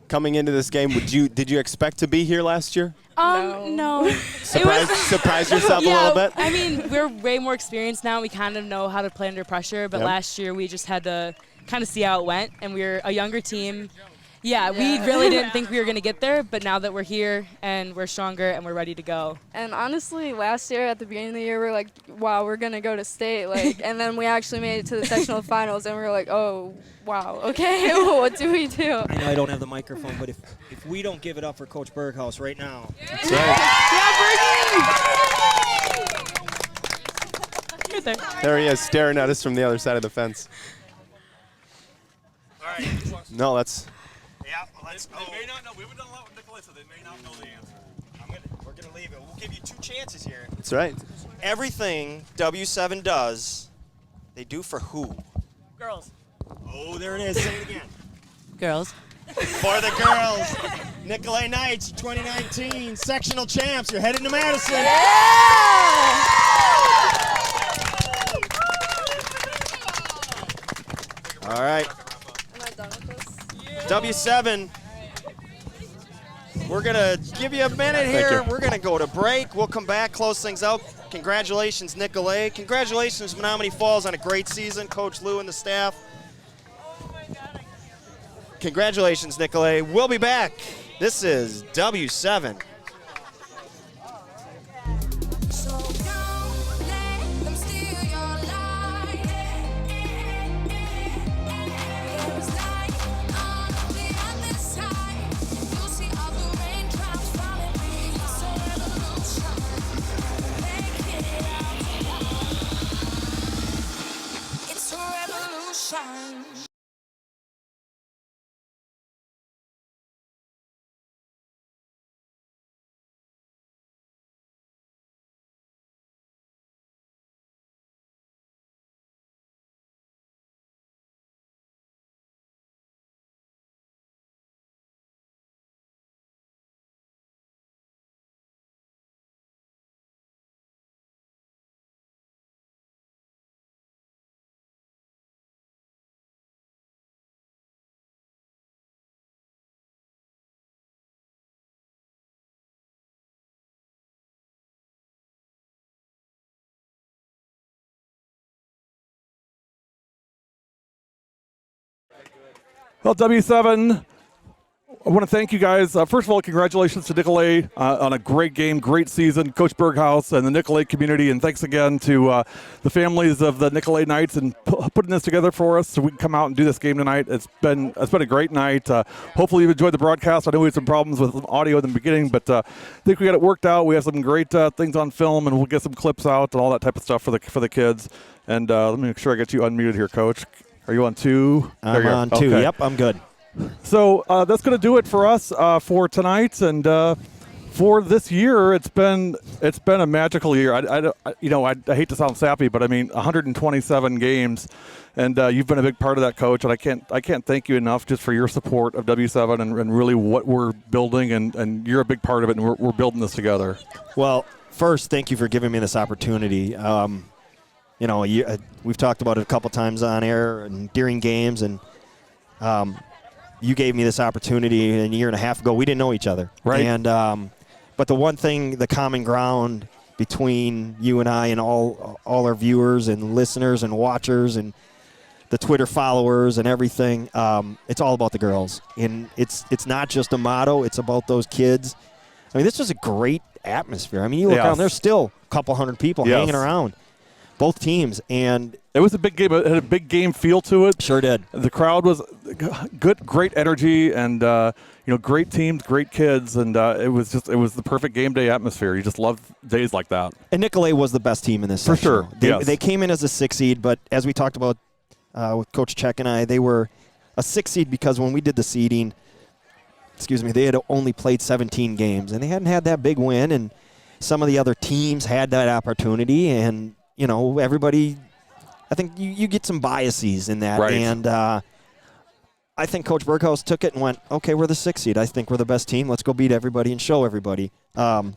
Coming into this game, did you expect to be here last year? No. Surprise yourself a little bit? I mean, we're way more experienced now. We kind of know how to play under pressure. But last year we just had to kind of see how it went, and we were a younger team. Yeah, we really didn't think we were going to get there, but now that we're here and we're stronger and we're ready to go. And honestly, last year at the beginning of the year, we were like, wow, we're going to go to state. And then we actually made it to the sectional finals, and we were like, oh, wow, okay, what do we do? I know I don't have the microphone, but if we don't give it up for Coach Berghaus right now. That's right. There he is, staring at us from the other side of the fence. All right. No, that's... Yeah, let's go. They may not know. We would not allow Nicolet, so they may not know the answer. We're going to leave it. We'll give you 2 chances here. That's right. Everything W7 does, they do for who? Girls. Oh, there it is. Say it again. Girls. For the girls, Nicolet Knights 2019 sectional champs. You're headed to Madison. All right. Am I done with this? W7. We're going to give you a minute here. We're going to go to break. We'll come back, close things out. Congratulations, Nicolet. Congratulations, Menomonee Falls, on a great season. Coach Lou and the staff. Congratulations, Nicolet. We'll be back. This is W7. Well, W7, I want to thank you guys. First of all, congratulations to Nicolet on a great game, great season, Coach Berghaus and the Nicolet community, and thanks again to the families of the Nicolet Knights and putting this together for us so we can come out and do this game tonight. It's been a great night. Hopefully you've enjoyed the broadcast. I know we had some problems with audio in the beginning, but I think we got it worked out. We have some great things on film, and we'll get some clips out and all that type of stuff for the kids. And let me make sure I get you unmuted here, Coach. Are you on 2? I'm on 2. Okay. Yep, I'm good. So that's going to do it for us for tonight, and for this year. It's been a magical year. I hate to sound sappy, but I mean 127 games, and you've been a big part of that, Coach. And I can't thank you enough just for your support of W7 and really what we're building, and you're a big part of it, and we're building this together. Well, first, thank you for giving me this opportunity. We've talked about it a couple times on air and during games, and you gave me this opportunity a year and a half ago. We didn't know each other. Right. And but the one thing, the common ground between you and I and all our viewers and listeners and watchers and the Twitter followers and everything, it's all about the girls. And it's not just a motto. It's about those kids. I mean, this was a great atmosphere. I mean, you look around, there's still a couple hundred people hanging around. Both teams, and it was a big game. It had a big game feel to it. Sure did. The crowd was good, great energy, and great teams, great kids, and it was the perfect game day atmosphere. You just love days like that. And Nicolet was the best team in this for sectional. sure. They came in as a 6 seed, but as we talked about with Coach Check and I, they were a 6 seed because when we did the seeding, they had only played 17 games, and they hadn't had that big win, and some of the other teams had that opportunity, and everybody, I think you get some biases in that. Right. And I think Coach Berghaus took it and went, okay, we're the 6 seed. I think we're the best team. Let's go beat everybody and show everybody. And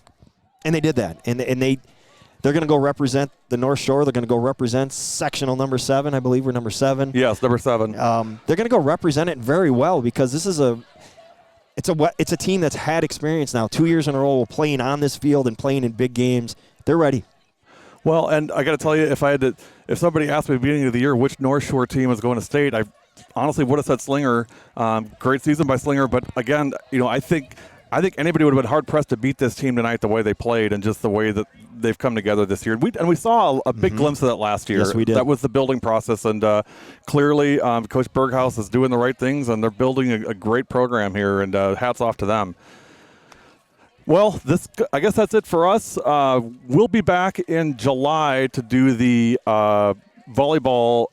they did that. And they're going to go represent the North Shore. They're going to go represent sectional number 7. I believe we're number 7. Yes, number 7. They're going to go represent it very well because this is it's a team that's had experience now 2 years in a row playing on this field and playing in big games. They're ready. Well, and I got to tell you, if somebody asked me at the beginning of the year which North Shore team was going to state, I honestly would have said Slinger. Great season by Slinger, but again, I think anybody would have been hard pressed to beat this team tonight the way they played and just the way that they've come together this year. And we saw a big glimpse of that last year. Yes, we did. That was the building process, and clearly Coach Berghaus is doing the right things, and they're building a great program here. And hats off to them. Well, I guess that's it for us. We'll be back in July to do the volleyball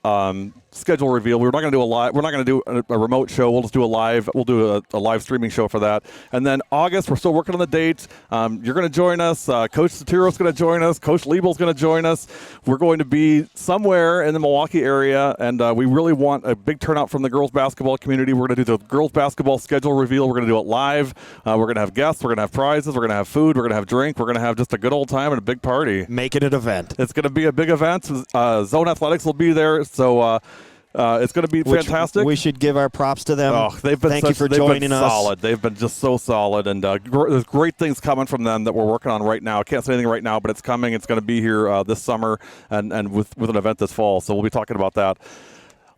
schedule reveal. We're not going to do a live. We're not going to do a remote show. We'll just do a live. We'll do a live streaming show for that. And then August, we're still working on the dates. You're going to join us. Coach Sotiro's going to join us. Coach Liebel's going to join us. We're going to be somewhere in the Milwaukee area, and we really want a big turnout from the girls basketball community. We're going to do the girls basketball schedule reveal. We're going to do it live. We're going to have guests. We're going to have prizes. We're going to have food. We're going to have drink. We're going to have just a good old time and a big party. Make it an event. It's going to be a big event. Zone Athletics will be there, so it's going to be fantastic. We should give our props to them. Oh, Thank you for joining us. Solid. They've been just so solid, and there's great things coming from them that we're working on right now. I can't say anything right now, but it's coming. It's going to be here this summer and with an event this fall, so we'll be talking about that.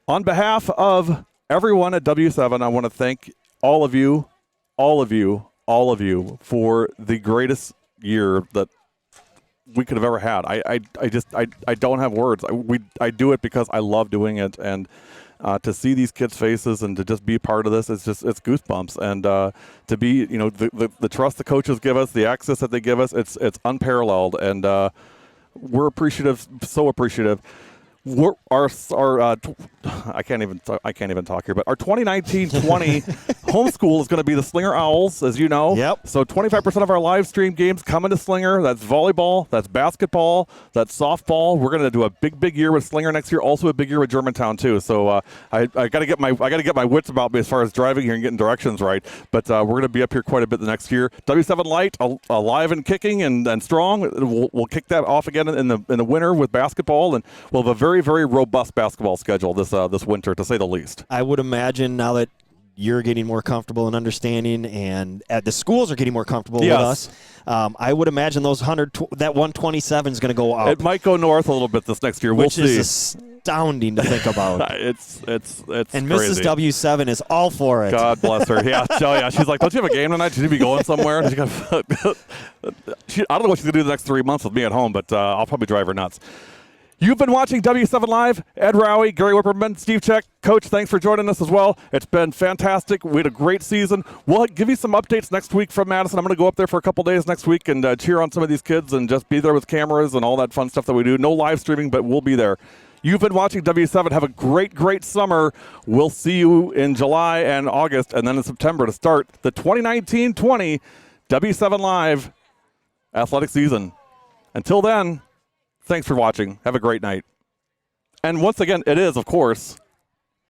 On behalf of everyone at W7, I want to thank all of you for the greatest year that we could have ever had. I don't have words. I do it because I love doing it, and to see these kids' faces and to just be part of this, it's goosebumps. And to be, the trust the coaches give us, the access that they give us, it's unparalleled, and we're appreciative, so appreciative. I can't even talk here, but our 2019-20 homeschool is going to be the Slinger Owls, as you know. Yep. So 25% of our live stream games coming to Slinger. That's volleyball, that's basketball, that's softball. We're going to do a big year with Slinger next year. Also a big year with Germantown too. So I got to get my wits about me as far as driving here and getting directions right. But we're going to be up here quite a bit the next year. W7 Light alive and kicking and strong. We'll kick that off again in the winter with basketball, and we'll have a very, very robust basketball schedule this winter, to say the least. I would imagine now that you're getting more comfortable and understanding, and the schools are getting more comfortable with us. I would imagine that 127 is going to go up. It might go north a little bit this next year. We'll see. Which is astounding to think about. It's and crazy. Mrs. W7 is all for it. God bless her. Yeah, she's like, don't you have a game tonight? Should you be going somewhere? I don't know what she's going to do the next 3 months with me at home, but I'll probably drive her nuts. You've been watching W7 Live. Ed Rowie, Gary Whipperman, Steve Check. Coach, thanks for joining us as well. It's been fantastic. We had a great season. We'll give you some updates next week from Madison. I'm going to go up there for a couple days next week and cheer on some of these kids and just be there with cameras and all that fun stuff that we do. No live streaming, but we'll be there. You've been watching W7. Have a great, great summer. We'll see you in July and August and then in September to start the 2019-20 W7 Live athletic season. Until then, thanks for watching. Have a great night. And once again, it is, of course,